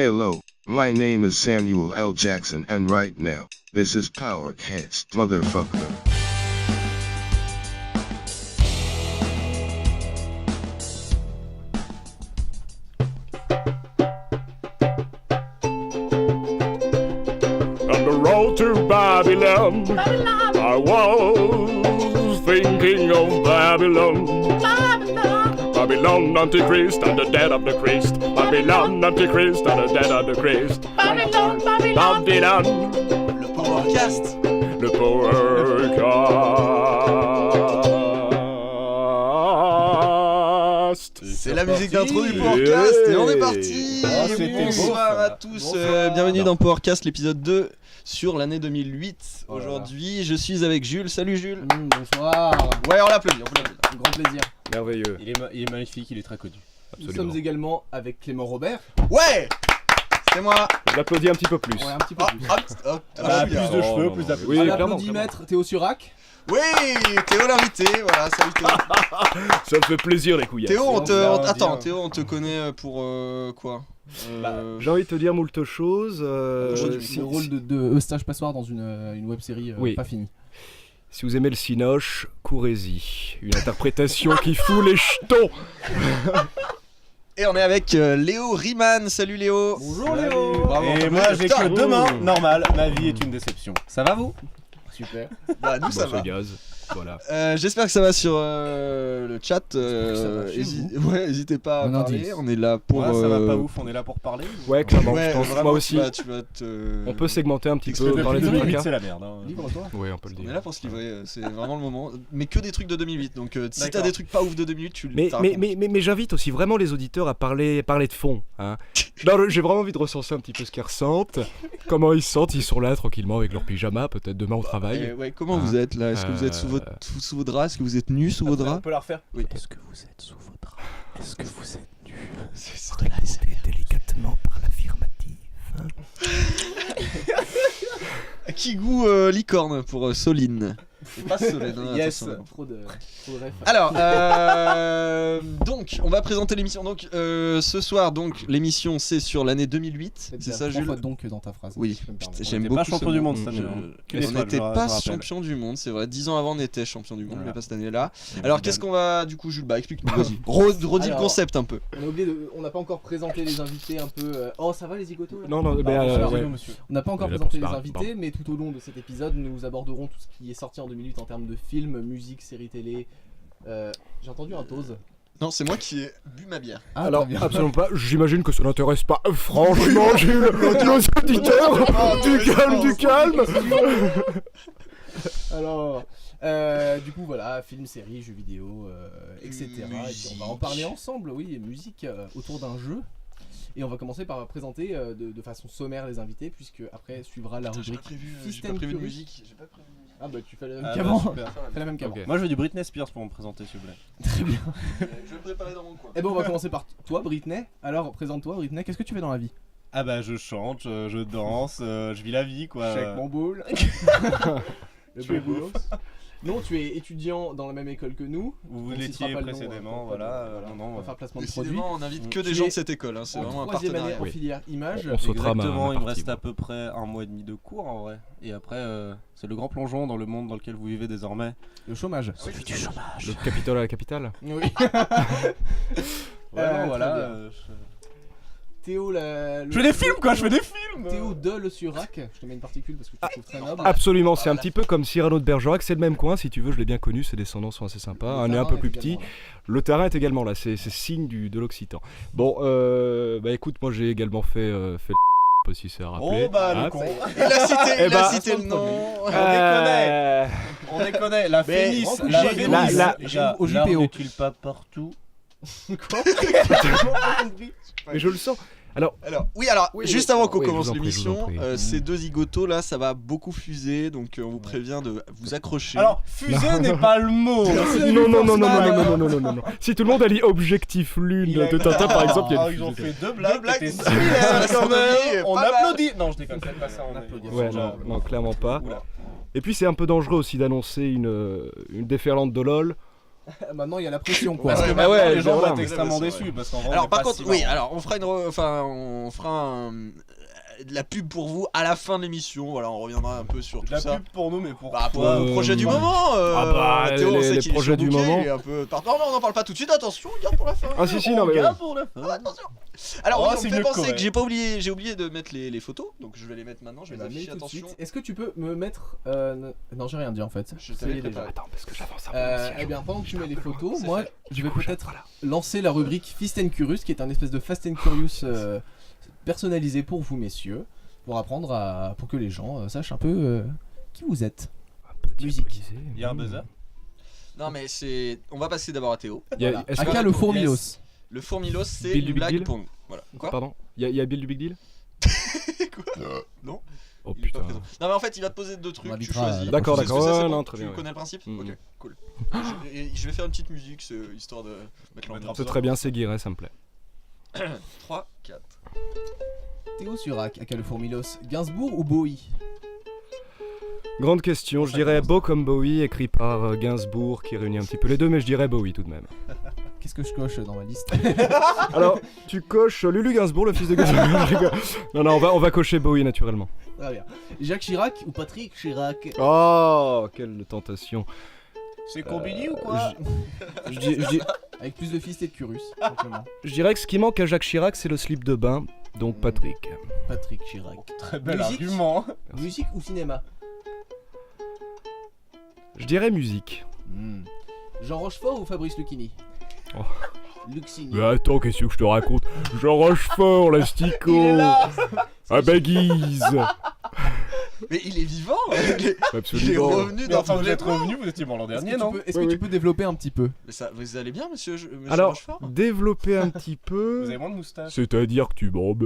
Hello, my name is Samuel L. Jackson and right now, this is Powercast, motherfucker. On the road to Babylon, I was thinking of Babylon. Babylon, Antichrist, and the dead of the Christ. Babylon, Antichrist, and the dead of the Christ. Babylon, Babylon. Babylon, Le Powercast. le Powercast. C'est la musique d'intro du Powercast et on est parti. Bonsoir à tous, bienvenue dans Powercast l'épisode 2 sur l'année 2008. Aujourd'hui je suis avec Jules, salut Jules. Bonsoir, Ouais, on l'applaudit, on vous l'applaudit. grand plaisir. Merveilleux. Il est magnifique, il est très connu. Nous sommes également avec Clément Robert. Ouais, c'est moi. Je l'applaudis un petit peu plus. Ouais, un petit peu plus. Plus de cheveux, plus d'applaudissements. Oui, À clairement. l'applaudimètre, Théo Surac. Oui, Théo l'invité, voilà, salut Théo. Ça me fait plaisir les couilles. Théo, on te... bien. Attends, Théo, on te connaît pour quoi J'ai envie de te dire moult choses. Le rôle de Eustache Passoire dans une web série Oui. pas finie. Si vous aimez le cinoche, courez-y. Une interprétation qui fout les jetons. Et on est avec Léo Riemann, salut Léo. Bonjour Léo. Bravo. Et moi j'ai Putain. que deux mains, normal, ma vie est une déception. Ça va vous? Super. Bah nous ça Bon, va. ce gaz. Voilà. J'espère que ça va sur le chat. N'hésitez pas à Un parler. indice. On est là pour. Ouais, ça va pas ouf, on est là pour parler. Ouais, clairement. Ouais, je pense, vraiment, moi aussi. tu vas te... On peut segmenter un petit peu Explique dans les depuis deux 2008 cas. c'est la merde. Hein. Livre-toi. Oui, on peut le On est dire. là pour se livrer, c'est vraiment le moment. Mais que des trucs de 2008. Donc si t'as D'accord. des trucs pas ouf de 2008, tu Mais, t'as mais, raconté. mais j'invite aussi vraiment les auditeurs à parler de fond. Hein. Non, j'ai vraiment envie de recenser un petit peu ce qu'ils ressentent. Comment ils se sentent, ils sont là tranquillement avec leur pyjama, peut-être demain au travail. Ouais, comment vous êtes là? Est-ce que vous êtes sous vos draps? Est-ce que vous êtes nus sous vos On draps? peut la refaire. Oui. Est-ce que vous êtes sous vos draps? Est-ce que vous êtes nus? C'est de la SMR. Délicatement par l'affirmative. Qui goût licorne pour Soline? C'est pas Solène, hein, Yes. attention. Trop de ref. Alors, donc, on va présenter l'émission. Donc, ce soir, donc, l'émission c'est sur l'année 2008. C'est ça, Jules? donc dans ta phrase. Oui. si je peux me permettre. J'aime était beaucoup pas champion ce du mot. monde cette année, hein. Qu'une On étoile, n'était je pas rappelle. champion du monde, c'est vrai. 10 ans avant, on était champion du monde, Voilà. mais pas cette année-là. Alors, qu'est-ce qu'on va, du coup, Jules? Bah, explique-nous, vas-y. Redis le Alors, concept un peu. On n'a pas encore présenté les invités un peu. Oh, ça va les zigotos là Non, non, mais alors, ouais. monsieur. On n'a pas encore On est là présenté pour les se invités, mais tout au long de cet épisode, nous aborderons tout ce qui est sorti en 2008 en termes de films, musique, séries télé. J'ai entendu un tose. Non, c'est moi qui ai bu ma bière. Ah, Alors, très bien. absolument pas. J'imagine que ça n'intéresse pas franchement, Jules, nos auditeurs. Du calme. Alors, du coup, voilà, films, séries, jeux vidéo, etc. Et puis on va en parler ensemble, oui, et musique autour d'un jeu. Et on va commencer par présenter de façon sommaire les invités, puisque après suivra la rubrique. J'ai pas prévu de musique. J'ai pas prévu de musique. Ah bah tu fais la même Ah, qu'avant. bah, super. Fais la même qu'avant. Ok. Moi je veux du Britney Spears pour me présenter s'il vous plaît. Je vais le préparer dans mon coin. Et bon, on va commencer par toi, Britney. Alors, présente-toi, Britney, qu'est-ce que tu fais dans la vie? Ah bah je chante, je danse, je vis la vie quoi. Check mon boule. Le Tu es boulot. Non, tu es étudiant dans la même école que nous. Vous On citera l'étiez pas le nom, précédemment, pour voilà. pas- Non, On va faire placement de produit. Décidément, on invite que des Tu gens es de cette école, hein, c'est En vraiment un troisième année partenariat. en Oui. filière image. On sautera Exactement, ma il me partie, reste moi. à peu près un mois et demi de cours en vrai. Et après, c'est le grand plongeon dans le monde dans lequel vous vivez désormais. Le chômage. Celui du chômage. Le Capitole à la capitale. Oui. Vraiment, très voilà. bien. Théo, Je fais des films quoi, je fais des films. Théo de Le Surac. Je te mets une particule parce que tu te trouves très noble. Absolument, c'est un petit peu comme Cyrano de Bergerac, c'est le même coin, si tu veux, je l'ai bien connu, ses descendants sont assez sympas, un est un peu plus petit, le terrain est également là, c'est signe de l'Occitan. Bon, bah écoute, moi j'ai également fait aussi, c'est à rappeler. Oh bah Hein. le con. Il a cité, Eh il a bah, cité le nom. On déconne, la Mais Fénis, rentre la chez- Fénis, au JPO. n'est-il pas partout? Quoi? Mais je le sens. Alors, Alors, Oui, juste oui, avant qu'on oui, je commence vous en prie, je vous l'émission, en prie. ces deux zigotos là, ça va beaucoup fuser, donc on vous prévient de vous accrocher. Alors, fusée n'est pas le mot. non. Si tout le monde a dit objectif lune de Tintin par exemple, il y a Ils une ont fusée. fait deux blagues blagues qui étaient similaires, similaires quand même. On pas mal. applaudit. Non, je déconne, c'est pas ça. On applaudit. Ouais, non, clairement pas. Oula. Et puis c'est un peu dangereux aussi d'annoncer une déferlante de LOL Maintenant il y a la pression quoi. Parce que Ah maintenant, ouais, les gens voilà. vont être extrêmement déçus parce qu'en vrai, on Alors est par pas contre, si oui, marrant. alors on fera de la pub pour vous à la fin de l'émission. Voilà, on reviendra un peu sur De tout la ça. pub pour nous, mais pour Bah, pour toi, le projet du moment. Théo, on les- sait les qu'il est projets du surbooké, moment. il est un peu tard. Non, mais on n'en parle pas tout de suite. Attention, on garde pour la fin. Ah si, non, mais Regarde pour la fin. Attention. Alors, Oh, oui, on c'est me fait mieux que penser Corée. que j'ai oublié de mettre les photos, donc je vais les mettre maintenant. Je vais les afficher. tout de Attention. suite. Est-ce que tu peux me mettre non, j'ai rien dit en fait. Je Ça t'avais y est, déjà. préparé. Attends, parce que j'avance un peu. Eh bien, pendant que tu mets les photos, C'est moi fait. je vais peut-être lancer la rubrique Fist and Curious, qui est un espèce de Fast and Curious personnalisé pour vous, messieurs, pour apprendre pour que les gens sachent un peu qui vous êtes. Musique. Il y a un buzzer. Non, mais on va passer d'abord à Théo. Voilà. Est-ce Aka que... le fourmilos. Le fourmilos, c'est Bill une du Big blague Deal pour nous. Voilà. Quoi Pardon, il y a Bill du Big Deal. Non. Oh Il est pas putain. présent. Non, mais en fait, il va te poser deux trucs. On Tu invitera, choisis. D'accord, Tu sais ce que d'accord, c'est, ouais, c'est bon non, très Tu bien, ouais. connais le principe Mhm. Ok, cool. Je vais faire une petite musique, histoire de mettre l'ambiance. C'est très bien, c'est Guiret, ça me plaît. 3, 4. Théo Surac, Aka le fourmilos. Gainsbourg ou Bowie? Grande question, je dirais Beau comme Bowie, écrit par Gainsbourg, qui réunit un petit peu les deux, mais je dirais Bowie tout de même. Qu'est-ce que je coche dans ma liste? Alors, tu coches Lulu Gainsbourg, le fils de Gainsbourg. Non, on va cocher Bowie naturellement. Très bien. Jacques Chirac ou Patrick Chirac? Oh, quelle tentation. C'est Combini ou quoi Avec plus de Fist et de Curious, simplement. Je dirais que ce qui manque à Jacques Chirac, c'est le slip de bain, donc Patrick. Patrick Chirac. Très bel Musique. argument. Musique ou cinéma? Je dirais musique. Jean Rochefort ou Fabrice Lucchini? Oh. Luxini. Mais attends, qu'est-ce que je te raconte? Jean Rochefort, l'astico. Il est là. À Baguise. Mais il est vivant. Il est Absolument. revenu Mais dans enfin, tous vous les êtes plans. revenu, vous étiez mort l'an dernier, non? Est-ce que tu peux développer un petit peu? Mais ça, vous allez bien, monsieur Alors, Rochefort développer un petit Vous peu. avez moins de moustache. C'est-à-dire que tu m'emmerdes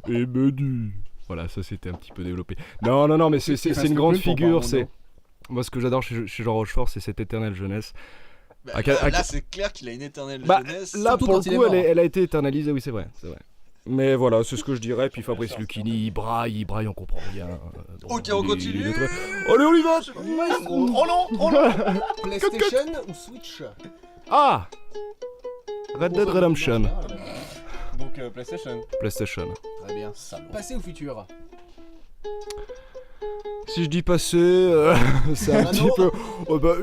et me dis. Voilà, ça c'était un petit peu développé. Non, mais c'est une grande figure. C'est moi ce que j'adore chez Jean Rochefort, c'est cette éternelle jeunesse. Bah, à- Là, c'est clair qu'il a une éternelle Bah, jeunesse. là Surtout pour le quand il est coup, mort. elle a été éternalisée. Oui, c'est vrai. Mais voilà, c'est ce que je dirais. Puis Fabrice Lucchini, il braille, on comprend rien. Ok, on continue. Allez, on y va. Trop long. PlayStation ou Switch? Ah, Red Dead Redemption, Donc PlayStation. PlayStation. Très bien. Passé ou futur? Si je dis passé, c'est un Ah petit non. peu. Oh bah,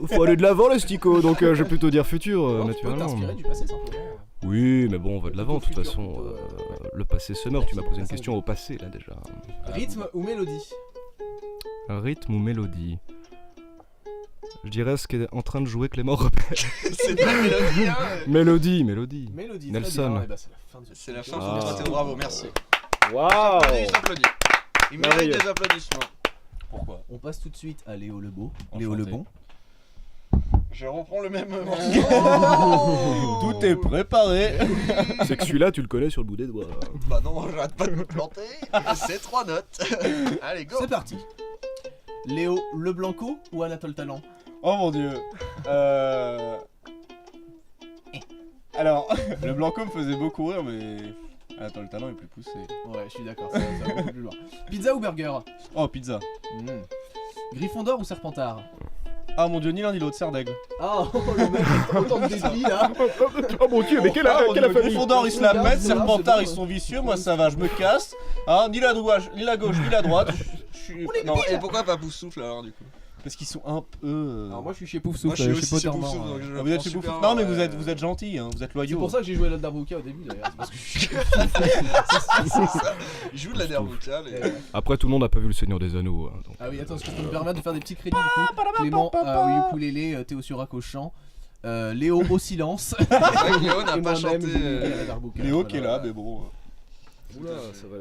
faut aller de l'avant, les stico. Donc je vais plutôt dire futur, Non, tu peux naturellement. t'inspirer du passé simplement. Oui, mais bon, on va de l'avant. De toute Futur, façon, plutôt, le passé se meurt. Tu m'as posé une passé, question au passé là déjà. Rythme ou mélodie? Un rythme ou mélodie? Je dirais ce qu'est en train de jouer Clément Repère. C'est pas mélodie, hein. Mélodie. Mélodie. Nelson. Très bien. Eh ben, c'est la fin de ce C'est la fin. Ah. Faut dire bravo, merci. Waouh. Il s'applaudit. Il mérite Merveilleux. des applaudissements. Pourquoi? On passe tout de suite à Léo Lebeau. Enchanté. Léo Lebon. Je reprends le même Tout est préparé. C'est que celui-là, tu le connais sur le bout des doigts. Bah non, j'arrête pas de me planter. C'est 3 notes. Allez, go. C'est parti. Léo Leblanco ou Anatole Talent? Oh mon dieu. Alors, le Blanco me faisait beaucoup rire, mais. Attends, le talent est plus poussé. Ouais, je suis d'accord, ça va beaucoup plus loin. Pizza ou burger? Oh, pizza. Gryffondor ou Serpentard? Ah mon dieu, ni l'un ni l'autre, serre d'aigle. Ah, le mec a autant de défis là. Oh mon dieu, mais quelle Ah, mon quelle dieu, famille. Gryffondor, ils se la mettent, C'est Serpentard, bon, ils ouais. sont vicieux, moi ça va, je me casse. Hein, ni la gauche, ni la droite. Je suis. Non, Et pourquoi pas Poufsouffle alors du coup? parce qu'ils sont un peu. Alors moi je suis chez Moi Poufsouffle, je suis aussi chez Pottermore, Poufsouffle donc je Ah, le vous êtes prends chez super, Bouffon. Non, mais ouais. vous êtes gentils, hein, vous êtes C'est loyaux. pour ça que j'ai joué à Darbuka au début d'ailleurs. C'est parce que je suis Il joue de la Darbuka mais... Après, tout le monde n'a pas vu le Seigneur des Anneaux. hein, donc. Ah oui, attends, est-ce que je peux me permettre de faire des petits crédits du coup? Clément au ukulélé, Théo Surac au chant, Léo au silence. C'est vrai que Léo n'a Et pas moi-même, chanté... je à la Darbuka. Léo qui est Voilà. là, mais bon. Oula, ça va.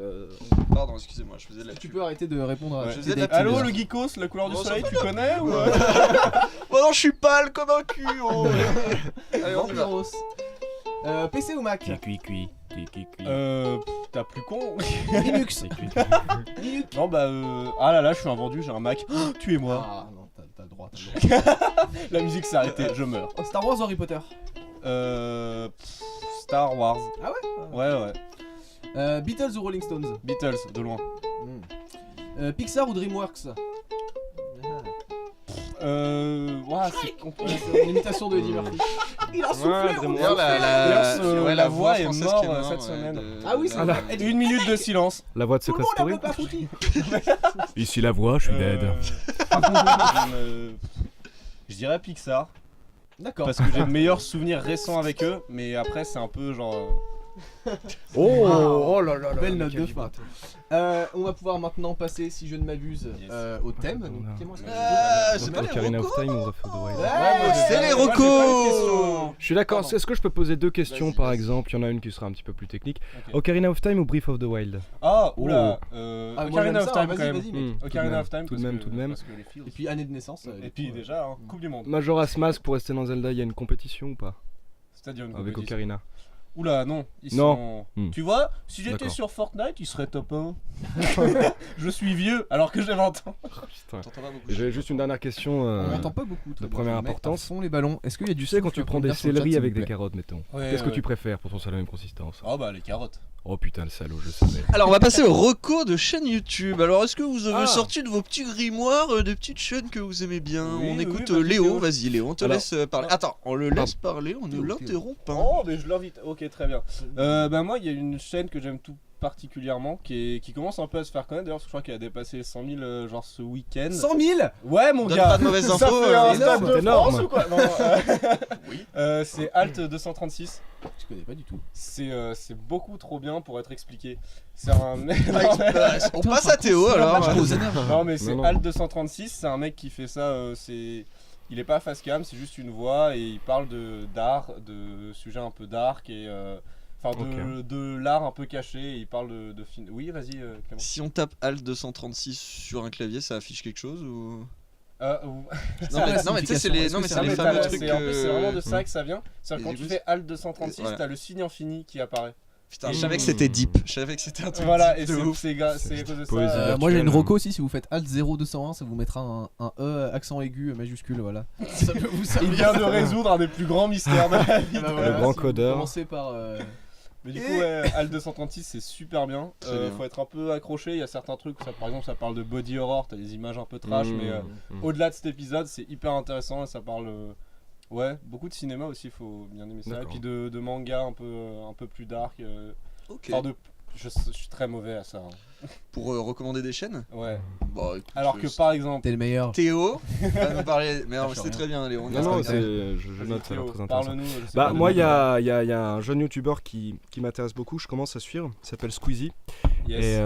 Pardon, excusez-moi, je faisais de la Tu pub. peux arrêter de répondre à Ouais. Je tes faisais de la dates. Allô, le geekos, la couleur du Bon, ça soleil, va tu bien. connais ou Oh non, je suis pâle comme un cul oh. Allez, on y va. Vampiros. PC ou Mac? Cuit. T'as plus con. Linux. Linux. Non, bah, ah là là, je suis un vendu, j'ai un Mac. Tuez-moi. Ah non, t'as le droit. T'as le droit. La musique s'est arrêtée, je meurs. Star Wars ou Harry Potter? Star Wars. Ah ouais? Ouais. Beatles ou Rolling Stones? Beatles, de loin. Pixar ou DreamWorks? Ouah, c'est compliqué. C'est une imitation de Eddie Murphy. Il a soufflé. D'ailleurs, la voix est française morte qui est morte, cette semaine. Ah oui, c'est Ah là. vrai. 1 minute de silence. La voix de Tout le Secret monde a Story. pas foutu. Ici la voix, je suis dead. Je dirais Pixar. D'accord. Parce que j'ai de meilleurs souvenirs récents avec eux, mais après c'est un peu genre. Oh là là là. Belle mais note quel de livre. fin. On va pouvoir maintenant passer, si je ne m'abuse, Yes. au thème. Ouais, Donc, on a- Clément, est-ce que tu J'ai pas les Ocarina of recos. Time ou Breath of the Wild. C'est les Moi, j'ai pas de recos. questions. Je suis d'accord, Pardon. est-ce que je peux poser deux questions Vas-y, par vas-y. exemple? Il y en a une qui sera un petit peu plus technique. Ok. Ocarina of Time ou Breath of the Wild? Ah, oula. Ah, moi, Ocarina j'aime of ça, Time vas-y, quand même. vas-y, mec. Ocarina of Time, Tout de parce même, que- tout de même. parce que les feels. Et puis année de naissance. Et du puis coup, déjà, hein, Coupe du Monde. Majora's Mask pour rester dans Zelda, il y a une compétition ou pas? C'est-à-dire une Avec compétition. Ocarina. Oula, non. Ils Non. sont... Hmm. Tu vois, si j'étais D'accord. sur Fortnite, il serait top 1. Je suis vieux, alors que j'ai 20 ans. Putain. T'entends pas beaucoup. J'ai juste une dernière question. On n'entend pas beaucoup. de première importance. Sont les ballons. Est-ce qu'il y a Tu du sais, quand souffle tu prends pour des venir sur le chat, céleris s'il avec vous des plaît carottes, mettons. Ouais, Qu'est-ce que ouais. tu préfères pour ton ça a la même consistance? Oh bah les carottes. Oh putain, le salaud, je savais. Alors on va passer au reco de chaînes YouTube. Alors est-ce que vous avez Ah. sorti de vos petits grimoires des petites chaînes que vous aimez bien? Oui, On oui, écoute vas-y, Léo, Théo. vas-y Léo, on te Alors- laisse parler. Attends, on le laisse parler, on ne Théo, l'interrompt pas. Oh, mais je l'invite. Ok, très bien. Bah moi, il y a une chaîne que j'aime tout particulièrement qui commence un peu à se faire connaître. D'ailleurs, je crois qu'elle a dépassé les 100 000 genre ce week-end. 100 000. Ouais, mon Donne gars. pas de mauvaises Ça infos, fait un c'est stade énorme. de C'est énorme. France ou quoi Non, c'est Alt 236. Je connais pas du tout. C'est beaucoup trop bien pour être expliqué. C'est un mec. On passe à Théo alors. Non mais c'est Non, non. Alt 236, c'est un mec qui fait ça, il est pas face cam, c'est juste une voix et il parle d'art, de sujets un peu dark et enfin de l'art un peu caché, et il parle de films. Oui, vas-y Clément. Si on tape Alt 236 sur un clavier, ça affiche quelque chose ou Non mais tu sais c'est les Est-ce que c'est fameux fameux trucs. En plus, c'est vraiment de ça que ça vient. C'est-à-dire Et quand du tu coup, fais Alt 236, voilà. t'as le signe infini qui apparaît. Putain, je savais que c'était deep. Je savais que c'était un truc Voilà, deep et de ouf. c'est à cause de Poésie ça. virtuelle. Moi j'ai une reco aussi, si vous faites Alt 0201, ça vous mettra un E accent aigu majuscule, voilà. Ça peut vous Il servir. vient de résoudre un des plus grands mystères de la vie. Ah bah Le voilà, grand si vous codeur. Commencez par. Mais du coup, ouais, Alt 236 c'est super bien. Très bien. Faut être un peu accroché. Il y a certains trucs, ça, par exemple, ça parle de body horror. T'as des images un peu trash, mais au-delà de cet épisode, c'est hyper intéressant et ça parle. Ouais, beaucoup de cinéma aussi, faut bien aimer ça. Et D'accord. puis de manga un peu plus dark. Ok. Enfin, je suis très mauvais à ça. hein. Pour recommander des chaînes. Ouais. Bon, écoute, Alors que par exemple. T'es le meilleur. Théo va nous parler. Mais non, Je sais c'est rien. très bien Léo. on Non, reste non, avec ça. je note, ça a l'air Théo, très intéressant. parle-nous. je sais Bah, pas, moi, de- il y a un jeune youtubeur qui m'intéresse beaucoup, je commence à suivre, il s'appelle Squeezie. Yes. Et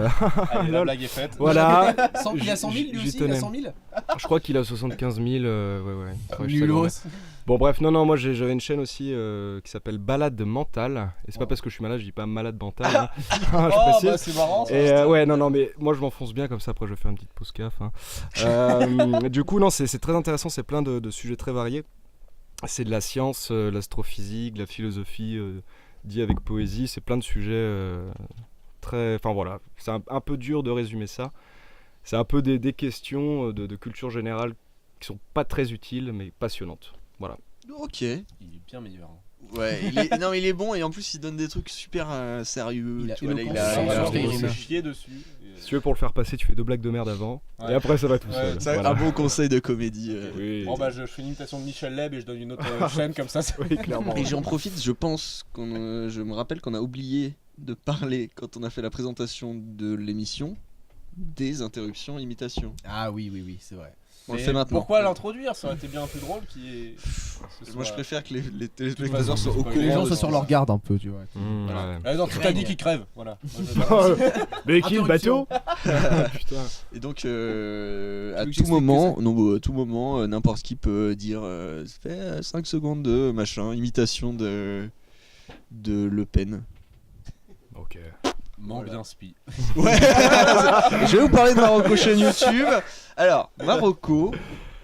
Allez, la lol. blague est faite. voilà, Il a 100 000 lui J'y aussi, il a tenais. 100 000. je crois qu'il a 75 000. Ouais, ouais. il travaille chez sa Nulos. grand-mère. Bon, bref, non, moi j'avais une chaîne aussi qui s'appelle Balade mentale. Et c'est pas parce que je suis malade, je dis pas malade mentale. hein. je Oh, précise. bah c'est marrant. ça. Et ouais, non, mais moi je m'enfonce bien comme ça. Après, je vais faire une petite pause caf. Hein. Du coup, non, c'est très intéressant. C'est plein de sujets très variés. C'est de la science, l'astrophysique, de la philosophie, dit avec poésie. C'est plein de sujets très. Enfin voilà, c'est un peu dur de résumer ça. C'est un peu des questions de culture générale qui sont pas très utiles, mais passionnantes. Voilà. Ok. Il est bien meilleur. hein. Ouais, non, il est bon et en plus il donne des trucs super sérieux. Il a tu vois, là, éloquence, Ah, il a- alors, Skyrim. on s'est chié dessus. Si tu veux, pour le faire passer, tu fais 2 blagues de merde avant. Ouais. Et après, ça va tout Ouais, seul. C'est Voilà. un bon conseil de comédie. Oui, Bon bah je fais une imitation de Michel Leb et je donne une autre chaîne comme ça. oui, clairement. Et j'en profite, je pense je me rappelle qu'on a oublié de parler quand on a fait la présentation de l'émission des interruptions imitations. Ah oui, c'est vrai. On le Mais fait maintenant. Pourquoi l'introduire? Ça aurait été bien plus drôle Moi je préfère que les De toute téléspectateurs façon, soient c'est au pas courant. Les gens de sont ce sur qui leur se garde un peu, tu vois. Voilà. Ah non, tu t'as dit qu'il crève. Voilà. Mais qui le bateau? Putain. passe. Et donc à veux que tout j'explique moment, à tout moment, n'importe qui peut dire fais 5 secondes de machin, imitation de Le Pen. Ok. Manque d'inspi. Ouais. Je vais vous parler de Marocco chaîne YouTube. Alors, Marocco,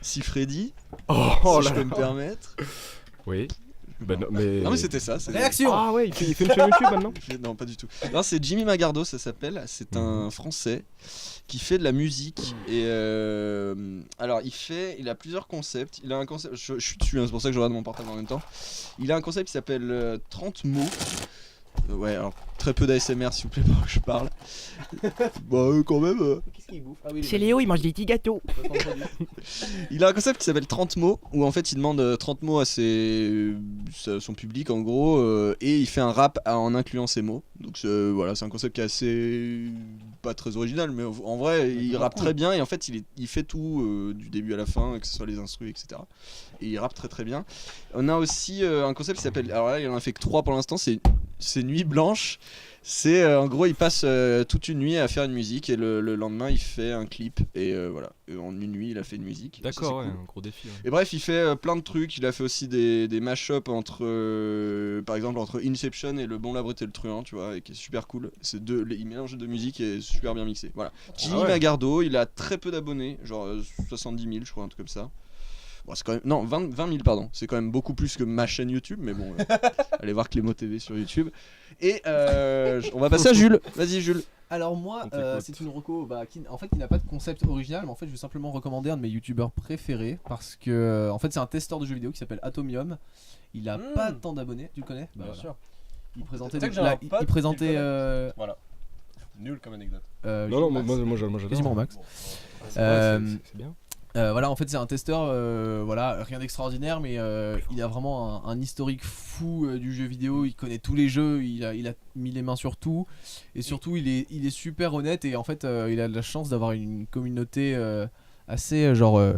si Freddy, Oh si je là peux là. me permettre. Oui. Bah non, mais. Non mais c'était ça. Réaction. Ah ouais, il fait une chaîne YouTube maintenant? Non, pas du tout. Non, c'est Jimmy Magardo, ça s'appelle. C'est un Français qui fait de la musique. Et alors, il a plusieurs concepts. Il a un concept. Je suis dessus, hein, c'est pour ça que je regarde mon portable en même temps. Il a un concept qui s'appelle 30 mots. Ouais, alors très peu d'ASMR s'il vous plaît pendant que je parle. Bah quand même. Qu'est-ce qu'il bouffe? Chez Léo, il mange des petits gâteaux. Il a un concept qui s'appelle 30 mots, où en fait il demande 30 mots à son public en gros, et il fait un rap en incluant ces mots. Donc voilà, c'est un concept qui est assez pas très original, mais en vrai il rappe très bien et en fait il fait tout du début à la fin, que ce soit les instrus, etc. Et il rappe très très bien. On a aussi un concept qui s'appelle, alors là il en a fait que 3 pour l'instant, c'est Nuit Blanche. C'est en gros il passe toute une nuit à faire une musique et le lendemain il fait un clip et voilà. Et en une nuit il a fait une musique. D'accord, Ça, ouais, c'est cool. un gros défi. Ouais. Et bref, il fait plein de trucs. Il a fait aussi des mash-up entre, par exemple, entre Inception et Le Bon, la Brute et le Truand, tu vois, et qui est super cool. Il mélange deux musiques et super bien mixé. Voilà. Jimmy Magardo, il a très peu d'abonnés, genre 70 000, je crois, un truc comme ça. Bon, c'est quand même... Non, 20 000, pardon. C'est quand même beaucoup plus que ma chaîne YouTube, mais bon, allez voir Clémo TV sur YouTube. Et on va passer à Jules. Vas-y, Jules. Alors moi, c'est une reco qui n'a pas de concept original, mais en fait je vais simplement recommander un de mes youtubeurs préférés parce que en fait c'est un testeur de jeux vidéo qui s'appelle Atomium. Il a pas tant d'abonnés, tu le connais? Bien sûr. Il présentait Tu sais que j'ai un pote il présentait Voilà. Nul comme anecdote. Non, moi j'adore. quasiment Max. C'est bien. Voilà, en fait c'est un testeur, voilà, rien d'extraordinaire, mais il a vraiment un historique fou du jeu vidéo. Il connaît tous les jeux, il a mis les mains sur tout, et surtout il est super honnête, et en fait il a de la chance d'avoir une communauté assez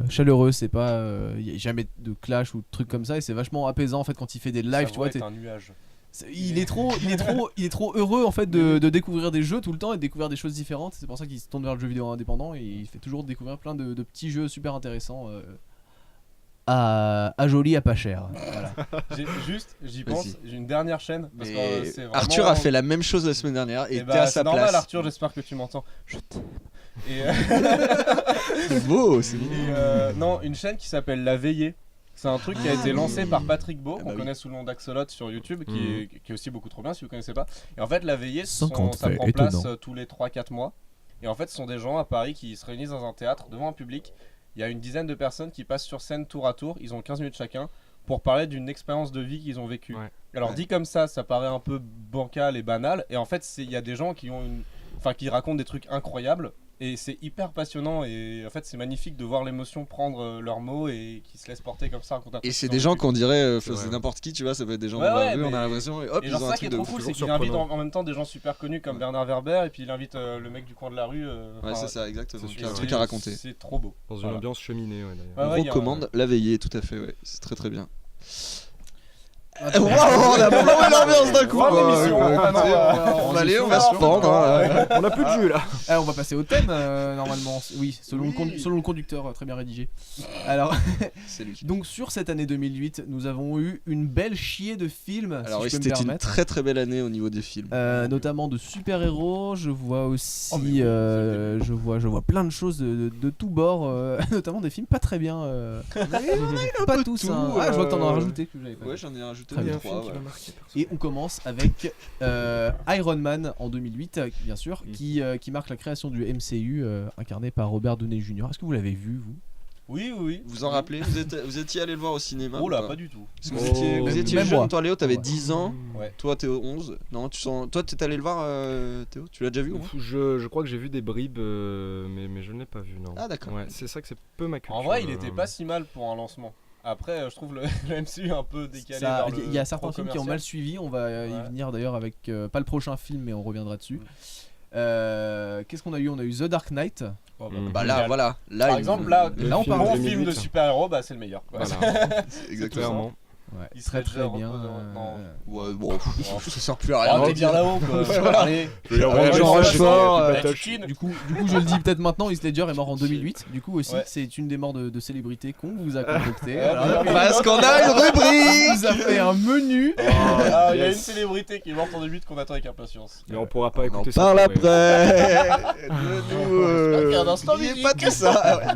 chaleureuse. C'est pas, y a jamais de clash ou de trucs comme ça, et c'est vachement apaisant en fait quand il fait des lives, tu vois. C'est un nuage. Il est trop heureux en fait de découvrir des jeux tout le temps et de découvrir des choses différentes. C'est pour ça qu'il se tourne vers le jeu vidéo indépendant et il fait toujours découvrir plein de petits jeux super intéressants à joli, à pas cher. Voilà. J'y pense, j'ai une dernière chaîne. Parce que, c'est vraiment... Arthur a fait la même chose la semaine dernière et t'es à sa normal, place. Arthur, j'espère que tu m'entends. Je t'aime. Et C'est beau, c'est beau. non, une chaîne qui s'appelle La Veillée. C'est un truc qui a été lancé par Patrick Beau, qu'on oui. connaît sous le nom d'Axolot sur YouTube, qui est aussi beaucoup trop bien si vous connaissez pas. Et en fait, La Veillée, ça 50 prend faits place étonnants. tous les 3-4 mois. Et en fait, ce sont des gens à Paris qui se réunissent dans un théâtre devant un public. Il y a une dizaine de personnes qui passent sur scène tour à tour, ils ont 15 minutes chacun, pour parler d'une expérience de vie qu'ils ont vécue. Ouais. Alors dit comme ça paraît un peu bancal et banal, et en fait, il y a des gens qui qui racontent des trucs incroyables. Et c'est hyper passionnant et en fait c'est magnifique de voir l'émotion prendre leurs mots et qui se laissent porter comme ça. Et c'est des gens qu'on dirait, c'est n'importe qui, tu vois, ça peut être des gens dans la rue, on a l'impression, et hop, et ils genre ont un ça qui truc est de trop ouf. cool, c'est qu'il invite en même temps des gens super connus comme Bernard Werber et puis il invite le mec du coin de la rue. Ouais, c'est ça, exactement, qui a un c'est- truc à raconter. C'est trop beau. Dans une Voilà. ambiance cheminée, ouais, d'ailleurs. Ouais, On ouais, il y a recommande La Veillée, tout à fait, ouais, c'est très très bien. Attends. Waouh, on a plongé l'ambiance d'un coup. Grande quoi. émission, Ouais, ah non, écoutez, on va aller, on va se pendre. On a plus de jus là. On va passer au thème normalement. Oui, selon le conducteur très bien rédigé. Alors, C'est lui. donc sur cette année 2008, nous avons eu une belle chier de films. Alors oui, si je peux me c'était une permettre. très très belle année au niveau des films. Notamment de super-héros, je vois aussi, Oh, mais oui, je vois plein de choses de tous bords, notamment des films pas très bien. Pas tous. tout, Hein. Ah, je vois que t'en as rajouté. Que j'avais pas Ouais, vu. j'en ai rajouté Très bien. 3. Ouais. Et on commence avec Iron Man en 2008, bien sûr, qui marque la création du MCU, incarné par Robert Downey Jr. Est-ce que vous l'avez vu, vous? Oui. Vous en rappelez, vous étiez allé le voir au cinéma? Oh là, ou pas du tout. Parce que vous étiez Même jeune, moi. toi Léo, t'avais Ouais. 10 ans, Ouais. toi Théo 11. Non, toi t'es allé le voir Théo? Tu l'as déjà vu ou pas? Je crois que j'ai vu des bribes, mais je ne l'ai pas vu, non. Ah d'accord. Ouais, c'est ça que c'est peu ma culture. En vrai, il était pas si mal pour un lancement. Après, je trouve le MCU un peu décalé vers le Il y a certains films qui ont pro-commercial. mal suivi, on va y Ouais. venir d'ailleurs avec pas le prochain film, mais on reviendra dessus. Qu'est-ce qu'on a eu? On a eu The Dark Knight. Oh, Bah là, génial. voilà. Là, Par il- exemple, là, le là, on film parle bon de film de 2008. super-héros, bah c'est le meilleur. quoi. Voilà, Exactement. clairement. Ouais, Il très serait très déjà bien. reprenant. Ouais, bon, ça sert plus à rien. Ah, t'es bien là-haut quoi. Allez. Jean Rochefort, Du coup, je le dis peut-être maintenant, Heath Ledger est mort en 2008. Du coup aussi, Ouais. c'est une des morts de célébrités qu'on vous a concocté. Ouais, Voilà. mais- Parce qu'on a une On rubrique. vous a fait un menu. Ah, il y a une Yes. célébrité qui est morte en 2008 qu'on attend avec impatience. Mais on pourra pas On en écouter ça. parle pour vrai. après. J'espère qu'il y a un instant N'oubliez musique. pas tout ça. Ouais.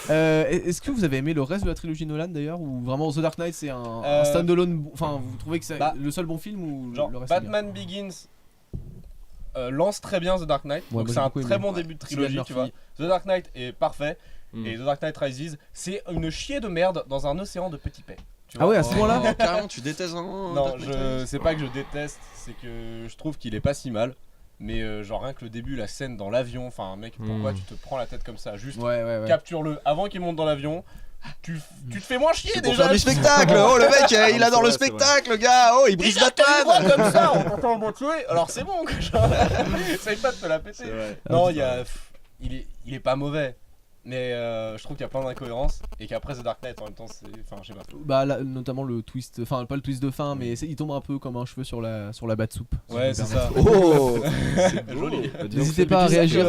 Est-ce que vous avez aimé le reste de la trilogie Nolan d'ailleurs, ou vraiment The Dark Knight c'est un standalone, enfin vous trouvez que c'est bah, le seul bon film ou Genre, le reste est bien? Batman Begins lance très bien The Dark Knight, Ouais, donc moi, c'est j'ai un beaucoup très aimé. bon début de Cillian trilogie, tu vois. Murphy. The Dark Knight est parfait, Mm. et The Dark Knight Rises, c'est une chier de merde dans un océan de petits paix. tu Ah vois. ouais, à ce moment-là. Oh, carrément, tu détestes vraiment. Non, Dark Knight Rises. c'est pas que je déteste, c'est que je trouve qu'il est pas si mal. Mais genre rien que le début, la scène dans l'avion, enfin mec, pourquoi tu te prends la tête comme ça? Juste Ouais. capture-le avant qu'il monte dans l'avion. Tu te fais moins chier C'est déjà. pour faire du spectacle. Oh, le mec, il adore le spectacle, le gars. Oh, il brise la Batman table. comme ça, on peut pas le tuer. Alors c'est bon, quoi. Genre, essaye pas de te la péter. C'est vrai. Non, il est pas mauvais. Mais je trouve qu'il y a plein d'incohérences et qu'après The Dark Knight en même temps c'est. Enfin, je sais pas. Bah là, notamment le twist, enfin pas le twist de fin, mais il tombe un peu comme un cheveu sur la batte soupe. si Ouais, je c'est me ça. Oh. Joli. N'hésitez pas à réagir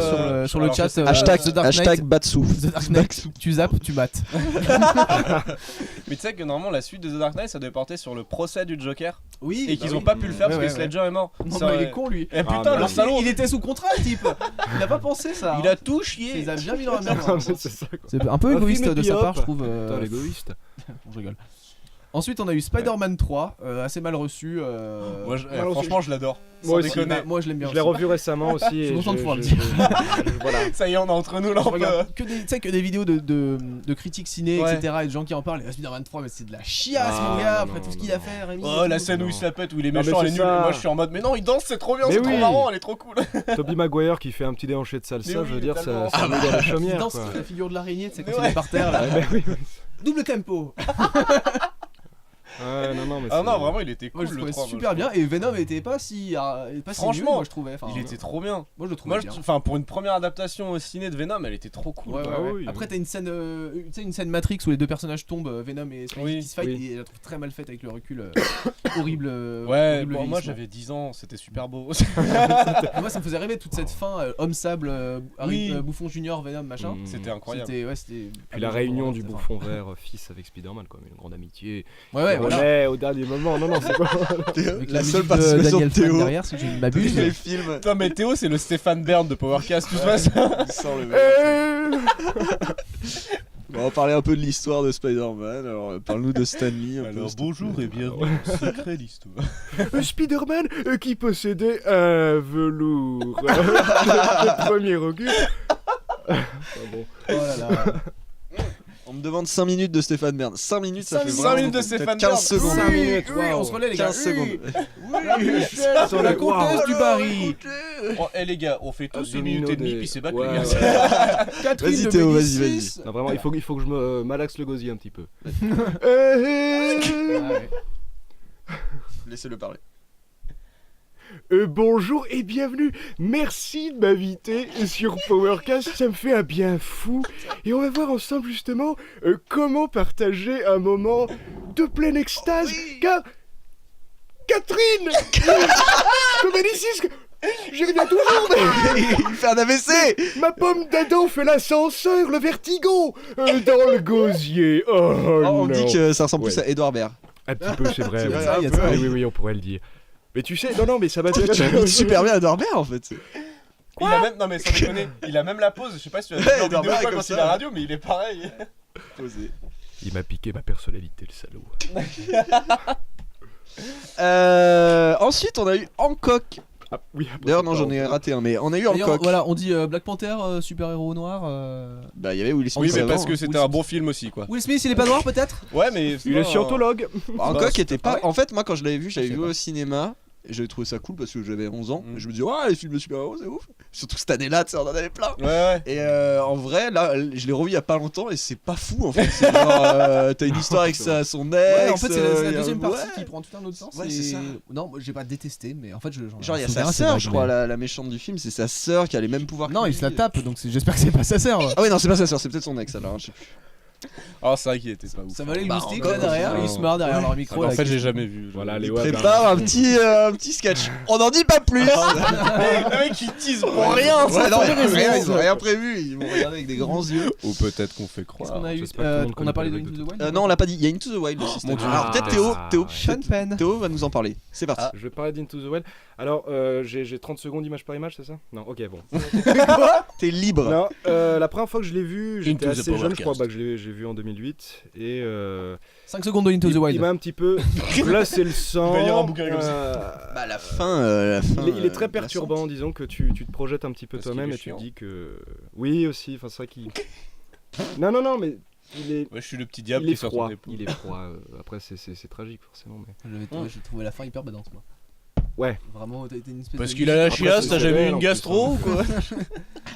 sur le alors, chat. je sais The pas. Dark Hashtag Knight. Batsu. The Dark Knight. Tu zappes, tu mates. Mais tu sais que normalement la suite de The Dark Knight ça devait porter sur le procès du Joker Oui. et qu'ils ont pas pu le faire parce que Ledger est mort. Non, Ça mais il aurait- est con lui. Eh putain, Ah, le merde. salaud. Il était sous contrat le type. Il a pas pensé ça. Il a tout chié. Il a bien mis dans la merde. C'est ça quoi. C'est un peu égoïste film de sa P.O.P. part, je trouve. Putain, l'égoïste. Je rigole. Ensuite, on a eu Spider-Man 3, assez mal reçu. Moi, Alors, franchement je l'adore. Moi Sans aussi. déconner. Moi, je l'aime bien. Je l'ai aussi. revu récemment aussi. Je suis et content de pouvoir le Voilà. Ça y est, on est entre nous là. Je on peut- regarde que des, tu sais, que des vidéos de critiques ciné, Ouais. etc. et de gens qui en parlent. Et Spider-Man 3, mais c'est de la chiasse, Ah, mon gars, non, après tout ce non, qu'il a non. fait, Rémi. Oh, et la tout. scène où il se la pète, où il est Non, mais méchant, elle est c'est nulle. ça. Moi je suis en mode, mais non, il danse, c'est trop bien, Mais c'est trop oui. marrant, elle est trop cool. Tobey Maguire qui fait un petit déhanché de salsa, Mais je oui, veux dire, tellement. ça met dans la Il chaumière. danse quoi. la figure de l'araignée, tu sais, quand Mais il ouais. est par terre, là. Ouais, oui, oui. Double tempo. Ouais, non, mais Ah c'est- non, vraiment, il était cool Moi, je le le trouvais 3. moi, super je bien. Et Venom était pas si Franchement, nul, moi, je trouvais. Enfin, trouve. Il était trop bien. Moi, je le trouvais Moi, bien. enfin, pour une première adaptation au ciné de Venom, elle était trop cool. Ouais, Ah ouais. oui. Après, t'as une scène, tu sais, une scène Matrix où les deux personnages tombent, Venom et Spidey Oui, qui se fight, oui. et je la trouve très mal faite avec le recul. Horrible. Ouais, horrible bon, moi vieillissement. j'avais 10 ans, c'était super beau. Et moi, ça me faisait rêver toute cette fin, homme sable, Oui. Bouffon Junior, Venom, machin. Mm. C'était incroyable. C'était. Puis la réunion du bouffon vert fils avec Spider-Man, quoi, mais une grande amitié. Ouais, voilà. Mais au dernier moment, non, c'est quoi Avec La musique seule de participation Daniel de Théo. Fran derrière, si je ne m'abuse. Les films. Putain, mais Théo, c'est le Stéphane Bern de Powercast, tu vois ça. Il sort le meilleur. On va parler un peu de l'histoire de Spider-Man. Alors, parle-nous de Stan Lee. un peu, s'il te bonjour plaît. et bienvenue dans Secret d'Histoire. Spider-Man qui possédait un velours de premier augure. Bon. Oh là là. On me demande 5 minutes de Stéphane Bern. 5 minutes, ça fait 5 vraiment minutes de beaucoup. Stéphane Peut-être Bern. 15 secondes. 5 minutes, Oui, on waouh. se relaie, les gars. 15 secondes. Sur la comtesse du Barry. Oh, eh les gars, on fait tous une Domino minute et demie, des- puis c'est pas que Ouais, les gars. ouais. Catherine Vas-y, de Théo, Médicis. vas-y. Non, vraiment, il faut que je me malaxe le gosier un petit peu. Ah ouais. Laissez-le parler. Bonjour et bienvenue. Merci de m'inviter sur Powercast, ça me fait un bien fou. Et on va voir ensemble justement comment partager un moment de pleine extase. Car Catherine, comme elle ici, j'y reviens toujours, mais Il fait un AVC. ma pomme d'Adam fait l'ascenseur, le vertigo dans le gosier. Oh, On non. dit que ça ressemble plus Ouais. à Edouard Baird. Un petit peu, c'est vrai. C'est oui. vrai, il y a un peu, ça. Oui, on pourrait le dire. Mais tu sais, non, mais ça va Tu imites super bien Edouard Baird en fait. Il a même, non mais sans déconner, il a même la pause, je sais pas si tu as vu Ouais, en Edouard vidéo ou Baird pas comme quand ça. il est à la radio, mais il est pareil. Posé. Il m'a piqué ma personnalité, le salaud. Ensuite, on a eu Hancock. Ah, oui, après, D'ailleurs, c'est non, pas j'en ai encore. raté un, mais on a eu D'ailleurs, Hancock. voilà, on dit Black Panther, super-héros noir. Bah, il y avait Will Smith. Oui, mais avant, parce que hein. c'était un bon film aussi, quoi. Will Smith, il est pas noir peut-être? Ouais, mais Il est scientologue. Hancock était pas. Ah ouais En fait, moi, quand je l'avais vu, j'avais Je sais vu pas. au cinéma. Et j'avais trouvé ça cool parce que j'avais 11 ans. Mm. Et je me disais, ouais, les films de super-héros, c'est ouf. Surtout cette année-là, tu sais, on en avait plein. Ouais. Et en vrai, là, je l'ai revu il y a pas longtemps et c'est pas fou en fait. C'est genre, t'as une histoire avec son ex. Ouais, en fait, c'est la y a- deuxième partie ouais. qui prend tout un autre sens. Ouais, et- c'est ça. Non, moi, j'ai pas détesté, mais en fait, j'en ai Genre, il y a un sa souvenir, c'est sœur, vague, je crois, mais- la méchante du film, c'est sa sœur qui a les mêmes pouvoirs. Non, que il se la lui. tape, donc j'espère que c'est pas sa sœur. Ah ouais, non, c'est pas sa sœur, c'est peut-être son ex alors. Hein, je sais plus. Oh, c'est vrai qu'il était pas ouf. Ça valait le Bah, moustique encore, là derrière, non. ils se marrent derrière leur micro. En là, fait, qui- j'ai jamais vu. Voilà, les Il web. prépare un petit sketch. On n'en dit pas plus. Le mec il tease pour rien. Ouais, non, raison. ils ont rien prévu. Ils m'ont regardé avec des grands yeux. Ou peut-être qu'on fait Qu'est-ce croire. qu'on a eu j'espère que tout le monde On a connaît parlé pas de les Into the règles Wild. Non, on l'a pas dit. Il y a Into the Wild aussi. Mon Dieu. Alors peut-être Ah, Théo, ouais. Sean Penn. Théo va nous en parler. C'est parti. Je vais parler d'Into the Wild. Alors, j'ai 30 secondes image par image, c'est ça? Non, ok, bon. T'es libre. Non, la première fois que je l'ai vu, j'étais Into the assez jeune, je Powercast. crois, bah, que j'ai vu en 2008. Et 5 secondes de Into the il Wild. m'a un petit peu glacé le sang. Il va lire un bouquin comme Bah la fin. Il est très perturbant, disons que tu te projettes un petit peu Parce qu'il toi-même est et tu te chiant. dis que... Oui, aussi, enfin c'est vrai qu'il... Non, mais Ouais, je suis le petit diable il est qui sort froid. son épaule. Il est froid. Après, c'est tragique forcément. Mais... J'ai trouvé la fin hyper badante moi. Ouais. Vraiment, t'as été une espèce Parce de qu'il a la Après, chiasse, c'est t'as jamais eu réel, une en plus, gastro ou quoi?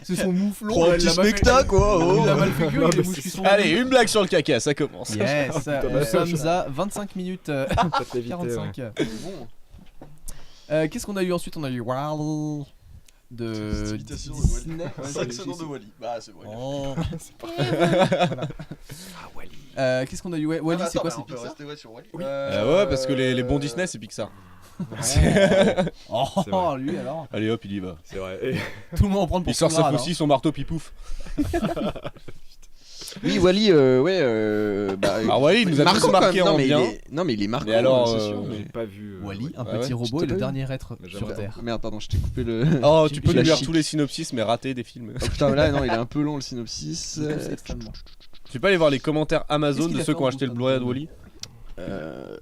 C'est son mouflon. Prends un elle petit l'a mal fait- spectacle, quoi. Il a Oh. mal fait que Non, les mais bouches c'est qui sont. Allez, une blague sur le caca, ça commence. Yes, putain, nous bah, sommes à 25 minutes Ça te fait éviter, 45. ouais. Qu'est-ce qu'on a eu ensuite? On a eu Wall de Imitation de Disney. Wall-E. 5 secondes de Wall-E. Bah, c'est bon. Oh. Ah, Wally. Qu'est-ce qu'on a eu? Wally, c'est quoi? C'est Pixar? rester sur Wall-E. Ouais, parce que les bons Disney, c'est Pixar. Oh, C'est vrai. lui alors. Allez hop, il y va. C'est vrai. Et- Tout le monde en prend pour Il sort son sa grade, faucille, son marteau, pipouf. Oui, Wall-E, Alors Wall-E, il nous a tous marquant, marqué quand même. en bien. Non, mais il est marquant. Mais alors, c'est sûr. J'ai pas vu. Wally, un Ah ouais, petit robot je et t'ai le pas dernier être Mais sur j'aimerais Terre. Merde, pardon, je t'ai coupé le. Oh, tu peux la nous lire chic. tous les synopsis, mais rater des films. Oh putain, là, non, il est un peu long le synopsis. C'est extrêmement. Tu peux aller voir les commentaires Amazon Qu'est-ce qu'il de a ceux fait qui ont en acheté le bouffon Blu-ray de de- Wall-E.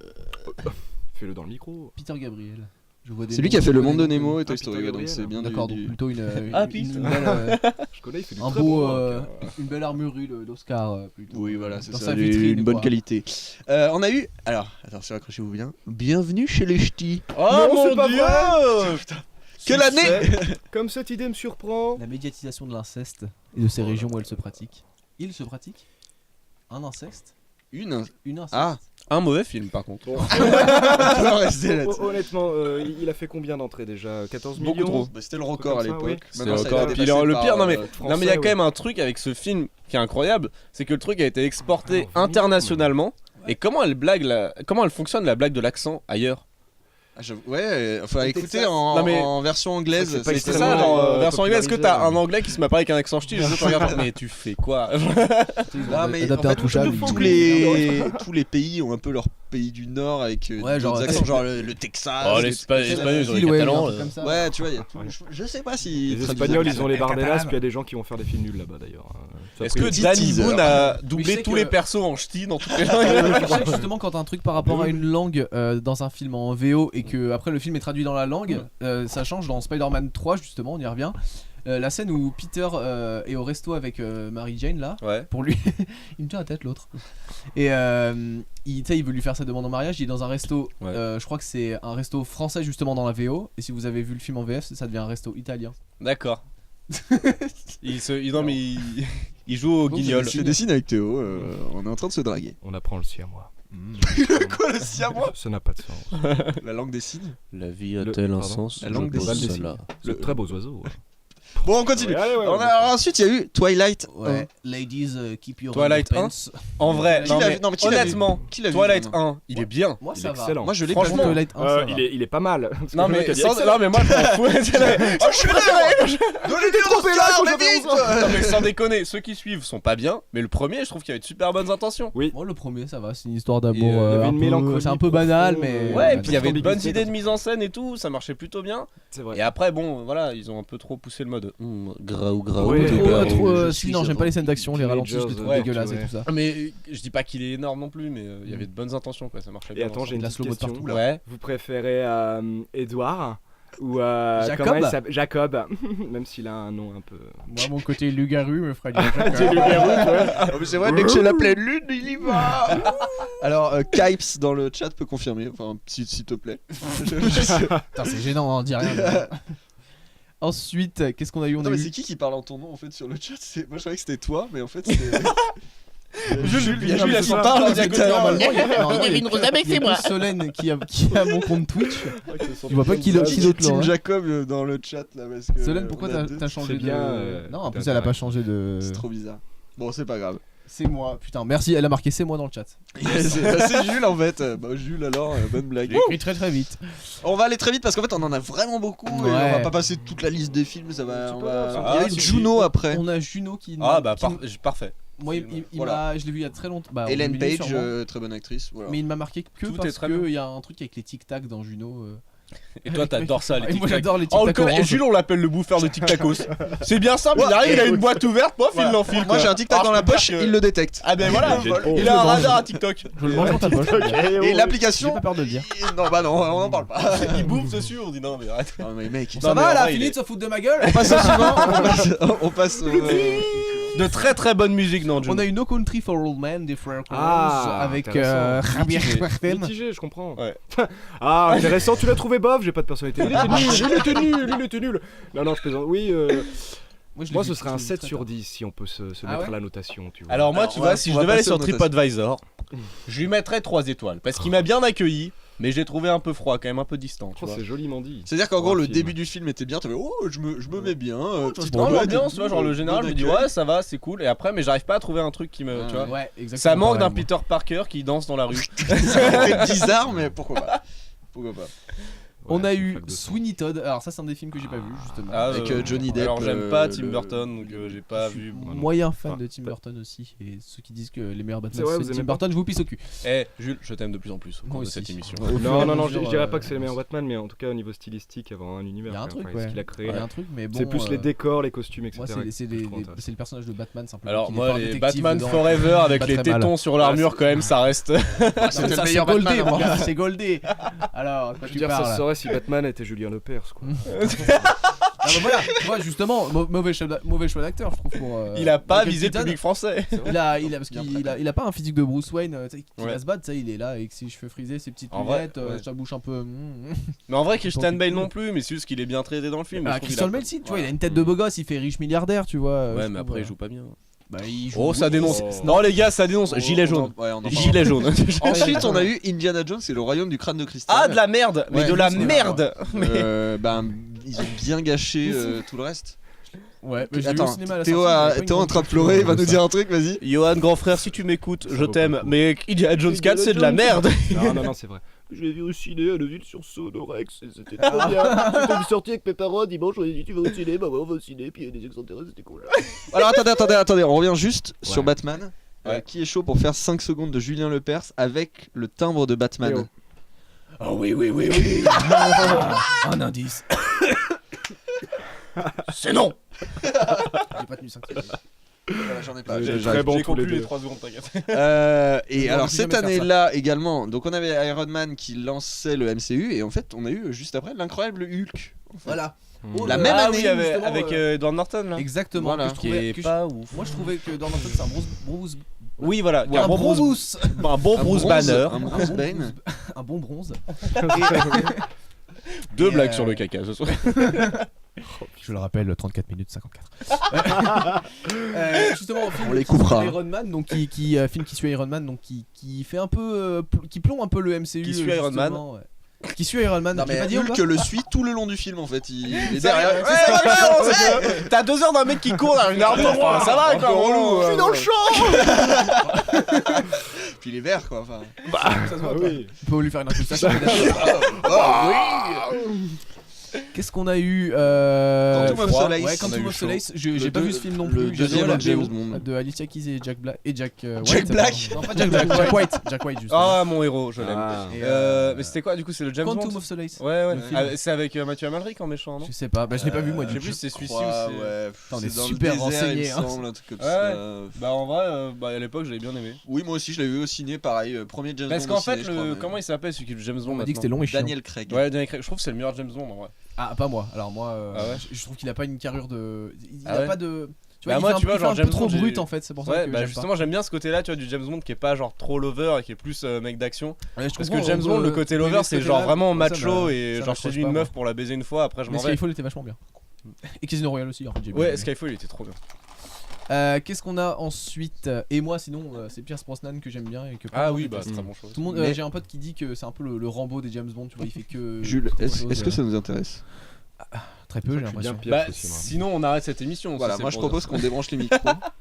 Fais-le dans le micro. Peter Gabriel. Je vois des C'est lui noms, qui a fait je le vois monde des de noms. Nemo et Ah, Toy Peter Story, ouais, donc Gabriel. c'est bien D'accord, donc du. plutôt Ah, une piste. belle, Je connais, il fait du un très beau, bon rock, une belle armurerie d'Oscar plutôt. Oui, voilà, c'est Dans ça, sa vitrine, une bonne quoi. qualité. On a eu. Alors, attention, accrochez-vous bien. Bienvenue chez les ch'tis. Oh Non, mon c'est pas dieu! Quelle année Comme cette idée me surprend. La médiatisation de l'inceste et de ces régions où elle se pratique. Il se pratique un inceste, Une. une inceste. Ah. Un mauvais film par contre. On peut en rester là-dessus. Honnêtement, il a fait combien d'entrées déjà 14 Beaucoup millions trop. Bah, c'était le record à Comme ça, l'époque. oui. C'est Maintenant, ça a encore- été puis dépassé le par, pire, non mais, Français, non mais il y a ouais. quand même un truc avec ce film qui est incroyable, c'est que le truc a été exporté Ah, internationalement. Et comment comment elle fonctionne la blague de l'accent ailleurs? Ah, ouais, enfin Au écoutez Texas. Non, mais- en version anglaise. C'est pas Mais c'est extrêmement, ça, genre, version anglaise, est-ce que t'as popularisé, un anglais qui se met pas avec un accent ch'ti, les autres regardent, mais tu fais quoi? Ah, mais adapté en à fait, Touchable. tous les pays ont un peu leur pays du Nord avec Ouais, genre, d'autres accents, genre le Texas. Oh, les- les Espagnols, ils ont les Ouais, Catalans. un truc comme ça. Ouais, tu vois, il y a tout. Je sais pas si. Les Espagnols, ils ont les Bardenas, puis il y a des gens qui vont faire des films nuls là-bas d'ailleurs. Ça a Est-ce pris- que petit Danny teaser. Boone a Mais je doublé sais tous que- les persos en ch'ti dans toutes les Je langues? sais que justement quand t'as un truc par rapport à une langue dans un film en VO et que après le film est traduit dans la langue, ça change. Dans Spider-Man 3 justement, on y revient. La scène où Peter est au resto avec Mary Jane là, Ouais. pour lui, il me tient la tête l'autre. Et tu sais, il veut lui faire sa demande en mariage. Il est dans un resto, Ouais. je crois que c'est un resto français justement dans la VO. Et si vous avez vu le film en VF, ça devient un resto italien. D'accord. Non mais il joue au guignol. Je dessine avec Théo, on est en train de se draguer. On apprend le siamois. Quoi le siamois? Ça n'a pas de sens. La langue des signes. La vie a-t-elle un sens? La langue des signes. C'est de très beaux oiseaux. ouais. Bon, on continue. Ouais, allez, ouais, On ouais. a- ensuite, il y a eu Twilight. Ouais. Ladies, keep your Twilight underpants. En vrai, Qui non l'a mais vu Non, mais qui l'a vu honnêtement, Qui l'a vu Twilight vraiment 1, il est bien. Moi Il ça est va. excellent. Moi, je l'ai pas vu. Franchement, Twilight 1, ça va. Il est pas mal. Parce que Non le mec mais, a dit sans- excellent. non mais moi je m'en fous. Oh, je suis là. Donnez-lui trompé là, quand mais j'avais vite. 11 ans. Non mais sans déconner, ceux qui suivent sont pas bien, mais le premier je trouve qu'il y avait de super bonnes intentions. Moi le premier ça va, c'est une histoire d'amour. Et, il y avait un une peu- mélancolie c'est un peu banal profonde, mais. Ouais, et puis il y avait de ambiguïté, bonnes idées de quoi. mise en scène et tout, ça marchait plutôt bien. C'est vrai. Et après bon, voilà, ils ont un peu trop poussé le mode graou Ouais, des trop- gars. je Si suis non, j'aime pas les scènes Teenagers, d'action, les ralentis, je les trouve ouais, dégueulasses et ouais. tout ça. Mais je dis pas qu'il est énorme non plus, mais il y avait de bonnes intentions quoi, ça marchait Et bien. attends, j'ai une la petite slow-mo de question. partout, là. Ouais. Vous préférez Edouard ou Jacob comment il s'appelle Jacob, même s'il a un nom un peu. Moi, mon côté Lugaru me ferait Oh, mais c'est vrai, dès que c'est la pleine lune, il y va. Alors, Kypes dans le chat peut confirmer, enfin, s'il te plaît. Putain, c'est gênant, on dit rien. Ensuite, qu'est-ce qu'on a eu? On Non, a mais eu. c'est qui parle en ton nom en fait sur le chat? Moi je croyais que c'était toi, mais en fait c'est. Jules, il y a Jules, Jules elle qui s'en parle parle, depuis Diago, tout à l'heure. Normalement, il y a Une rose avec, c'est moi. Solène qui a mon compte Twitch. Tu vois pas qui d'autre Team Laurent Jacob dans le chat là parce que. Solène, pourquoi on a t'as deux. t'as changé C'est de. bien, Non, en plus, t'as elle a pas intérêt. changé de. C'est trop bizarre. Bon, c'est pas grave. C'est moi. Putain, merci, elle a marqué c'est moi dans le chat. C'est Jules en fait. Bah, Jules alors, bonne blague. J'ai écrit très très vite. On va aller très vite parce qu'en fait on en a vraiment beaucoup et on Ouais. va pas passer toute la liste des films. Ça va. C'est on pas va- grave, ça Il y a va. eu Juno après. On a Juno qui. Ah bah qui- parfait. Moi, Voilà. je l'ai vu il y a très longtemps. Bah, au Hélène milieu, Page, sûrement. très bonne actrice. Voilà. Mais il m'a marqué que Tout est parce très que bien. il y a un truc avec les tic tac dans Juno. Et toi t'adores ça, les Et moi tic-tac. j'adore les tic Oh, le tac connard- et Jules, on l'appelle le bouffeur de tic-tacos. C'est bien simple, il arrive, il a une boîte ouverte, pof, il l'enfile. Moi j'ai un tic tac Ah, dans je la peux poche, dire que- il le détecte. Ah ben voilà, il a un radar à TikTok. Je le mange dans ta poche. Et J'ai l'application. pas peur de le dire. Non, bah non, on en parle pas. Il bouffe dessus, on dit non mais arrête. Non, mais mec. Ça mais va en là, vrai, il fini est- de se foutre de ma gueule. On passe au suivant. On passe au. de très très bonne musique dans Juno. On a eu No Country for Old Men des frères Coens avec intéressant. Javier Bardem. Mitigé, je comprends. Ouais. Ah, intéressant, tu l'as trouvé bof, j'ai pas de personnalité. Il était nul. Non, je plaisante. Oui, moi ce serait un 7 sur 10 si on peut se mettre à la notation, tu vois. Alors moi, tu vois, si je devais aller sur passer aux TripAdvisor, je lui mettrais 3 étoiles parce qu'il m'a bien accueilli, mais j'ai trouvé un peu froid, quand même un peu distant. Tu vois. C'est joliment dit. C'est-à-dire qu'en gros, Un le film. début du film était bien, t'avais je me mets bien. petite Bon, balade, l'ambiance, tu vois, genre le général, je me dis accueil. ouais, ça va, c'est cool. Et après, mais j'arrive pas à trouver un truc qui me. Tu vois. Ouais, exactement. Ça manque d'un pareil, Peter Parker qui danse dans la rue. Ça fait bizarre, mais pourquoi pas. Pourquoi pas. On a Ouais, eu flaque de sang. Sweeney Todd. Alors ça c'est un des films que j'ai pas vu justement. Avec Johnny Depp, Alors j'aime pas Tim le- Burton, donc j'ai pas Je suis vu. moyen fan Enfin, de Tim Burton aussi. Et ceux qui disent que les meilleurs Batman C'est vrai, c'est vous Tim aimez pas Burton, je vous pisse au cul. Eh, Jules, je t'aime de plus en plus au Moi cours de aussi. cette émission. Non, je mesure, dirais pas que c'est les meilleurs Batman, mais en tout cas au niveau stylistique, avoir un univers. Il y a un quoi. truc, Enfin, ouais. ce qu'il a créé. Il y a un truc, mais bon. C'est plus les décors, les costumes, etc. Moi, c'est le personnage de Batman simplement. Alors qui n'est moi, pas un les détective Batman dedans. Forever avec Pas les très mal. tétons sur l'armure, quand même, ça reste. Ça, le c'est meilleur goldé, Batman, mon hein. gars, c'est goldé. Alors, quoi Je veux tu dire, ça parles se saurait si Batman était Julien Lepers, quoi. Ah bah voilà, tu vois justement, mauvais choix d'acteur, je trouve pour. Il a pas Michael visé le Keaton. public français. Parce qu'il a pas un physique de Bruce Wayne, tu sais, qui Ouais. va se battre, tu sais, il est là avec ses cheveux frisés, ses petites En vrai, lunettes, ouais. sa bouche un peu. Mais en vrai, Christian Donc, Bale du coup- non plus, mais c'est juste qu'il est bien traité dans le film. Je Ah, trouve qu'il Christian a- Bale, si, tu vois, Ouais. il a une tête de beau gosse, il fait riche milliardaire, tu vois. Ouais, je mais trouve, après, il joue pas bien. Bah, il joue. Oh, ça oui, dénonce. c'est- Non, les gars, ça dénonce. Gilet jaune. Ouais, on en parle. Gilet jaune. Ensuite, on a eu Indiana Jones et le royaume du crâne de cristal. Ah, de la merde. Mais Ouais, de la c'est merde. Ils ont bien gâché tout le reste. Ouais, mais je l'ai vu au Attends, cinéma à la Théo, sortie, j'avais pas une Théo en grande train de culture pleurer, il va de nous ça. dire un truc, vas-y. Johan, grand frère, si tu m'écoutes, je vaut t'aime. pas le coup. Mais Indiana Jones 4, c'est de la merde. Non, c'est vrai. Je l'ai vu au ciné à Neuville-sur-Saône au Rex, et c'était trop bien. J'étais sorti avec mes parents dimanche, on a dit tu vas au ciné, bah ouais on va au ciné, puis il y a des extraterrestres, c'était cool. Alors attendez, on revient juste sur Batman. Ouais. Qui est chaud pour faire 5 secondes de Julien Lepers avec le timbre de Batman? Théo. Oh oui. Un indice. C'est non. J'ai pas tenu 5 secondes. Voilà, j'en ai pas. Vous êtes j'arrive. très bons J'ai tous les conclu les deux. 3 secondes, t'inquiète. Et Non, alors je vais cette jamais faire ça. année-là également, donc on avait Iron Man qui lançait le MCU et en fait on a eu juste après l'incroyable Hulk. Voilà. La même Ah année, oui, avec, justement, avec Edward Norton là. Exactement. Voilà. que je Qui trouvais- est que je- pas ouf. Moi je trouvais que dans Norton c'est un Oui, voilà. un bon Bruce. Un bon Bruce Banner. un Bruce Bane. Un bon bronze. Deux Et, blagues sur le caca ce soir. Je le rappelle, 34 minutes 54. Justement, film On les qui suit coupera. Iron Man, donc film qui suit Iron Man, donc qui fait un peu, qui plombe un peu le MCU. Qui suit Iron Man. justement, ouais. Qui suit Iron Man. Non tu l'as mais pas dit ou Hulk pas le suit tout le long du film en fait. Il est Ça, derrière. ouais, t'as 2 heures d'un mec qui court dans une arme. Ça va quoi, relou. Je suis dans le champ. Puis il est vert quoi. Enfin. Ça se voit pas. oui. On peut lui faire une incrustation. Qu'est-ce qu'on a eu Quantum of Solace. Ouais, On a Quantum eu of chaud. Solace. J'ai Le pas vu deux- ce film non le plus. J'adore deuxième la James BO Bond. de Alicia Keys et Jack Black. Et Jack Jack White, Black pardon. Non, pas Jack Black. Jack White. Jack White, justement. Ah, mon héros, je l'aime. Ah. Et, Mais c'était quoi du coup, c'est le James Quantum Bond? of Solace. Ouais, Le film. ouais. C'est avec Mathieu Amalric en méchant, non? Je sais pas. Bah, je l'ai pas vu moi. Je sais du plus coup. si c'est celui-ci ou Ouais, c'est. Putain, on c'est est dans super le désert, renseignés, il me hein. semble, un truc comme Ouais. ça. Bah en vrai, à l'époque je l'avais bien aimé. Oui, moi aussi je l'ai vu au ciné, pareil, premier James Parce Bond. qu'en au ciné, fait, je crois, mais- comment il s'appelle celui qui est le James Bond On m'a dit que maintenant c'était long et chiant. Daniel Craig. Ouais, Daniel Craig. Je trouve que c'est le meilleur James Bond en vrai. Ah, pas moi. Alors moi, Ah ouais je trouve qu'il a pas une carrure de. Il Ah a ouais pas de. Tu Bah vois, moi, il fait tu vois, il fait genre un James peu trop Bond, j'ai- brut en fait. C'est pour ça Ouais, que bah j'aime justement, j'aime bien ce côté-là, tu vois, du James Bond qui est pas genre trop lover et qui est plus mec d'action. pas. Ouais, je Parce comprends, que James on Bond, peut- le côté tu peux lover, aimer ce c'est côté-là, genre vraiment moi, ça macho me- et ça genre je m'accroche séduis une pas, meuf moi. pour la baiser une fois, après je Mais m'en vais. Skyfall était vachement bien. Et Casino Royale aussi. j'ai bien Ouais, aimé. Skyfall il était trop bien. Qu'est-ce qu'on a ensuite? Et moi, sinon, c'est Pierce Brosnan que j'aime bien et que. Ah oui, bah déteste. c'est très bon choix. Tout le monde, Mais- j'ai un pote qui dit que c'est un peu le Rambo des James Bond, tu vois, il fait que. Jules, autre est-ce chose, que ça nous intéresse? Très peu, j'ai Je suis bien l'impression. pire Bah aussi, moi. sinon on arrête cette émission. Voilà, si c'est moi je pour propose dire qu'on débranche les micros.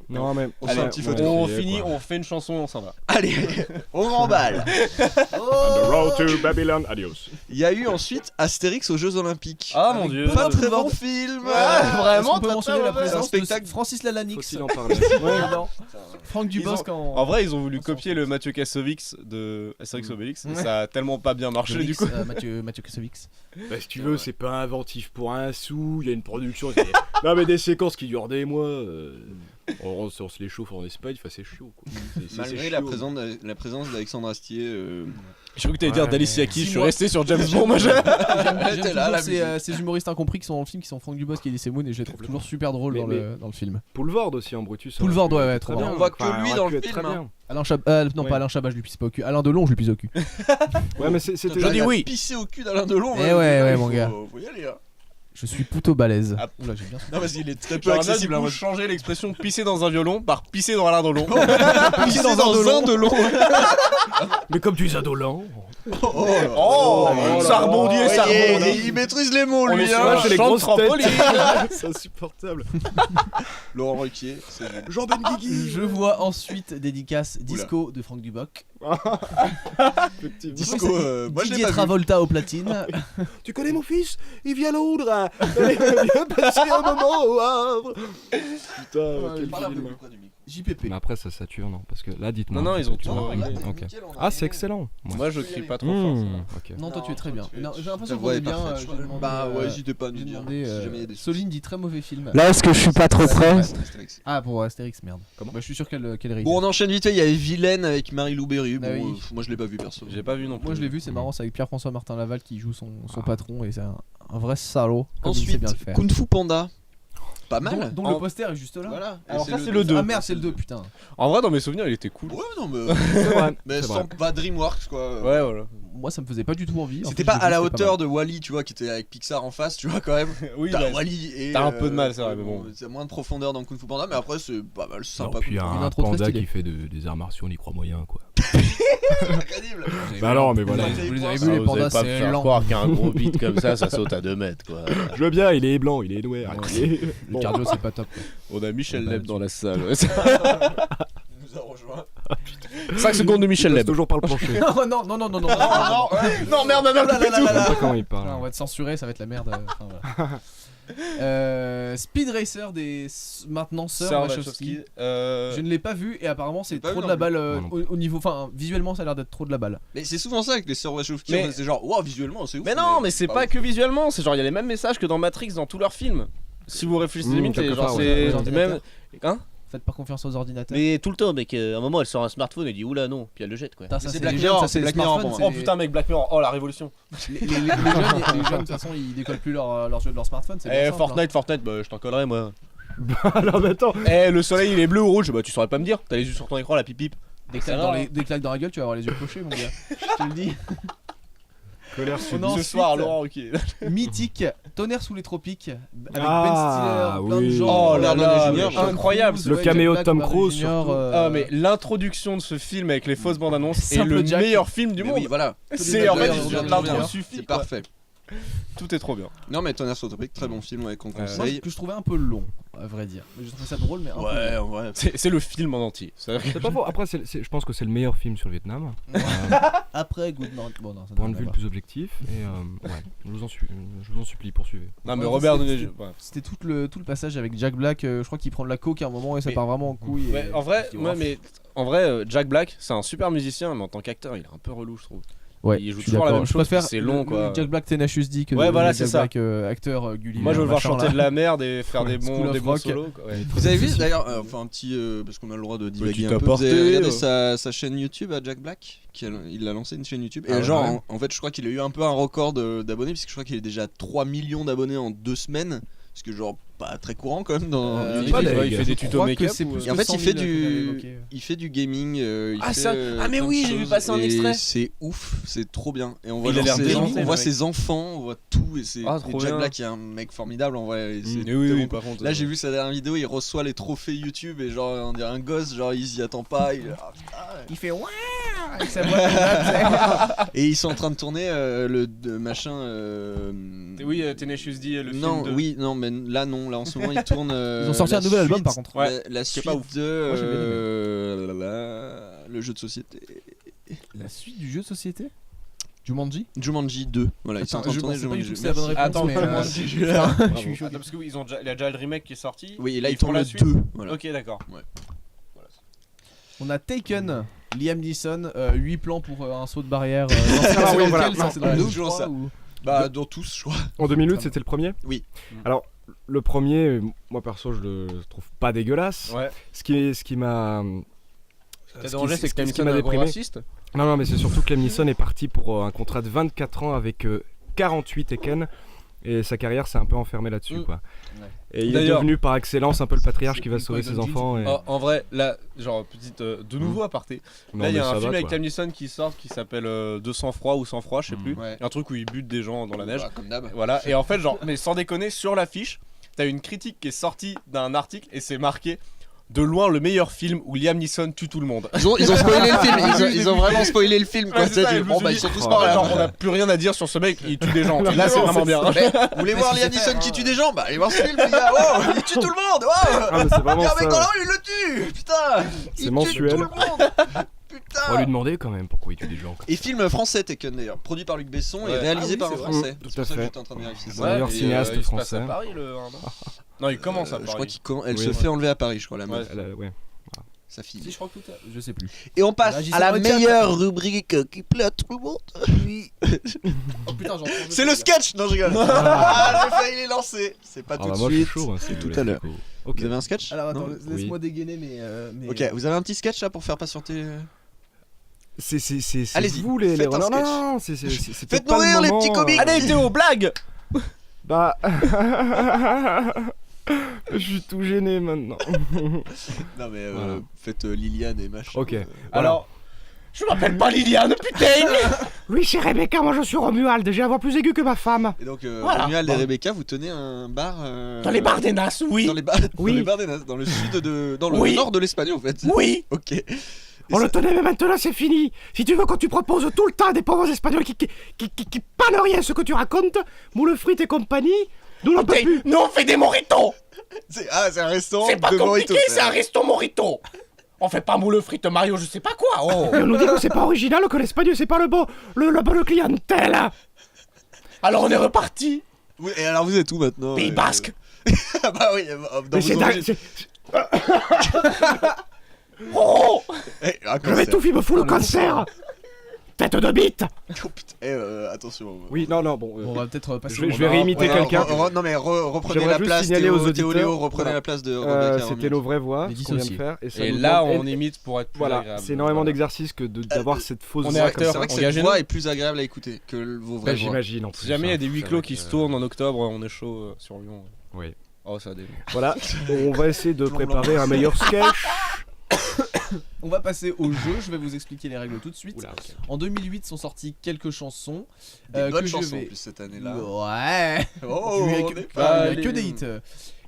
Non, mais. On fait un petit fauteuil. On finit, on fait une chanson, on s'en va. Allez, on remballe. On the road to Babylon, adios. Il y a eu ensuite Astérix aux Jeux Olympiques. Ah mon Avec dieu. peu Pas de très pouvoir bon de- film. Ah, vraiment, On peut très, mentionner très la mauvais. présence Un spectacle. de Francis Lalanix. Faut-il en parler? Ouais, non. Franck Dubosc en. En vrai, ils ont voulu copier le Mathieu Kassovix de Astérix Obélix. Et Ouais. ça a tellement pas bien marché du coup. Mathieu Kassovix. Bah, si tu veux, c'est pas inventif pour un sou, il y a une production. Non, mais des séquences qui durent des mois. On se les chauffe en Espagne, enfin, c'est chaud. Quoi. C'est Malgré chaud. la présence d'Alexandre Astier. Je crois que t'allais dire Ouais, d'Alicia mais- Keys, je suis Moi- resté sur James Bond. Moi, J'aime T'es là, la toujours ces humoristes incompris qui sont dans le film, qui sont Franck Dubosc et Elise Moon, et je les trouve toujours super drôles Mais- dans le film. Poulvord aussi en Brutus. ça Poulvord, aurait pu ouais, être trop très bien. bien. On voit que Enfin, lui aurait dans pu le être film, très hein. bien. Non, Ouais. pas Alain Chabat, je lui pisse pas au cul. Alain Delon, je lui pisse au cul. Ouais, mais c'était. Je dis oui. Pisser au cul d'Alain Delon. Eh ouais, mon faut- gars. Faut y aller. Hein. Je suis plutôt balèze. Ah. Oula, j'ai bien. Non, parce qu'il est très peu J'aurais bien accessible. du coup Hein, changer l'expression pisser dans un violon par pisser dans Alain Delon. pisser dans un Delon. Mais comme tu es indolent. Oh, ça rebondit et ça rebondit. Il maîtrise les mots, On lui. est Hein. sur c'est les champ de grosses trampoline. têtes. C'est insupportable. Laurent Ruquier. c'est- Jean Benguigui. Je vois ensuite dédicace Disco de Franck Dubosc. Effectivement. Disco. Moi, je l'ai Didier pas vu. Travolta au platine. Tu connais mon fils? Il vient Londres. Il vient passer un moment au Havre. Putain, quel Parle un peu film. plus près du micro. JPP. Mais après ça sature non parce que là dites-moi. Non, ils ont Tu tout vois, réglé. ok. Nickel, on a Ah c'est rien. excellent. Ouais. Moi, je crie pas trop fort. ça va. Ok. Non, toi tu es très bien. Non, j'ai l'impression Ta qu'on voix est est bien. parfaite, je crois. Bah ouais, n'hésitez pas à nous J'ai dire. demandé. Si jamais il y a des Soline dit très mauvais film. Là, est-ce que je suis pas trop près? Ah, pour Astérix, merde. Comment Bah, je suis sûr qu'elle rit. Bon, on enchaîne vite fait. Il y avait Vilaine avec Marie-Lou Berry. Bah Bon, oui. moi, je l'ai pas vu perso. J'ai pas vu non plus. Moi je l'ai vu, c'est marrant, c'est avec Pierre-François Martin Laval qui joue son patron et c'est un vrai salaud. Comme il sait Ensuite, bien le faire. Kung Fu Panda. Pas mal. Dont le poster est juste là. Voilà. Et Alors ça, le c'est le 2. Ah merde, c'est le 2, putain. En vrai, dans mes souvenirs, il était cool. Ouais, non, mais. C'est vrai. Mais C'est sans vrai. pas DreamWorks, quoi. Ouais, voilà. Moi ça me faisait pas du tout envie. En C'était fait, pas je l'ai à la vu, c'était hauteur de Wall-E, tu vois, qui était avec Pixar en face, tu vois, quand même. Oui, T'as bah, Wall-E et. t'as un peu de mal, c'est vrai, mais bon. C'est moins de profondeur dans Kung Fu Panda, mais après, c'est pas mal, c'est Non, sympa. puis Une un intro très panda stylée. qui fait des arts martiaux, on y croit moyen quoi. C'est incroyable. Bah non mais voilà. Vous les avez Ah, vus les pandas, c'est lent. croire qu'un gros beat comme ça saute à 2 mètres, quoi. Je veux bien, il est blanc, il est noir. Ouais. Le cardio c'est pas top. On a Michel Bah, Leb dans la salle. ouais. Il nous a rejoint. 5 secondes de Michel Il passe Leb. toujours par le plancher. Non, non, non, non, non, non. Non, merde, merde, là, là, là, là, là. Je sais pas comment il Ah, on parle. va te censurer, ça va être la merde. Enfin, voilà. Speed Racer des maintenant sœurs Wachowski. Je ne l'ai pas vu et apparemment c'est J'ai pas trop vu de la non balle Moi non au niveau. Enfin, visuellement ça a l'air d'être trop de la balle. Mais c'est souvent ça avec les sœurs Wachowski. Mais- C'est genre, waouh, visuellement, c'est ouf. Mais non, mais c'est pas que visuellement, c'est genre il y a les mêmes messages que dans Matrix dans tous leurs films. Si vous réfléchissez limite, quelque c'est genre part, c'est ouais. même hein. Faites pas confiance aux ordinateurs. Mais tout le temps, mec, à un moment elle sort un smartphone et dit oula non, puis elle le jette quoi. Putain, ça, c'est c'est Black les Mirror, jeunes, ça c'est Black les Mirror smartphones. pour Oh putain mec, Black Mirror, oh la révolution. Les jeunes, de toute façon, ils décollent plus leur jeu de leur smartphone. C'est bien Eh simple, Fortnite, bah je t'en collerai moi. Alors mais attends. Eh le soleil il est bleu ou rouge, bah tu saurais pas me dire. T'as les yeux sur ton écran la pipip. Des claques dans la gueule, tu vas avoir les yeux pochés, mon gars. Je te le dis. Colère On a Ce ensuite soir Laurent ok. Mythique, Tonnerre sous les tropiques, avec Ah, Ben Stiller, plein de oui. gens. Oh là là, Junior, mais incroyable. Le caméo de Tom Cruise, Junior, Ah mais l'introduction de ce film avec les fausses bandes annonces est Simple le Jack. meilleur film du Mais monde. oui, voilà. C'est en fait D'ailleurs, l'intro bien. suffit. C'est quoi. parfait. Tout est trop bien. Non, mais Tonnerre sur le topic, très bon film, ouais, qu'on Moi, conseille. que je trouvais un peu long, à vrai dire. Mais je trouvais ça drôle, mais un peu Ouais, long. en vrai. C'est le film en entier. C'est pas faux. Après, je pense que c'est le meilleur film sur le Vietnam. Après, Good Morning. Bon, non, ça Point n'a de rien vue à le plus objectif. Et ouais, je vous en supplie, poursuivez. Non mais Ouais, Robert c'est- Downey c'est- Jr. C'était tout le passage avec Jack Black. Je crois qu'il prend de la coke à un moment et ça Mais- part vraiment en couille. Ouais, et- en vrai, je dis, ouais, oh, mais en vrai, Jack Black, c'est un super musicien, mais en tant qu'acteur, il est un peu relou, je trouve. Ouais, il joue je suis toujours la d'accord. même Je chose, préfère c'est long, le quoi. Jack Black Tenacious D que Ouais, le voilà, Jack c'est ça. Black acteur Gulliver. Moi, je veux le voir machin, chanter là. de la merde et faire des School bons, of des bons Rock. solos. quoi, ouais. Vous avez vu d'ailleurs, enfin un petit, parce qu'on a le droit de divaguer Petit un peu, vous aparté, avez regardé sa chaîne YouTube à Jack Black, il a lancé une chaîne YouTube, et Ah ouais, genre ouais. en fait je crois qu'il a eu un peu un record d'abonnés, puisque je crois qu'il est déjà à 3 millions d'abonnés en 2 semaines, ce que genre pas très courant quand même dans YouTube. pas Il des- fait des Je tutos crois que make-up. c'est ou- plus Et en que fait, 100 il fait 000 qu'on avait du, évoqué. il fait du gaming. Il Ah, fait, ça- ah, mais plein de oui, j'ai vu choses, passer un et extrait. C'est ouf, c'est trop bien. Et on voit, Il a genre l'air ses, déjanté, on voit le mec. ses enfants, on voit tout. Et, c'est, Ah, et trop Jack bien. Black est un mec formidable en vrai. et c'est Et oui, tellement oui, par contre. Là, j'ai vu sa dernière vidéo, il reçoit les trophées YouTube et genre on dirait un gosse, genre il s'y attend pas. Il fait ouais avec sa voix. Là, Et ils sont en train de tourner machin. Oui, Tenacious D, le non, film de... oui, non, mais là non, là en ce moment ils tournent. Ils ont sorti un nouvel album, par contre. Ouais, la c'est suite pas ouf. de Moi, j'ai bien le jeu de société. La suite du jeu de société Jumanji Jumanji 2. Voilà, ils sont en train de je tourner pensais pas du Jumanji tout 2. que c'était la bonne réponse. Attends, mais, moi aussi, je suis là. Putain, Bravo. je suis choqué. Attends, parce qu'il y a déjà le remake qui est sorti. Oui, et là ils font tournent la le suite. 2. Voilà. Ok, d'accord. On a Taken, Liam Neeson, 8 plans pour un saut de barrière. Ah oui, voilà. C'est dans Non, le c'est 2, toujours je crois, ça. ou- Bah, dans tous, je crois. En 2 minutes, c'était le premier. Oui. Alors, le premier, moi perso, je le trouve pas dégueulasse. Ouais. Ce qui m'a. T'as ce dérangé, qui- c'est que t'as ce mis qui ça m'a d'un gros déprimé. raciste. Non, mais c'est surtout que Liam Neeson est parti pour un contrat de 24 ans avec 48 Tekken. Et sa carrière s'est un peu enfermée là-dessus, quoi. Ouais. Et il est D'ailleurs, devenu par excellence un peu le patriarche qui va c'est sauver ses Qui-Gon enfants. Et... Oh, en vrai, là, genre, petite. De nouveau aparté. Non, Là, il y mais a ça un va, film avec quoi. Liam Neeson qui sort qui s'appelle De sang-froid ou sang-froid, je sais plus. Ouais. Un truc où il bute des gens dans la neige. Bah, comme d'hab. Voilà, et en fait, genre, mais sans déconner, sur l'affiche, t'as une critique qui est sortie d'un article et c'est marqué de loin le meilleur film où Liam Neeson tue tout le monde. Ils ont spoilé le film, ils ont vraiment spoilé le film quoi. Ouais, c'est ça, et je me suis Bon bah dit, ils sont tous oh, morts là. Genre, on a plus rien à dire sur ce mec, il tue des gens. Là, c'est vraiment bien. Mais, vous voulez voir Liam Neeson qui tue des gens? Bah allez voir ce film les gars. Oh, il tue tout le monde. Oh, Ah, mais c'est vraiment il y a un mec dans ça. la rue, il le tue. Putain. C'est Il tue mensuel. tout le monde. On va lui Putain. demander quand même pourquoi il tue des gens. quoi. Et film français Tekken d'ailleurs, produit par Luc Besson et Ouais. réalisé Ah oui, par un c'est vrai. français. Tout C'est à pour ça que fait. j'étais en train de vérifier ça. Ouais. Meilleur et, cinéaste il se passe français. à Paris, le 1, non Non, il commence à Je Paris. crois elle Oui. se fait enlever à Paris, je crois la Ouais. meuf, Ouais. sa fille. Si je crois que tout je sais plus. Et on passe Là, j'y à la sais pas, meilleure rubrique qui plaît à tout le monde. Oui. Oh putain, j'en C'est le sketch. Non, je rigole. Ah, j'ai failli les lancer. C'est pas Ah tout bah de moi je suis suite. chaud. Hein, C'est si tout vous à voulez. l'heure. Ok. Vous avez un sketch? Alors attends, Non laisse-moi dégainer mais Ok, vous avez un petit sketch là pour faire patienter. C'est Allez-y, vous les faites un non, sketch. non, c'est peut-être Faites-nous pas le rire, les moment, petits comiques. Allez, Théo, blague. Bah. Je suis tout gêné maintenant. Non mais Voilà. faites Liliane et machin. Ok. Alors, je m'appelle pas Liliane, putain. Oui, c'est Rebecca, moi je suis Romuald, j'ai la voix plus aiguë que ma femme. Et donc Voilà. Romuald et Rebecca, vous tenez un bar Dans les bars des Nas, oui. dans les bars Oui. dans les bars des Nas, dans le sud de dans le Oui. nord de l'Espagne en fait. Oui. Ok. Et On le ça- tenait, mais maintenant c'est fini. Si tu veux, quand tu proposes tout le temps à des pauvres espagnols qui pannent rien ce que tu racontes, moule frites et compagnie, nous n'en peut plus. Nous, on fait des moritos. c'est un restaurant C'est pas de compliqué, Morito, c'est un resto morito. On fait pas moule frites Mario, je sais pas quoi. Oh. Et on nous dit que c'est pas original, que l'espagnol c'est pas le bon clientèle. Alors on est reparti. Oui, et alors vous êtes où maintenant Pays Basque. Ah bah oui, dans Mais vos c'est origines. Oh. Eh, un Je vais cancer. tout, il me fout le cancer. Tête de bite. Oh, putain. Attention. Oui, non, bon. on va peut-être passer je vais- au je vais moment. réimiter quelqu'un. Non mais reprenez J'aimerais la juste place. signaler aux Théo auditeurs. Léo, reprenez Voilà. la place de Rebecca. C'était nos vraies voix, Les ce qu'on vient de dissociés. faire. Ça Et nous là, demande- on imite pour être plus Voilà, agréable. c'est énormément Voilà. d'exercices que d'avoir cette fausse on est voix acteur, comme ça. C'est vrai que cette engagez-nous. voix est plus agréable à écouter que vos vraies Bah, voix. j'imagine en plus. Si jamais il y a hein, des huis c'est clos vrai qui que- se tournent en octobre, on est chaud sur Lyon. Oui. Oh, ça a des. Voilà, on va essayer de préparer un meilleur sketch. On va passer au jeu, je vais vous expliquer les règles tout de suite. Oula, ok. En 2008 sont sorties quelques chansons. Des bonnes que je chansons en vais- plus cette année-là. Ouais. Oh, Il y a on que- est il y pas- a que des hits.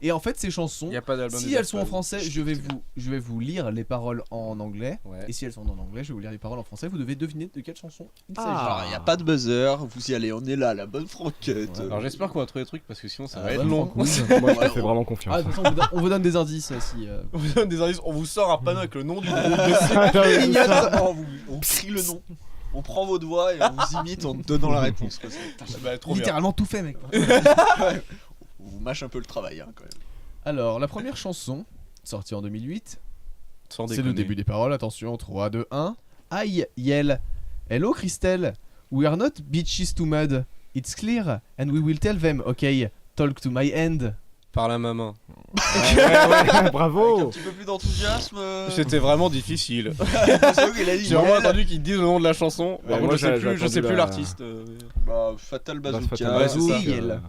Et en fait, ces chansons, Il y a pas d'album. si des elles sont en Daft français, je vais vous lire les paroles en anglais. Punk. Ouais. Et si elles sont en anglais, je vais vous lire les paroles en français. Vous devez deviner de quelle chanson il s'agit. Alors, il n'y a pas de buzzer, vous y allez, on est là, la bonne franquette. Ouais. Alors j'espère qu'on va trouver des trucs parce que sinon ça Ah, va être bonne long. francouse. Moi, je te Ouais, fais vraiment confiance. Ah, de toute façon, on vous donne des indices si. On vous donne des indices, on vous sort un panneau avec le nom du groupe. Immédiatement, on crie le nom. On prend votre voix et on vous imite en donnant la réponse. Quoi. Bah, trop bien. Littéralement tout fait, mec. On vous mâche un peu le travail hein, quand même. Alors, la première chanson, sortie en 2008, Sans c'est le déconner. début des paroles. Attention, 3, 2, 1. Aïe, yell. Hello, Christelle. We are not bitches to mud. It's clear. And we will tell them, okay, talk to my end. Par la maman. Ouais, Avec un bravo. petit peu plus d'enthousiasme. C'était vraiment difficile. C'est qu'il a dit. J'ai vraiment entendu qu'ils disent le nom de la chanson. Par Ouais, contre, moi, je sais j'ai plus, je sais attendu plus la- l'artiste. Bah, Fatal Bazooka. Fatal Ouais, c'est ça. Bazooka. Yel.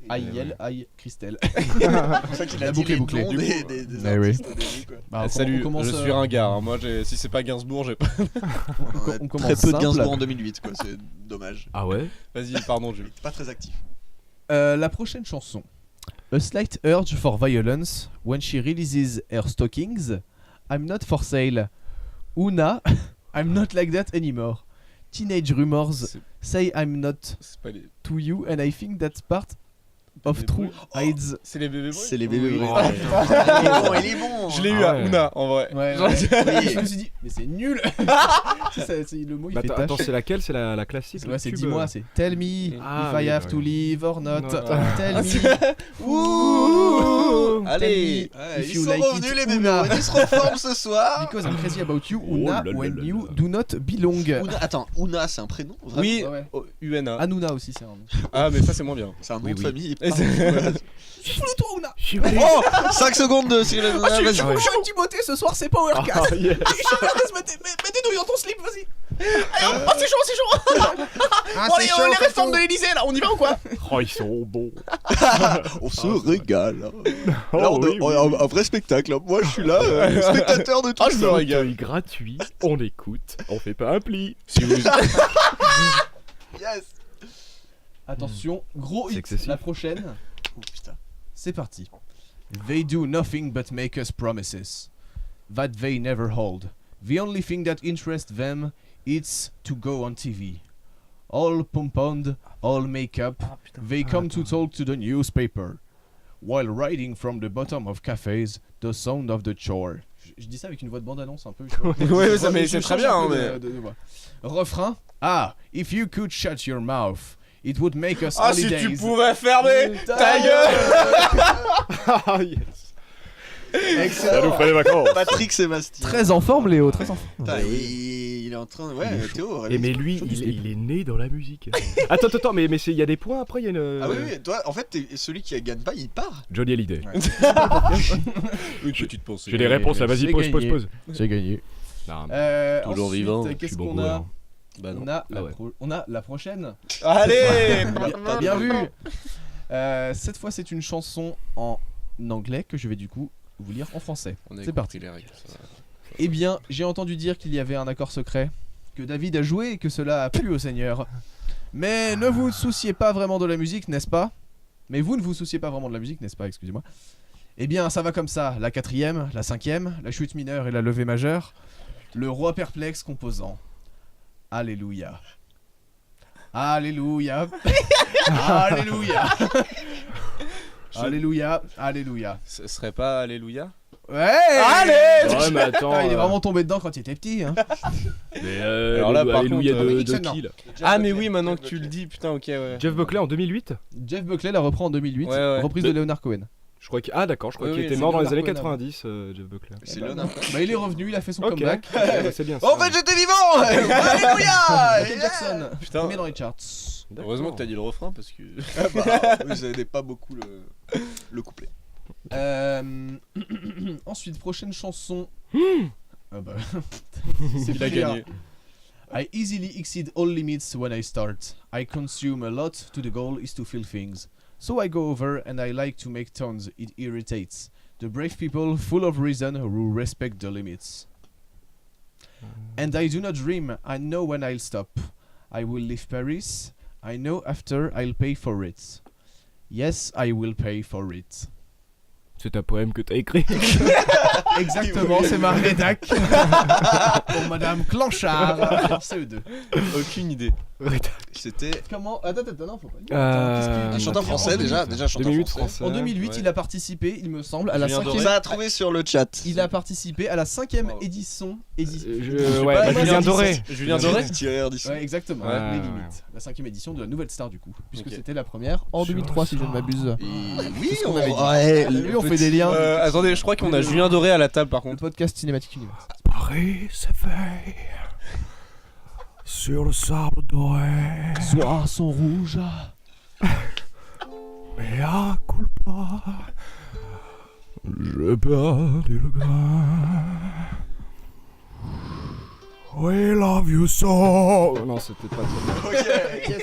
Aïe, Ouais, yell, ouais. aïe, Christelle. C'est pour ça qu'il a La dit boucle est les bouclée. noms Du des, coup, des bah oui. artistes au début, quoi. Bah, on Salut, commence, je suis un gars. hein. Moi, si c'est pas Gainsbourg, j'ai pas. on commence Très peu de simple. Gainsbourg en 2008, quoi. C'est dommage. Ah ouais. Vas-y, pardon, Jules. Pas très actif. La prochaine chanson. A slight urge for violence when she releases her stockings. I'm not for sale. Una, I'm not like that anymore. Teenage rumors C'est say I'm not c'est pas les. to you and I think that's part of Bébé true bruit. hides. C'est les bébés bruits. C'est les bébés Oui. bruits. Oh, Il est bon, il est bon. Je l'ai eu Ah à ouais. Ouna en vrai. Ouais, Genre- ouais. Je me suis dit, mais c'est nul. Le mot il Bah, fait attends, tâche. c'est laquelle? C'est la classique? Ouais, le c'est tube, dis-moi, c'est tell me Ah, if I oui, have bah to oui. leave or not. Non. Tell Ah, me. Ouh. Allez, Ouais, if ils you sont like revenus it, les bébés Una. bruits. Ils se reforment ce soir. Because I'm crazy about you, Oh Una, là là when là you là. do not belong. Una, attends, Una, c'est un prénom vraiment? Oui, Ouais, ouais. oh, UNA. Anuna aussi, c'est un nom. Ah, mais ça, c'est moins bien. C'est un nom Oui, de oui. famille. Et c'est- Toi, Una. Oh 5 secondes de Cyril Hanouna, vas-y. Je suis avec Timothée ce soir, c'est Powercast. Ah, yeah. Mets des douilles dans ton slip, vas-y. Ah, c'est chaud. Ah, Bon, allez, les réformes de l'Elysée là, on y va ou quoi? Oh, ils sont bons. On se régale. Oh, Là, oui, oui. un vrai spectacle. Moi, je suis là, spectateur de tout je me ça. régale. Accueil gratuit, on écoute, on fait pas un pli. Si vous... Yes. Attention, gros C'est hit. excessif. La prochaine, Oh putain. c'est parti. They do nothing but make us promises that they never hold. The only thing that interests them is to go on TV. All pomponed, all make-up, they come to talk to the newspaper. While riding from the bottom of cafes, the sound of the chore. Je dis ça avec une voix de bande-annonce un peu. Ouais, ça, mais Je c'est très change bien, un peu hein, de voix. Refrain. Ah, if you could shut your mouth, it would make us Ah, si holidays. tu pouvais fermer ta gueule. Ah, yes. Ça nous Excellent. ferait des vacances. Patrick Sébastien. Très en forme, Léo, très en forme. Putain, il est en train. Ouais, Il est chaud. Théo. Et mais lui, il est né dans la musique. Attends, mais il y a des points après, il y a une. Ah oui, toi, en fait, celui qui gagne pas, il part. Johnny Hallyday. Une petite pensée. J'ai les réponses là, vas-y, C'est pose. gagné. C'est gagné. Non, Toujours ensuite, vivant. Qu'est-ce bon qu'on a joueur. Bah non. on a la prochaine. Allez. Bien vu. Cette fois, c'est une chanson en anglais que je vais du coup vous lire en français. On a C'est parti. compris les règles. ça va. Eh bien, j'ai entendu dire qu'il y avait un accord secret, que David a joué et que cela a plu au Seigneur. Mais ne vous souciez pas vraiment de la musique, n'est-ce pas? Mais vous ne vous souciez pas vraiment de la musique, n'est-ce pas? Excusez-moi. Eh bien, ça va comme ça. La 4ème, la 5ème, la chute mineure et la levée majeure. Le roi perplexe composant. Alléluia. Alléluia. Alléluia. Alléluia. Alléluia. Ce serait pas Alléluia? Ouais. Allez. Ouais, mais attends. Ah, il est vraiment tombé dedans quand il était petit. Hein. Mais Alors là, par Alléluia contre, de Nixon, qui là Ah, mais oui, maintenant que tu le dis, putain, ok, ouais. Jeff Buckley en 2008. Jeff Buckley la reprend en 2008, Ouais, ouais. reprise de Leonard Cohen. Je crois qu'il d'accord, je crois Oui, qu'il oui, était c'est mort dans les années Leonard Cohen, 90, Jeff Buckley. C'est bah, Léonard. Bah, il est revenu, il a fait son Ok, comeback. c'est bien. En fait, j'étais vivant. Alléluia. Michael Jackson, Putain. premier dans les charts. Heureusement que t'as dit le refrain parce que. Vous aidez pas beaucoup le couplet. Ensuite, prochaine chanson. Ah bah, Il a gagné. I easily exceed all limits when I start. I consume a lot to the goal is to feel things. So I go over and I like to make tons. It irritates the brave people full of reason who respect the limits. And I do not dream. I know when I'll stop. I will leave Paris. I know after I'll pay for it. Yes, I will pay for it. C'est un poème que t'as écrit. Exactement, c'est ma rédac. Pour Madame Clanchard. En CE2. Aucune idée. C'était Comment? Attends, non, faut pas dire. un chanteur français déjà chanteur 2008 français. français. En 2008, ouais. il a participé, il me semble, à la Julien 5ème. Doré. Ça a trouvé sur le chat. Il a participé à la 5ème édition. Ouais, pas, bah, Julien Doré. Julien Doré. Ouais. Exactement, Ouais. les limites. La 5ème édition de la Nouvelle Star du coup, puisque Ok. c'était la première en 2003 si je ne m'abuse. Oui, ce qu'on avait dit. ouais, Lui, on fait des liens. Attendez, je crois qu'on a Julien Doré à la table par Le contre. podcast Cinématique Univers. Paris s'éveille sur le sable doré. Soirs sont rouges. Mais à culpa, j'ai perdu le grain. We love you so. Non, c'était pas ça.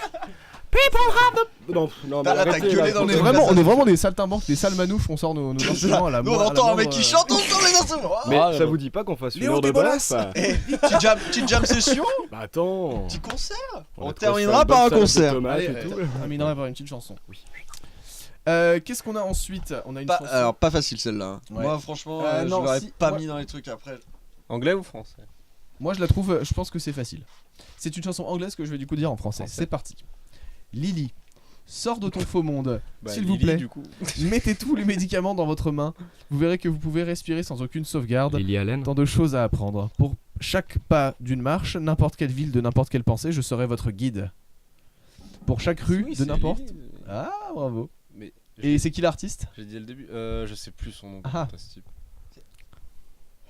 People have the. Non, mais T'as arrêtez, gueulé là, dans On le est vraiment des saltimbanques, des salmanouches, on sort nos instruments à la Nous on entend un mec qui chante, on entend les instruments. Mais Ah, ça non. vous dit pas qu'on fasse une Léo heure de Desbolas. baf Petite jam session, Bah attends. petit concert. On va terminera trouver par ça, un une bonne concert. salade de tomates Allez, et tout. on terminera par une petite chanson. Oui. Qu'est-ce qu'on a ensuite? On a une chanson. Alors pas facile celle-là. Ouais. Moi franchement, je non, l'aurais si, pas moi- mis dans les trucs après. Anglais ou français? Moi je la trouve, je pense que c'est facile. C'est une chanson anglaise que je vais du coup dire en français. C'est parti. Lily, sors de ton faux monde, s'il vous Lily, plaît. Du coup. Mettez tous les médicaments dans votre main. Vous verrez que vous pouvez respirer sans aucune sauvegarde. Lily Allen. Tant de choses à apprendre. Pour chaque pas d'une marche, n'importe quelle ville de n'importe quelle pensée, je serai votre guide. Pour chaque rue Oui, de c'est n'importe. Lily. Ah, bravo. Mais Et c'est qui l'artiste? j'ai dit le début. Je sais plus son nom. par Ah. contre, à ce type.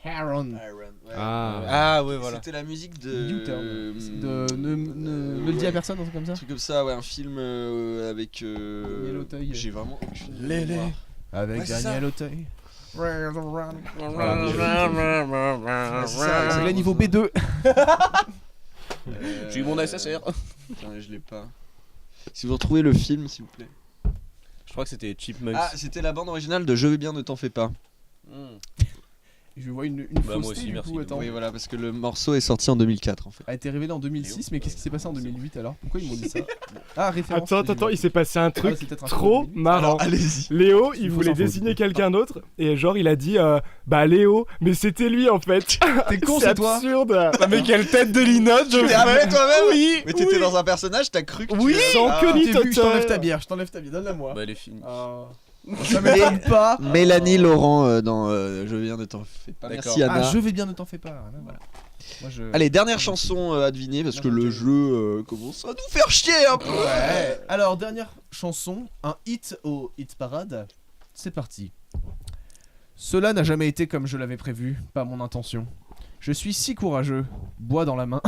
Aaron. Ah. Ah ouais, voilà. C'était la musique de. U-turn. Ne le dis à personne, un truc comme ça. Un truc comme ça, ouais, un film avec. Daniel Auteuil. J'ai vraiment aucune. Lélé. Avec Ouais, c'est Daniel Auteuil. C'est ça, C'est le niveau B2. J'ai eu mon SSR. Putain, je l'ai pas. Si vous retrouvez le film, s'il vous plaît. Je crois que c'était Chipmunks. Ah, c'était la bande originale de Je vais bien, ne t'en fais pas. Je vois une Bah, fausseté moi aussi, du merci. coup, attends. Oui, voilà, parce que le morceau est sorti en 2004 en fait. A été révélé en 2006, mais qu'est-ce qui s'est passé en 2008 alors? Pourquoi ils m'ont dit ça? Ah, référence. Attends, il s'est passé un truc c'est peut-être un trop film de 2008. marrant. Allez-y. Léo, C'est il une voulait fausse info, désigner du coup. quelqu'un d'autre et genre il a dit bah Léo, mais c'était lui en fait. T'es con, c'est toi. absurde. Mais quelle tête de linotte je Tu l'as fais. appelé toi-même? Oui, Mais t'étais oui. dans un personnage, t'as cru que Oui, tu sans Ah. que ni T'es vu, je t'enlève ta total. bière, donne-la-moi. Bah, elle est finie. Ça m'étonne pas. Mélanie Laurent dans Je vais bien, ne t'en fais pas. D'accord. Merci Anna. Ah, je vais bien, ne t'en fais pas. Voilà. Moi, je... Allez, dernière chanson à deviner parce que le jeu commence à nous faire chier un peu. Ouais. Alors, dernière chanson, un hit au hit parade. C'est parti. Cela n'a jamais été comme je l'avais prévu, pas mon intention. Je suis si courageux, bois dans la main.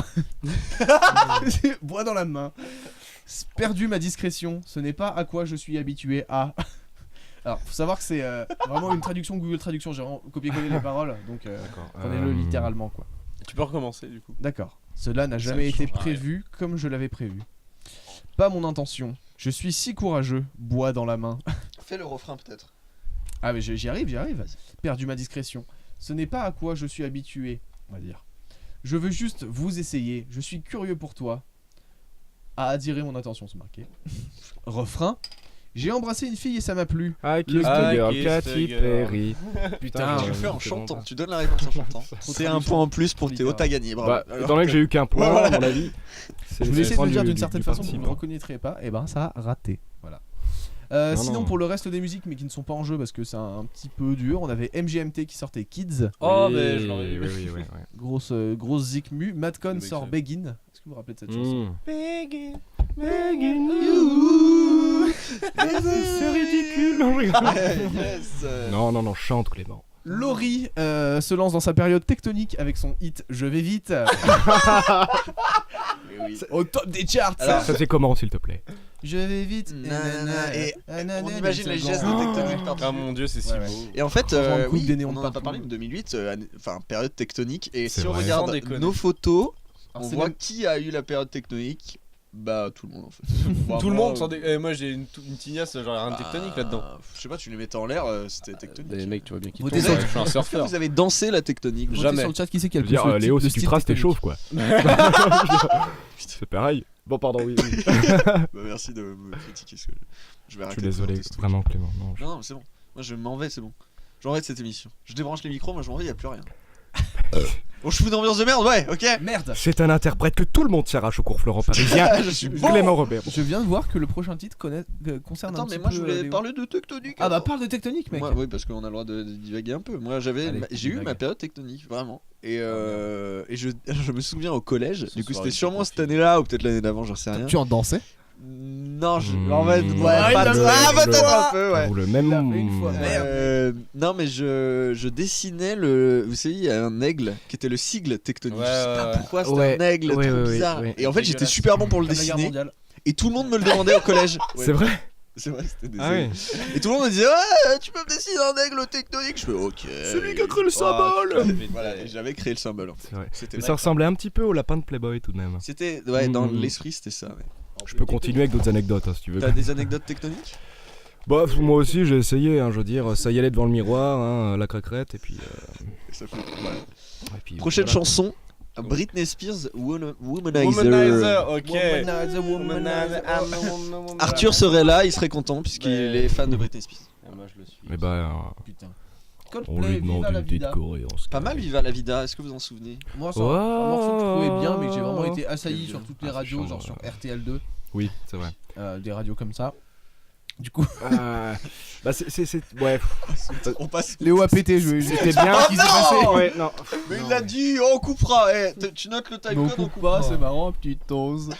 Bois dans la main. Perdu ma discrétion, ce n'est pas à quoi je suis habitué à. Alors, faut savoir que c'est vraiment une traduction Google Traduction, j'ai vraiment copié-collé les paroles, donc prenez-le littéralement quoi. Tu peux recommencer du coup. D'accord. Cela n'a jamais été prévu comme je l'avais prévu. Pas mon intention. Je suis si courageux, bois dans la main. Fais le refrain peut-être. Ah mais j'y arrive. Perdu ma discrétion. Ce n'est pas à quoi je suis habitué, on va dire. Je veux juste vous essayer. Je suis curieux pour toi. À attirer mon attention, c'est marqué. Refrain. J'ai embrassé une fille et ça m'a plu. I kiss I the girl, kiss Katy the girl. Perry. Putain. Tu le fais en c'est chantant. bon, Tu donnes la réponse en chantant. C'est un point en plus pour Théo, t'as gagné. Bravo. Bah, Alors étant donné que j'ai eu qu'un point, Voilà. à mon avis. Je voulais essayer de le dire d'une du certaine façon, vous ne participant. le reconnaîtrez pas, et ben ça a raté. Voilà. Non, Sinon, non. pour le reste des musiques, mais qui ne sont pas en jeu parce que c'est un petit peu dur, on avait MGMT qui sortait Kids, Oh, Oui, mais je l'aurais eu. oui. grosse zik mu. Madcon Le sort mec, Begin. Est-ce que vous vous rappelez de cette chanson? C'est ridicule. Non, je rigole. yes. Non, chante Clément. Laurie se lance dans sa période tectonique avec son hit Je vais vite. Au top des charts. Alors, Ça c'est comment s'il te plaît? Je vais vite. Et on imagine les gestes de tectonique partout. Ah mon dieu, c'est si Ouais. beau. Et en fait, Franchement, coupe oui, des néons on en a partout. pas parlé, mais 2008, enfin période tectonique. Et C'est si on vrai. regarde Sans déconner. nos photos, Alors, on c'est voit même- qui a eu la période tectonique. Bah tout le monde en fait. Tout le monde, sans moi j'ai une tignasse, genre rien de tectonique là-dedans. Je sais pas, tu les mettais en l'air, c'était tectonique. Les mecs, tu vois bien qu'ils Votez tombent. sur- Je suis un Est-ce que surfeur. vous avez dansé la tectonique Votez Jamais. sur le chat qui c'est qui a Je le veux dire, plus le Léo, type si de tu style traces, t'es tectonique. chauve quoi. C'est pareil. Bon, pardon, oui. Bah, merci de me critiquer. Je vais Je suis arrêter de désolé, présenter ce truc. vraiment Clément. Non, Non, mais c'est bon. Moi je m'en vais, c'est bon. J'en vais de cette émission. Je débranche les micros, moi je m'en vais, y a plus rien. Bon, je fous une ambiance de merde, ouais, ok. Merde. C'est un interprète que tout le monde s'arrache au cours Florent parisien. Je suis Clément Robert. Je viens de voir que le prochain titre concerne Attends, un petit mais moi peu, je voulais Léo. parler de tectonique. Ah bah alors. parle de tectonique mec. Moi, oui, parce qu'on a le droit de divaguer un peu. Moi, Allez, j'ai eu divague. ma période tectonique, vraiment. Et je me souviens au collège. Ce Du coup, soir, c'était il sûrement se cette année-là ou peut-être l'année d'avant, j'en sais rien. Tu en dansais? Non, Mmh. en fait, ouais, Ah, pas il l'a trop. fait Ah, une peut-être fois. un peu, ouais. Ou le Il l'a fait même. une fois, merde. Non, mais je dessinais le. Vous savez, il y a un aigle qui était le sigle tectonique. Ouais, Je sais pas ouais. pourquoi c'était Ouais, un aigle ouais, trop ouais, bizarre. ouais. Et en fait, j'étais Dégueulasse. super bon pour le Comme la guerre dessiner. mondiale. Et tout le monde me le demandait au collège. C'est vrai? C'est vrai, c'était des Ah aigles. oui. Et tout le monde me disait ouais, tu peux me dessiner un aigle tectonique. Je fais ok. Celui qui a créé le Oh, symbole. Voilà, et j'avais créé le symbole. En fait. C'est vrai. C'était Mais vrai. ça ressemblait un petit peu au lapin de Playboy tout de même. C'était ouais, dans Mmh. l'esprit, c'était ça. Ouais. Je peux continuer avec d'autres anecdotes hein, si tu veux. T'as des anecdotes tectoniques? Bah, moi aussi j'ai essayé, hein, je veux dire, ça y allait devant le miroir, hein, la craquerette, et puis. Ça fait- voilà. Et puis Prochaine voilà. chanson, Britney Spears, Womanizer. Womanizer, ok. Womanizer, Womanizer, I'm a woman. Arthur serait là, il serait content puisqu'il Mais- est fan de Britney Spears. Ah, moi je le suis. Mais bah, Putain. on lui demande Viva la une petite vida. cohérence. Pas mal Viva la Vida, est-ce que vous en souvenez? Moi, c'est un morceau que je trouvais bien, mais que j'ai vraiment Oh. été assailli Quel sur bien. toutes les Ah, c'est radios, chiant, genre sur ouais. RTL2, Oui, c'est vrai. des radios comme ça. Du coup, Bah, ouais, On passe. Léo a pété, c'était bien. qui s'est passé. Ouais, non. Mais il l'a dit, on coupera. Tu notes le Mais time on code, on coupe coupera. pas, c'est marrant, petite dose.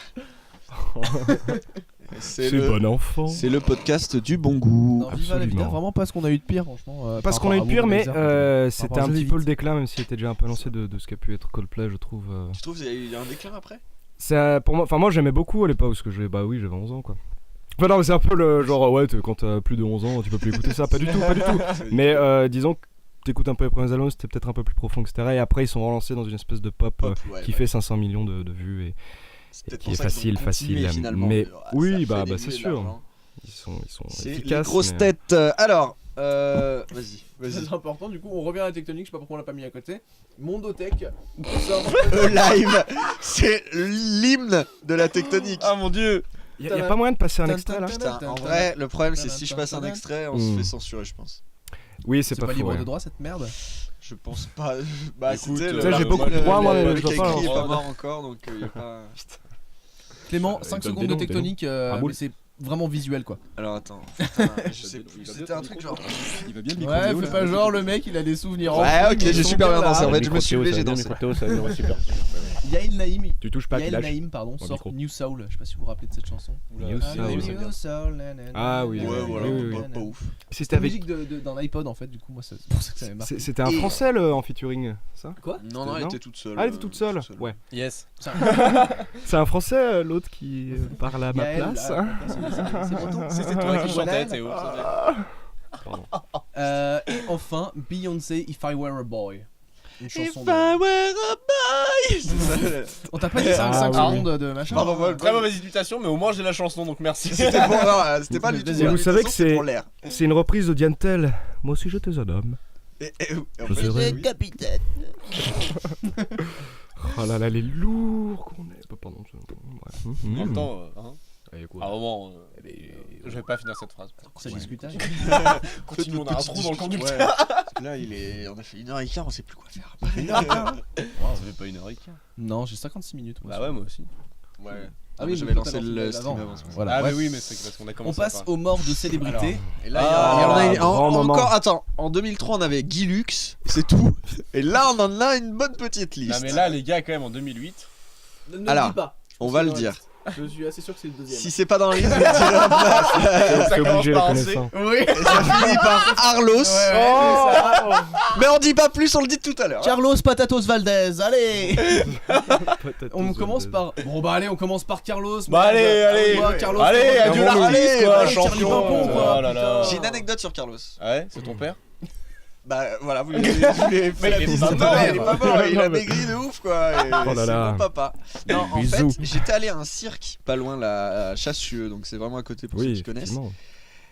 C'est C'est le, bon enfant. c'est le podcast du bon goût. Non, Viva la vida, Absolument. vraiment pas ce qu'on a eu de pire, franchement. Parce par qu'on a eu de rapport à pire, mais Womanizer. c'était rapport à un Je petit vais peu le vite. déclin, même s'il était déjà un peu annoncé de ce qu'a pu être Coldplay, je trouve. Tu trouves qu'il y a un déclin après? Pour moi, enfin moi j'aimais beaucoup à l'époque parce que j'avais 11 ans quoi. Enfin non mais c'est un peu le genre ouais quand t'as plus de 11 ans tu peux plus écouter ça, pas du tout. Mais disons t'écoutes un peu les premiers albums, c'était peut-être un peu plus profond, etc. Et après, ils sont relancés dans une espèce de pop, Ouais, qui ouais. fait 500 millions de vues et peut-être qui pour est ça qu'ils ont facile. continué, finalement. Mais Ça oui, fait bah des c'est vues et de sûr. l'argent. Ils sont C'est les efficaces. grosses mais- têtes. Alors, vas-y. C'est important, du coup, on revient à la tectonique, je sais pas pourquoi on l'a pas mis à côté. Mondotech sort. Le live, c'est l'hymne de la tectonique. Ah mon dieu. Y a pas moyen de passer un extrait là Putain, en vrai, le problème c'est si je passe un extrait, on se fait censurer, je pense. Oui, c'est C'est pas pas faux. libre ouais. de droit cette merde. Je pense pas. Bah, Écoute, c'était tu le- sais, j'ai le- beaucoup de le- droits, moi, le mais mec je dois qui pas a écrit est en pas droit. mort encore, donc y a pas. Clément, Ça 5 donne secondes des de noms, des tectonique, noms. mais c'est vraiment visuel quoi. Alors attends, putain, je sais plus. C'était un truc genre. Il va bien le micro. Ouais, Léo, fais là. pas genre le mec il a des souvenirs. Ouais, enfouis, ok, mais j'ai ils sont super bien là. dansé. En fait, je Le me suis micro levé, j'ai Théo, dansé. ça vient, le micro Théo, ça vient, super. Yael Naïm, Tu touches pas, tu Yael lâches. Naïm pardon, Au sort micro. New Soul. Je sais pas si vous vous rappelez de cette chanson. New Ah, Soul. New Soul, Ah oui, Ouais, oui, voilà, oui, oui. pas ouf. C'était C'était la avec. musique d'un iPod en fait, du coup moi c'est pour ça que ça m'avait marqué. C'était un Et- français en featuring, ça Quoi Non, non, elle Non était toute seule. Ah, elle était toute seule. Ouais. Yes. C'est un français, l'autre qui parle à ma Yael, place. ah, c'est breton. C'était toi qui Voilà. chantais, Théo. Pardon. Et enfin Beyoncé If I Were a Boy. Une chanson de... were a boy. C'est ça. On t'a pas dit 5 Ah, oui. secondes de machin. Pardon, voilà. Très mauvaise imitation, mais au moins j'ai la chanson, donc merci. C'était pour. Non, c'était pas du tout. Et vous savez que c'était c'est- pour l'air. C'est une reprise de Diane Tell. Moi aussi, j'étais un homme. En Je fait, serai- oui. Capitaine. Oh là là, les lourds qu'on est. Bah, pardon. Bref. En même temps, hein, Allez, quoi. à un moment, je vais pas finir cette phrase. Ça discutait. Continue, on a un trou dans le conducteur. Ouais, parce que là, on a fait 1h15, on sait plus quoi faire. Ça fait pas 1h15. Non, j'ai 56 minutes. moi. Bah ouais, moi aussi. Ouais. Ah oui, j'avais mais lancé toi, t'as le lancé stream avant. avant. Voilà. Ah, mais bref. oui, mais c'est parce qu'on a On commencé. passe aux morts de célébrités. Et là, Ah, il y en a grand moment. encore. Attends, en 2003, on avait Guy Lux, c'est tout. Et là, on en a une bonne petite liste. Non, mais là, les gars, quand même, en 2008. Ne Alors, le dis pas. on va C'est le dans la dire. liste. Je suis assez sûr que c'est le deuxième. Si c'est pas dans la liste, je le dirai après. C'est obligé, commence par le un C. connaissant. Oui. Et ça finit par Arlos. Mais on dit pas plus, on le dit tout à l'heure. Carlos Patatos Valdez, allez. Peut-être On tous commence deux. par. Bon bah allez, on commence par Carlos. Bah merde. allez, allez, Ah, Carlos, allez, Carlos, adieu Carlos. l'artiste, quoi, allez, Charlie champion. Pimpon, quoi, Oh là là. putain. J'ai une anecdote sur Carlos. Ah ouais, c'est ton père. Bah voilà, vous lui avez fait la il est petite pas histoire, mort. il est pas mort, il a Non, mais- maigri de ouf quoi. Et Oh là c'est là. mon papa. Non, en Bisous. fait, j'étais allé à un cirque pas loin la Chassieux, donc c'est vraiment à côté pour ceux Oui, qui connaissent. effectivement.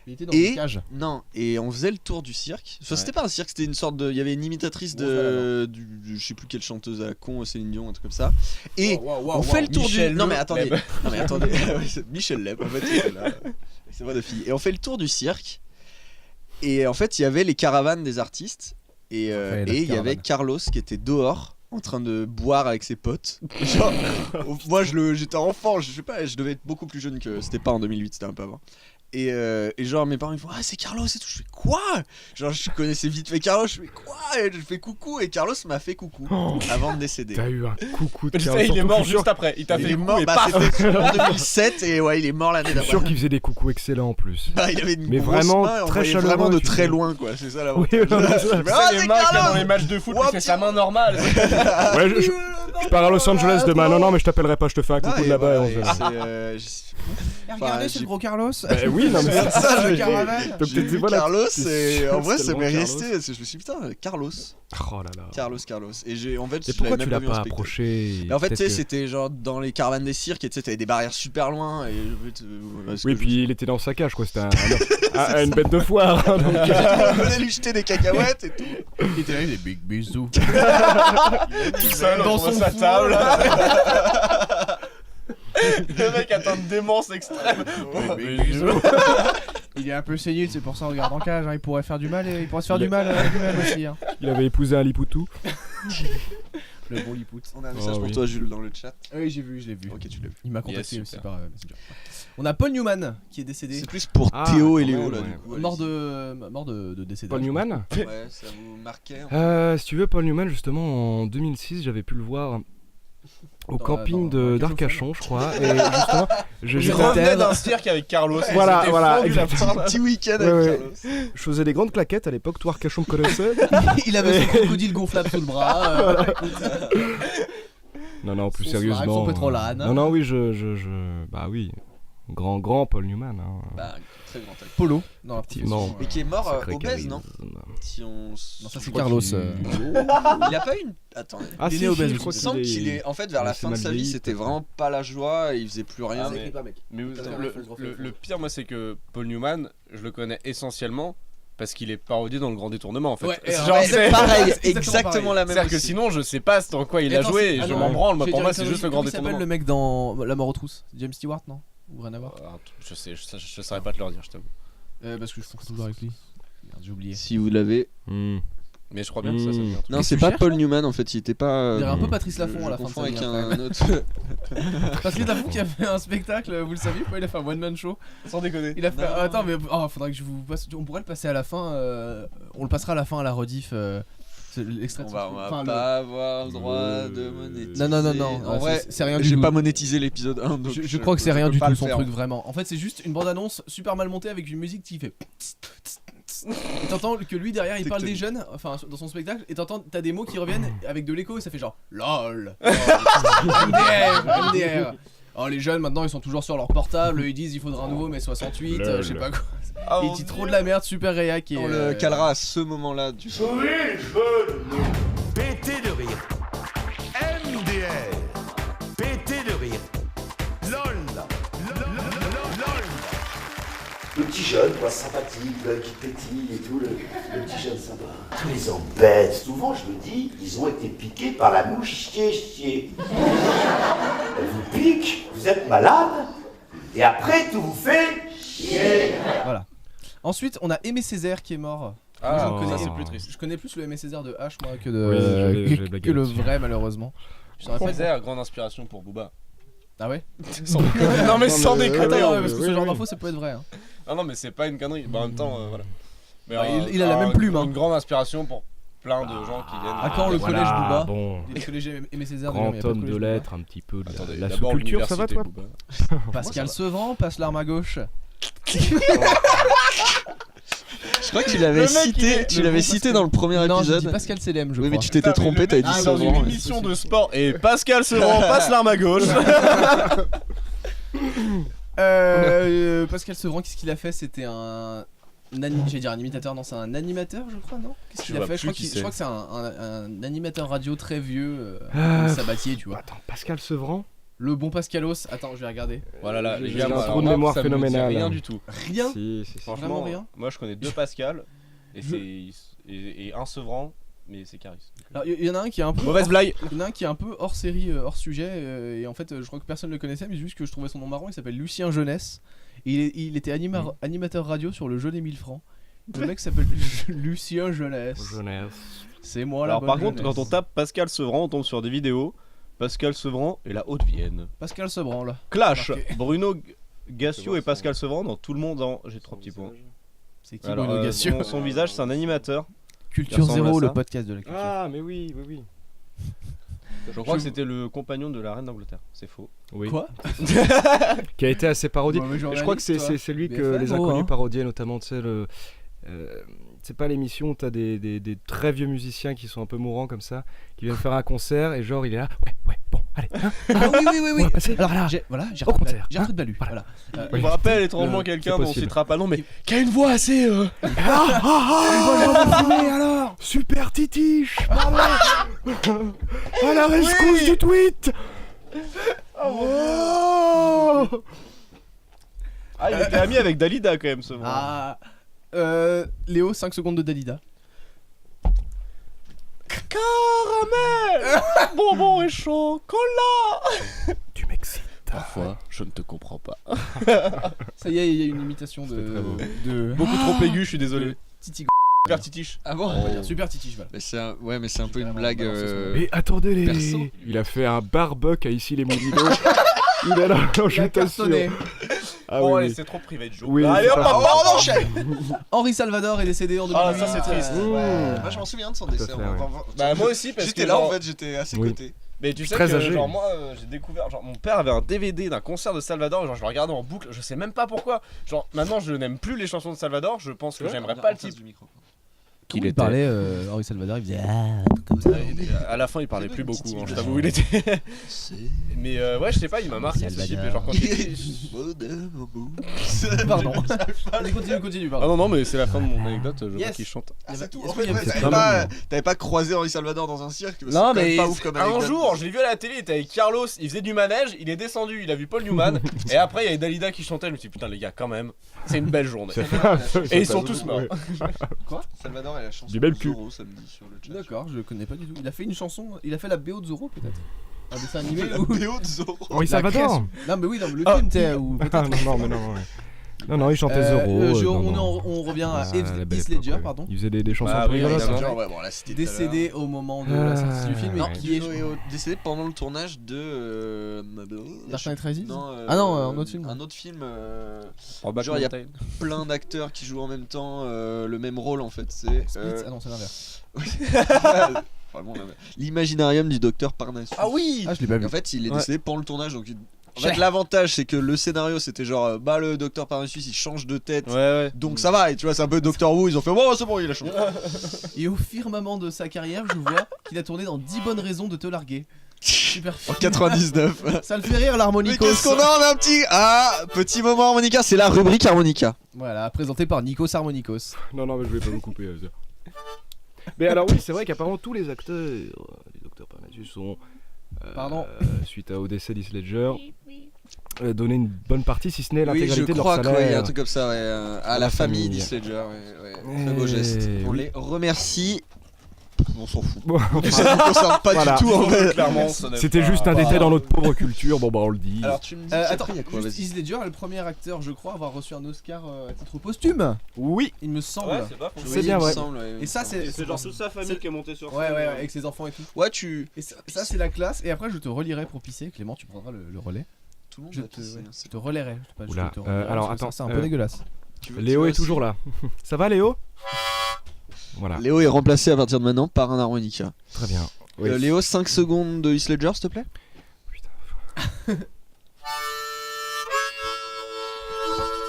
Il était dans Et- une cage. Non, et on faisait le tour du cirque. Enfin, c'était pas un cirque, c'était une sorte de. Il y avait une imitatrice Bon, ça va, je sais plus quelle chanteuse à la con, Céline Dion, un truc comme ça. Et Wow, on fait le tour Michel du. Non mais Le attendez. Leb. Non mais attendez. Ouais, c'est Michel Leb en fait. C'était là. Avec sa voix de fille. Et on fait le tour du cirque. Et en fait, il y avait les caravanes des artistes. Et Ouais, la et il y avait caravane. Carlos qui était dehors en train de boire avec ses potes. Genre, moi j'étais enfant, je sais pas, je devais être beaucoup plus jeune que. C'était pas en 2008, c'était un peu avant. Et genre mes parents ils font ah c'est Carlos et tout, je fais quoi? Genre je connaissais vite fait Carlos, je fais quoi? Et je fais coucou et Carlos m'a fait coucou avant de décéder. T'as eu un coucou de Tu Carlos. sais, il est Surtout, mort je suis sûr- juste après. Il t'a Il fait est coucou mort, et bah paf. c'était en 2007 et ouais il est mort l'année Je suis sûr d'après. qu'il faisait des coucous excellents en plus. Bah, il avait une Mais grosse vraiment main et on très voyait chaleureux, vraiment de tu très sais. loin quoi, c'est ça là. Oui, non, mais ça- Tu sais, les mains qu'il y a dans les matchs de foot, il fait sa main normale. Ouais, je pars à Los Angeles demain. Non, mais je t'appellerai pas, je te fais un coucou de là-bas. et on verra. Regardez, c'est j'ai- le gros Carlos. Bah oui, non, mais C'est ça, Le j'ai- caravane. Donc, J'ai t'es vu dit, voilà, Carlos t'es et en vrai ça tellement m'est Carlos. resté. Je me suis dit putain Carlos, Oh là là. Carlos. Et j'ai en fait Et je pourquoi l'avais tu même l'as vu en pas spectacle. approché Et en fait, tu sais, Peut-être que- c'était genre dans les caravanes des cirques et tu sais, t'avais des barrières super loin. Et en fait, parce Oui, que puis il était dans sa cage, quoi. C'était une bête de foire. hein, donc, je venais lui jeter des cacahuètes et tout. Il était là, il des big bisous. Tout seul Dans autour de son sa four, table. Le mec atteint de démence extrême. Il est un peu sénile, c'est pour ça on regarde en cage. Il pourrait faire du mal, il pourrait se faire du mal lui-même aussi. il avait épousé un Lipoutou. Le bon Lipout. On a un message Oh, pour oui. toi, Jules, dans le chat. Oui, j'ai vu, je l'ai vu. Ok, tu l'as vu. Il m'a contacté Yes, aussi super. par Messenger. On a Paul Newman qui est décédé. C'est plus pour Ah, Théo et quand Léo même, là, ouais. du coup. Mort de décédé. Paul Newman. Ouais, ça vous marquait hein. Si tu veux, Paul Newman, justement, en 2006, j'avais pu le voir au camping dans d'Arcachon, je crois. Et justement, Je j'étais- revenais d'un cirque avec Carlos. Voilà, C'était voilà, fondu la exactement. part. Un petit week-end Ouais, avec ouais. Carlos. je faisais des grandes claquettes à l'époque. Toi, Arcachon me connaissait. Il avait son crocodile gonflable sous le bras. Non, plus Son sérieusement. slime, son pétrolane. Non, oui, bah oui. Grand Paul Newman. Hein. Bah, très grand acteur. Polo dans la Effectivement. profession, Mais qui est mort Sacré obèse, non charisme. Si on... Non, ça Je c'est crois Carlos. qu'il- Il a pas une... Attendez. Ah Il est si, obèse, si, je je crois Il me semble qu'il est... En fait, vers il la est fin de sa vie, vieilli, c'était peut-être. vraiment pas la joie, et il faisait plus rien. Ah, mais- Mais le pire, moi, c'est que Paul Newman, je le connais essentiellement parce qu'il est parodié dans Le Grand Détournement, en fait. Ouais, C'est alors, genre, ouais, c'est- pareil, c'est exactement la même. C'est-à-dire que aussi. sinon, je sais pas dans quoi il Et a attends, joué, c'est- et ah je non, m'en branle. Moi, j'ai pour dit moi, une c'est connerie. juste Le Grand Comment il s'appelle Détournement. le mec dans La Mort aux trousses? James Stewart, non? Ou rien à voir? Je sais, je saurais pas te le dire, je t'avoue. Parce que je fonce toujours avec lui. Merde, j'ai oublié. Si vous l'avez... Hmm. Mais je crois bien que ça vient. Non, Qu'est-ce c'est que pas tu Paul Newman, en fait, il était pas... Il y aurait un peu Hmm. Patrice je Laffont à la fin de confonds sa avec vie, un après. autre... Patrice Laffont qui a fait un spectacle, vous le saviez ou pas? Il a fait un one-man show. Sans déconner. Il a fait. Non. Attends, mais faudrait que je vous passe. On pourrait le passer à la fin. On le passera à la fin à la rediff. C'est l'extrait de On son va truc. pas Enfin, avoir le droit de monétiser. Non. En vrai, c'est rien du j'ai tout. pas monétisé l'épisode 1, donc Je crois que c'est rien peux du pas tout le son faire. truc vraiment. En fait, c'est juste une bande-annonce super mal montée avec une musique qui fait. Et t'entends que lui derrière il parle des jeunes, enfin dans son spectacle, et t'as des mots qui reviennent avec de l'écho et ça fait genre LOL, MDR. Oh, les jeunes maintenant ils sont toujours sur leur portable, ils disent il faudra un nouveau mais 68, je sais pas quoi. Ah, Il mon dit Dieu. trop de la merde, super réac et. On le calera à ce moment-là du Pété de rire. MDR. Pété de rire. LOL. Le petit jeune, quoi, sympathique, l'œil qui pétille et tout, le petit jeune sympa. Tous les embêtes, souvent je me dis, ils ont été piqués par la mouche chier. Elle vous pique, vous êtes malade, et après tout vous fait chier. Voilà. Ensuite, on a Aimé Césaire qui est mort. Ah, Moi, je ça, connais- c'est plus triste. Je connais plus le Aimé Césaire de H moi que, Oui, j'ai que, blagué le là-dessus. vrai malheureusement. Je saurais pas. Césaire, grande inspiration pour Booba. Ah ouais? Sans déconner. Non, mais sans mais- déconner. Attends, oui, parce que oui, ce genre oui. d'info ça peut être vrai. Hein. Ah non, mais c'est pas une connerie. Bah, en même temps, voilà. Mais, Bah, il a la même plume, hein. Une grande inspiration pour plein de gens qui viennent. À quand le Voilà, collège Booba? Bon, Le collège Aimé Césaire d'ailleurs, grand il y a pas homme de collège Booba. lettres, un petit peu de Attendez, la d'abord sous-culture, ça va toi? l'université Booba. Pascal Sevran passe l'arme à gauche. Je crois que tu l'avais cité, dans le premier Non, j'ai dit épisode. Pascal Selem, je Oui, mais crois. tu t'étais trompé, t'avais dit Ah, dans une Sevran. émission de sport et Pascal Sevran passe l'arme à gauche. Pascal Sevran, qu'est-ce qu'il a fait? C'était j'allais dire un imitateur, non, c'est un animateur, je crois, non? Qu'est-ce qu'il Je a vois fait? plus qui Je crois que c'est un animateur radio très vieux, Ah. Sabatier, tu vois. Attends, Pascal Sevran? Le bon Pascalos, attends, je vais regarder. Voilà, là, les J'ai gars, un moi, trou alors, de moi, mémoire ça me dit phénoménal. Rien du tout. Rien. Si. Franchement, Vraiment rien. moi je connais deux Pascal et un Sevran, mais c'est Caris. Alors, il y en a un qui est un peu. Mauvaise blague. Il y en a un qui est un peu hors série, hors sujet, et en fait, je crois que personne ne le connaissait, mais juste que je trouvais son nom marrant. Il s'appelle Lucien Jeunesse. Et il était animateur radio sur le jeu des 1000 francs. Le mec s'appelle Lucien Jeunesse. Jeunesse. C'est moi là. Alors par contre, quand on tape Pascal Sevran, on tombe sur des vidéos. Pascal Sevran et la Haute-Vienne. Pascal Sevran là. Clash, Marqué. Bruno Gassio et Pascal Sevran dans Tout le monde en... J'ai 3 petits points. C'est qui Alors, Bruno Gassio? son visage, c'est un animateur. Culture il ressemble Zéro, à ça. le podcast de la culture. Ah, mais oui. Je crois que c'était le compagnon de la reine d'Angleterre. C'est faux. Oui. Quoi? Qui a été assez parodié. Mauvais Je crois que c'est journaliste, celui que BFM, les oh, inconnus hein. parodiaient, notamment, tu sais, c'est pas l'émission où t'as des très vieux musiciens qui sont un peu mourants comme ça, qui viennent faire un concert et genre il est là, ouais, bon, allez, hein, Ah oui. on va passer. Alors là, j'ai Au concert, J'ai un truc de Balu. Voilà. Voilà. Je me rappelle étrangement quelqu'un c'est dont on possible. citera pas le nom, mais qui a une voix assez. alors super titiche, pardon. À la rescousse du tweet. Oh. Ah, il était ami avec Dalida quand même, ce vrai. Ah. Léo, 5 secondes de Dalida. Caramel, bonbon et chocolat. Tu m'excites. Parfois, je ne te comprends pas. Ça y est, il y a une imitation C'était très beau. de Beaucoup trop aigu, je suis désolé. Titi. Super titiche. Ah bon? On va dire super Titi cheval. Mais c'est un peu une carrément blague. balancé ce mot. Et attendez les. Perso. Il a fait un barbuck à ici les Moulineaux. Il a là, je t'assure. cartonné. Ah Bon, oui, allez, oui. c'est trop privé de joke. Oui, allez, c'est hop, pas hop, grave. on enchaîne. Henri Salvador est décédé en 2008. Ah, ça, c'est triste. Moi je m'en souviens de son décès. fait, ouais. Bah, moi aussi, parce J'étais que là en genre- fait, j'étais à ses Oui. côtés. Mais tu sais Très que âgé. genre moi j'ai découvert, genre mon père avait un DVD d'un concert de Salvador, genre je le regardais en boucle, je sais même pas pourquoi. Genre maintenant je n'aime plus les chansons de Salvador, je pense que j'aimerais pas le type. qu'il il était. parlait, Henri Salvador, il faisait comme ça. À la fin, il parlait C'est plus pas une beaucoup, petite je image. t'avoue, il était. Mais ouais, je sais pas, il m'a marqué ce film. Genre quand j'étais. Pardon. Allez, continue, Ah pardon. non, mais c'est la fin de mon anecdote, je vois Yes. qu'il chante. Ah, c'est tout. Est-ce En fait, qu'il y a- ouais, c'est t'avais pas croisé Henri Salvador dans un cirque. c'est Non, quand même mais pas ouf comme un anecdote. jour, je l'ai vu à la télé, il était avec Carlos, il faisait du manège, il est descendu, il a vu Paul Newman, et après il y avait Dalida qui chantait, je me suis dit putain les gars quand même, c'est une belle journée. Et ils sont tous morts. Salvador et la chanson Du bel de cul. Zorro samedi sur le chat. D'accord, je le connais pas du tout. Il a fait une chanson, il a fait la BO de Zorro peut-être. Un dessin animé ou BO de Zorro. Henri La Salvador. création. Non mais oui, dans le Ah. film t'es ou Ah, peut-être. non, mais non, ouais. Non, il chantait Zorro. On revient à Ah, la Heath belle Ledger, époque, ouais. pardon. Il faisait des chansons Bah un peu oui, rigolotes. évidemment. Genre, ouais, bon, là, c'était tout à l'heure. Décédé au moment de la sortie du film Ah, et ouais. qui est décédé pendant le tournage de Dark Knight Rises. Non, Ah non, un autre film. Un autre film. Genre, Genre, il y a plein d'acteurs qui jouent en même temps le même rôle en fait. C'est Split. Ah non, c'est l'inverse. vraiment l'imaginarium du docteur Parnassus. Ah oui. Ah, je l'ai pas Et vu. en fait, il est Ouais. décédé pendant le tournage. Donc, en fait, l'avantage, c'est que le scénario, c'était genre, bah, le docteur Parnassus, il change de tête. Ouais. Donc ça va, et tu vois, c'est un peu Doctor Who. Ils ont fait, oh, c'est bon, il a changé. Et au firmament de sa carrière, je vois qu'il a tourné dans 10 bonnes raisons de te larguer. Super En film. 99. Ça le fait rire Mais l'harmonicos. qu'est-ce qu'on a? On a un petit moment harmonica. C'est la rubrique harmonica. Voilà, présenté par Nikos Harmonicos. Non, mais je vais pas vous couper. Mais alors, oui, c'est vrai qu'apparemment tous les acteurs du Dr Parnassus sont. Pardon. Suite au décès d'Heath Ledger, donné une bonne partie, si ce n'est Oui, je l'intégralité de leur crois qu'il y a un salaire. truc comme ça, ouais, à la famille d'Heath Ledger. Ouais. Très beau geste. On oui. les remercie. On s'en fout. Bon, Ça ne concerne pas Voilà. du tout en fait. Clairement, c'était juste un détail dans notre pauvre culture. Bon, bah, on le dit. Alors tu me dis. Attends, il y a quoi? juste, Vas-y. Heath Ledger est le premier acteur, je crois, à avoir reçu un Oscar à titre posthume. Oui, Il me semble. Ouais, c'est pas faux. c'est bien, il me ouais. semble, ouais, il Et me ça, semble. C'est genre toute sa famille c'est- qui est montée sur Ouais, scène. avec ses enfants et tout. Ouais, tu. Et ça c'est la classe. Et après, je te relirai pour pisser. Clément, tu prendras le relais. Tout le monde Je va te, pisser, ouais, hein, je te relayerai. Je Oula, te relirai, alors, parce que attends, ça, c'est un peu dégueulasse. tu veux- Léo tu est veux toujours là. Ça va, Léo? Voilà, Léo est remplacé à partir de maintenant par un harmonica. très bien. Oui. Léo, 5 secondes de Heath Ledger, s'il te plaît.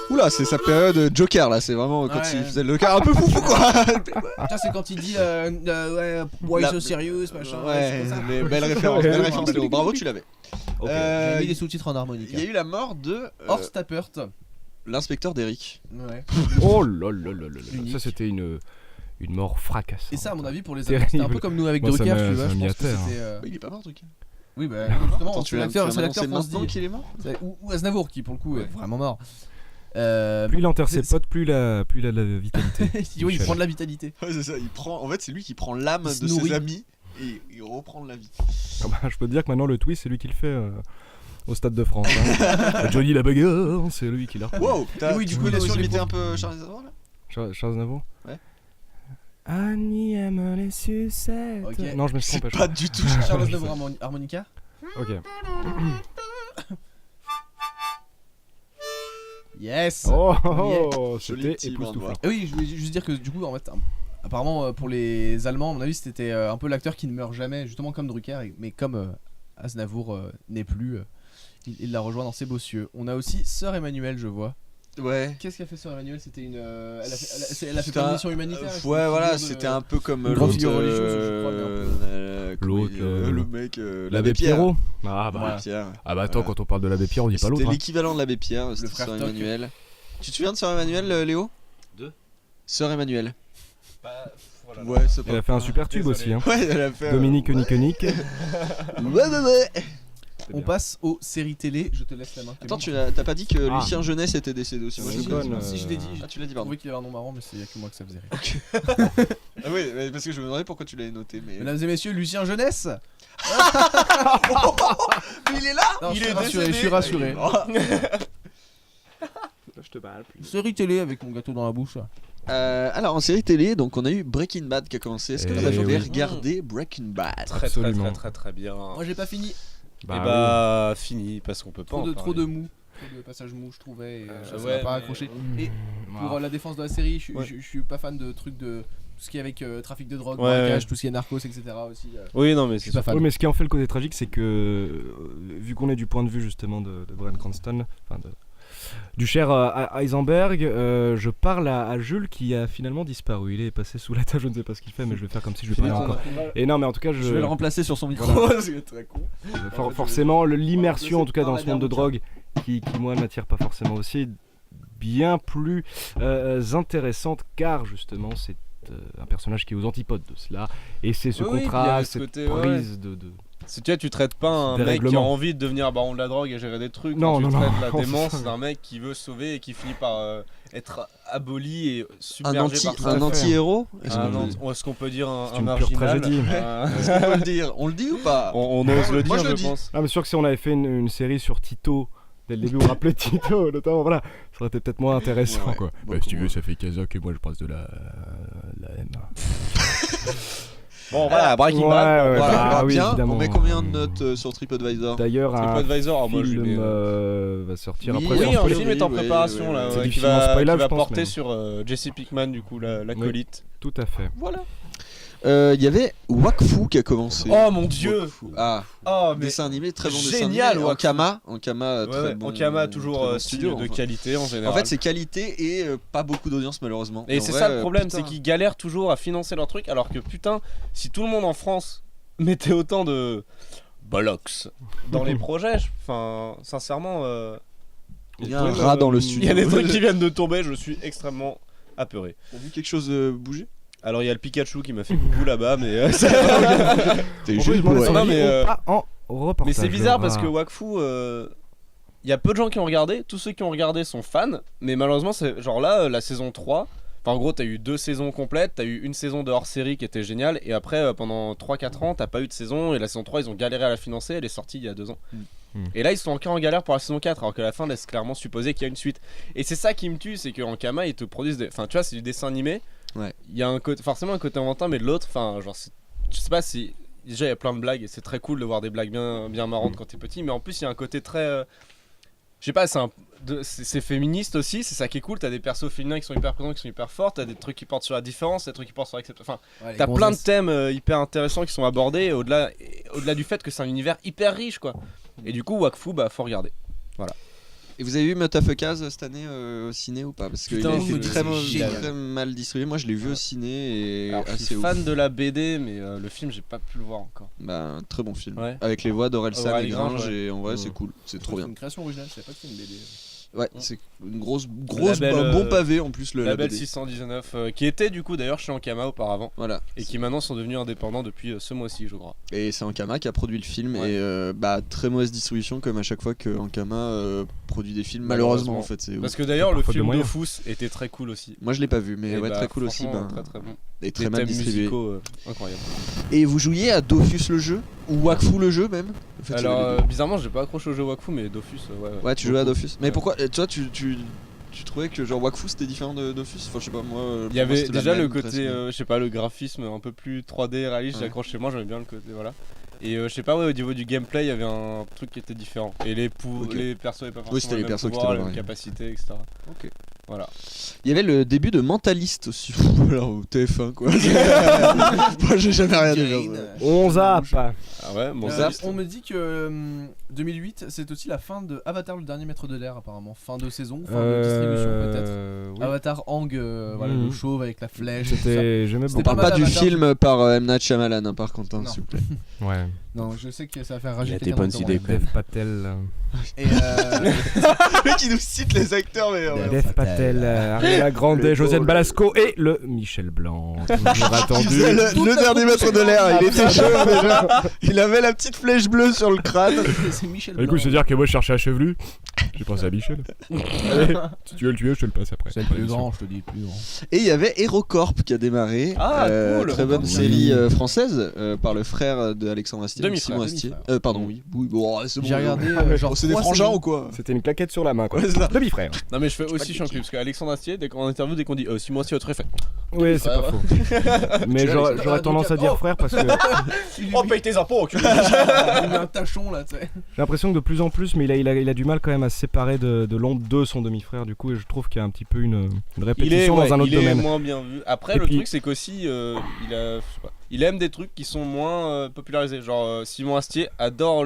Oula, c'est sa période Joker là, c'est vraiment quand Ouais, il ouais. faisait le Joker un peu foufou quoi. Tiens, c'est quand il dit ouais, why La- so serious, machin. Ouais, c'est comme ça. mais belle référence, belle référence Léo, bravo tu l'avais. Ok. J'ai mis les sous-titres en harmonique. Il y a eu la mort de Horst Tappert. l'inspecteur d'Eric. Ouais. Oh là là là là là. Unique. Ça, c'était une mort fracassante. Et ça, à mon avis, pour les Terrible. acteurs, c'était un peu comme nous avec Moi, ça Drucker, m'a- tu vois. ça Je m'a mis pense à que terre. c'était. Bah, il est pas mort truc. Oui, bah justement, Attends, c'est l'acteur qu'on se maintenant dit. qu'il est mort. Ou Aznavour qui, pour le coup, est vraiment mort. Plus il enterre ses c'est- potes, plus la vitalité. Oui, il Michel. prend de la vitalité. Ouais, c'est ça, il prend en fait, c'est lui qui prend l'âme Il se de ses nourrit. amis et il reprend de la vie. Ah bah, je peux te dire que maintenant le twist, c'est lui qui le fait au Stade de France. Hein. Johnny la bagarre, c'est lui qui l'a. Wow, Et oui, du coup, il a su sur les imiter pro- un peu Charles Aznavour là. Charles Aznavour. Ouais. Annie aime les sucettes. Ok. Non, je me suis C'est trompé. je pas crois. du tout. Charles Aznavour harmonica. Ok. Yes. Oh, Joli c'était petit époustouflant. brin Et oui, je voulais juste dire que du coup, en fait, apparemment pour les Allemands, à mon avis, c'était un peu l'acteur qui ne meurt jamais, justement comme Drucker, mais comme Aznavour n'est plus, il l'a rejoint dans ses beaux cieux. On a aussi Sœur Emmanuel, je vois. Ouais. Qu'est-ce qu'a fait Sœur Emmanuel? C'était une, elle a fait C'était plein de un- missions humanitaires. et Ouais, une voilà, figure de- c'était un peu comme une grande l'autre, figure religieuse, je crois, mais L'autre, le mec, L'abbé Pierrot. Ah bah. L'abbé Pierre. Ah bah attends, Voilà. quand on parle de l'abbé Pierre, on dit pas l'autre. C'était hein. l'équivalent de l'abbé Pierre, c'était frère Sœur Toc. Emmanuel. Tu te souviens de Sœur Emmanuel, Léo? De Sœur Emmanuel. Voilà. Ouais, c'est Elle a fait un super tube aussi. Hein. Ouais, elle a fait. Dominique Niconique. Ouais. On passe aux séries télé. Je te laisse la main. Attends, Clément. t'as pas dit que Ah. Lucien Jeunesse était décédé aussi? Moi, Ouais, je c'est le bonne, Si je l'ai dit, Ah, tu l'as dit, j'ai pardon. trouvé qu'il avait un nom marrant, mais c'est que moi que ça faisait rire. Ah oui, mais parce que je me demandais pourquoi tu l'avais noté, mais. Mesdames et messieurs, Lucien Jeunesse. Mais il est là. Non, Il je suis est rassuré, je décédé. suis rassuré. Je te parle plus. Série télé avec mon gâteau dans la bouche. Alors en série télé, donc on a eu Breaking Bad qui a commencé. Est-ce que Eh vous avez oui. regardé Breaking Bad? Absolument. Très bien. Moi j'ai pas fini. Et bah, fini parce qu'on peut pas. Trop en de parler. mou. Trop de passages mou, je trouvais. Et ça ouais, m'a pas mais- accroché. Et pour la défense de la série, Ouais. je suis pas fan de trucs de. Tout ce qui est avec trafic de drogue, Ouais, braquage, ouais. tout ce qui est narcos, etc. aussi. Oui, non, mais Je c'est suis pas sûr. fan. Oui, mais ce qui en fait le côté tragique, c'est que vu qu'on est du point de vue justement de Bryan Cranston, enfin du cher Heisenberg. Je parle à Jules qui a finalement disparu. Il est passé sous la table, je ne sais pas ce qu'il fait, mais je vais faire comme si je lui parlais encore. Et non, mais en tout cas, Je vais le remplacer sur son micro. C'est très con. Forcément, l'immersion, en tout cas dans ce monde de drogue, qui moi ne m'attire pas forcément aussi, bien plus intéressante, car justement, c'est un personnage qui est aux antipodes de cela, et c'est ce contraste, cette prise de... Tu traites pas un mec qui a envie de devenir baron de la drogue et gérer des trucs. Non, tu non, traites non. la démence d'un mec qui veut sauver et qui finit par être aboli et submergé par ça. Un anti-héros. Est-ce qu'on peut dire C'est un une marginal pure tragédie. Est-ce qu'on peut le dire? On le dit ou pas? On ose le dire, je pense. Ah, mais sûr que si on avait fait une série sur Tito, dès le début on rappelait Tito notamment, voilà, ça aurait été peut-être moins intéressant, quoi. Si tu veux, ça fait Kazak et moi je passe de la haine. Bon, voilà, Breaking Bad. Voilà, oui, bien. évidemment. On met combien de notes sur TripAdvisor? D'ailleurs, un TripAdvisor, moi je film mets. va sortir Oui, après. Oui, sans un spoiler. film est en préparation là, C'est qui difficilement va spoilable, je pense, porter mais- sur Jesse Pinkman, du coup, l'acolyte. Tout à fait. Voilà. Il y avait Wakfu qui a commencé. Oh mon dieu! Wakfu. Ah, Oh, mais dessin animé, très bon dessin génial, animé. Wakfu. Ankama, très bon. Ankama, toujours très bon style studio, de enfin. qualité en général. En fait, c'est qualité et pas beaucoup d'audience malheureusement. Et en c'est vrai, ça le problème, putain. c'est qu'ils galèrent toujours à financer leur truc, alors que putain, si tout le monde en France mettait autant de bollocks dans les projets, enfin, sincèrement, Il y a un rat dans le il studio. y a des trucs qui viennent de tomber, je suis extrêmement apeuré. T'as vu quelque chose bouger? Alors il y a le Pikachu qui m'a fait coucou là-bas, mais T'es En juste plus, je m'en pour laisse Non, envie, mais, pas en reportage. mais c'est bizarre parce Ah. que Wakfu, il y a peu de gens qui ont regardé, tous ceux qui ont regardé sont fans, mais malheureusement c'est genre là la saison 3. Enfin, en gros, t'as eu 2 saisons complètes, t'as eu une saison de hors-série qui était géniale, et après, pendant 3-4 ans, t'as pas eu de saison, et la saison 3, ils ont galéré à la financer, elle est sortie il y a 2 ans. Et là, ils sont encore en galère pour la saison 4, alors que la fin laisse clairement supposer qu'il y a une suite. Et c'est ça qui me tue, c'est qu'en Kama, ils te produisent des. Enfin, tu vois, c'est du dessin animé. Ouais. Il y a forcément un côté inventant, mais de l'autre, enfin, genre, je sais pas si. Déjà, il y a plein de blagues, et c'est très cool de voir des blagues bien marrantes quand t'es petit, mais en plus, il y a un côté très. Je sais pas, c'est féministe aussi, c'est ça qui est cool. T'as des persos féminins qui sont hyper présents, qui sont hyper forts. T'as des trucs qui portent sur la différence, des trucs qui portent sur l'acceptation. Enfin, t'as plein de thèmes hyper intéressants qui sont abordés au-delà du fait que c'est un univers hyper riche, quoi. Et du coup, Wakfu, bah, faut regarder. Voilà. Et vous avez vu Motafukaz cette année au ciné ou pas? Parce qu'il Putain, a été c'est génial. très mal distribué. Moi, je l'ai vu au ciné et Alors, je assez suis ouf. fan de la BD, mais le film, j'ai pas pu le voir encore. Bah, un très bon film. Ouais. Avec les voix d'Orelsan Aurélie et Grange, Grange, ouais. et en vrai, c'est cool. C'est trop C'est bien. une création originale, c'est pas que c'est une BD. Ouais, c'est une grosse label, un bon pavé en plus, le Label BD. 619, qui était du coup d'ailleurs chez Ankama auparavant, Voilà. et qui maintenant sont devenus indépendants depuis ce mois-ci, je crois. Et c'est Ankama qui a produit le film Ouais. et bah très mauvaise distribution comme à chaque fois que Ankama produit des films. Malheureusement en fait, c'est Parce ouf. que d'ailleurs le Faute de film moyens. Dofus était très cool aussi. Moi je l'ai pas vu, mais Et ouais, bah, très cool aussi. franchement, Ben, très bon. et très Des mal thèmes distribué. musicaux incroyables. Et vous jouiez à Dofus le jeu ou Wakfu le jeu même? En fait, il y avait Alors les deux. bizarrement j'ai pas accroché au jeu Wakfu, mais Dofus ouais. Ouais, tu jouais à Dofus. Mais Ouais. pourquoi toi tu trouvais que genre Wakfu c'était différent de Dofus? Enfin je sais pas moi. Il y pour moi, avait c'était la déjà même, le presque. côté, je sais pas, le graphisme un peu plus 3D réaliste, Ouais. j'accrochais moi, j'aimais bien le côté, voilà. Et je sais pas, ouais, au niveau du gameplay, il y avait un truc qui était différent. Et les Ok. les persos avaient pas forcément Oui, c'était les même persos qui pouvoir, étaient les pareils. capacités, etc. Ok. Voilà. Il y avait le début de Mentaliste aussi. Alors au TF1 quoi. Moi j'ai jamais rien dit. On zappe. Ah ouais, bon, On me dit que 2008 c'est aussi la fin de Avatar le dernier maître de l'air apparemment. Fin de saison, fin de distribution peut-être. Oui. Avatar Aang, voilà Mhm. le chauve avec la flèche. et tout ça. J'aimais C'était beaucoup. On parle pas pas mal du d'Avatar, film par M. Night Shyamalan hein, par contre, hein, Non. s'il vous plaît. Ouais. Non, je sais que ça va faire Il rager a quelqu'un des bonnes dans idées, ton quand même. Dev Patel. Et Le mec qui nous cite les acteurs mais Dev Patel, Ariana Grande, Josiane Balasco et le Michel Blanc. Toujours attendu. C'est le dernier maître de l'air, il était chaud déjà. Il avait la petite flèche bleue sur le crâne. c'est Michel Du coup, Blanc. c'est dire que moi je cherchais un chevelu. J'ai pensé à Michel. Allez, si tu veux le tuer, je te le passe après. C'est le plus grand, je te dis le plus grand. Et il y avait HeroCorp qui a démarré. Ah, cool. Très bonne Oui. série française par le frère de Alexandre Astier, Demi-frère. Simon Astier. Demi-frère. Pardon, oui. Bon, c'est bon. J'ai regardé genre C'est des 3 frangins saisons. ou quoi? C'était une claquette sur la main, quoi. Ouais, c'est ça. Demi-frère. Non mais je fais aussi chiant parce qu'Alexandre Astier, en interview, dès qu'on dit Simon Astier, autre fait. Oui, c'est pas faux. Mais j'aurais tendance à dire frère parce que j'ai Oh, paye tes impôts, Il met un tachon là, tu sais. l'impression que de plus en plus, mais il a du mal quand même à se séparer de l'ombre de son demi-frère, du coup, et je trouve qu'il y a un petit peu une répétition dans un autre il est domaine. moins bien vu. Après, Et le puis- truc, c'est qu'aussi, il aime des trucs qui sont moins popularisés. Genre, Simon Astier adore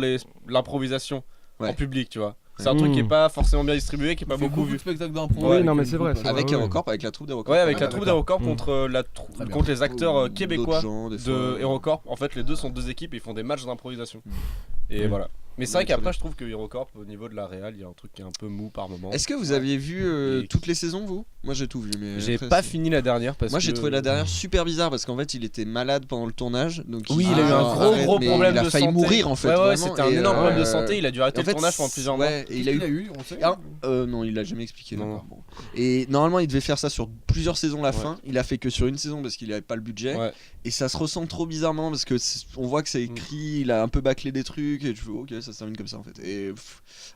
l'improvisation Ouais. en public, tu vois. C'est un truc qui est pas forcément bien distribué, qui est pas Il fait beaucoup beaucoup de vu. spectacles d'impro. Oui, avec non, mais une c'est vrai, troupe, c'est Avec ouais. HeroCorp, avec la troupe d'HeroCorp. Ouais, avec Ah, la troupe d'accord. d'HeroCorp contre Très bien. contre les acteurs québécois D'autres gens, des de fois. HeroCorp. En fait, les deux sont deux équipes et ils font des matchs d'improvisation. Et voilà. Mais c'est vrai qu'après, je trouve que HeroCorp, au niveau de la réal, il y a un truc qui est un peu mou par moment. Est-ce que vous aviez vu Et- toutes les saisons, vous? Moi j'ai tout vu, mais J'ai après, pas c'est- fini la dernière parce Moi que. j'ai trouvé la dernière super bizarre parce qu'en fait il était malade pendant le tournage, donc Oui, il a eu un gros mais problème il a de failli santé. mourir en fait. Ouais, vraiment, c'était un et, énorme problème de euh, santé. Il a dû arrêter en le fait, tournage pendant plusieurs mois. Ouais, et il a eu. eu, on sait. Ah, non, il a jamais expliqué. Non. d'accord. Bon. Et normalement, il devait faire ça sur plusieurs saisons la Ouais. fin. Il a fait que sur une saison parce qu'il avait pas le budget. Ouais. Et ça se ressent trop bizarrement parce que on voit que c'est écrit, il a un peu bâclé des trucs et tu fais ok, ça se termine comme ça en fait. Et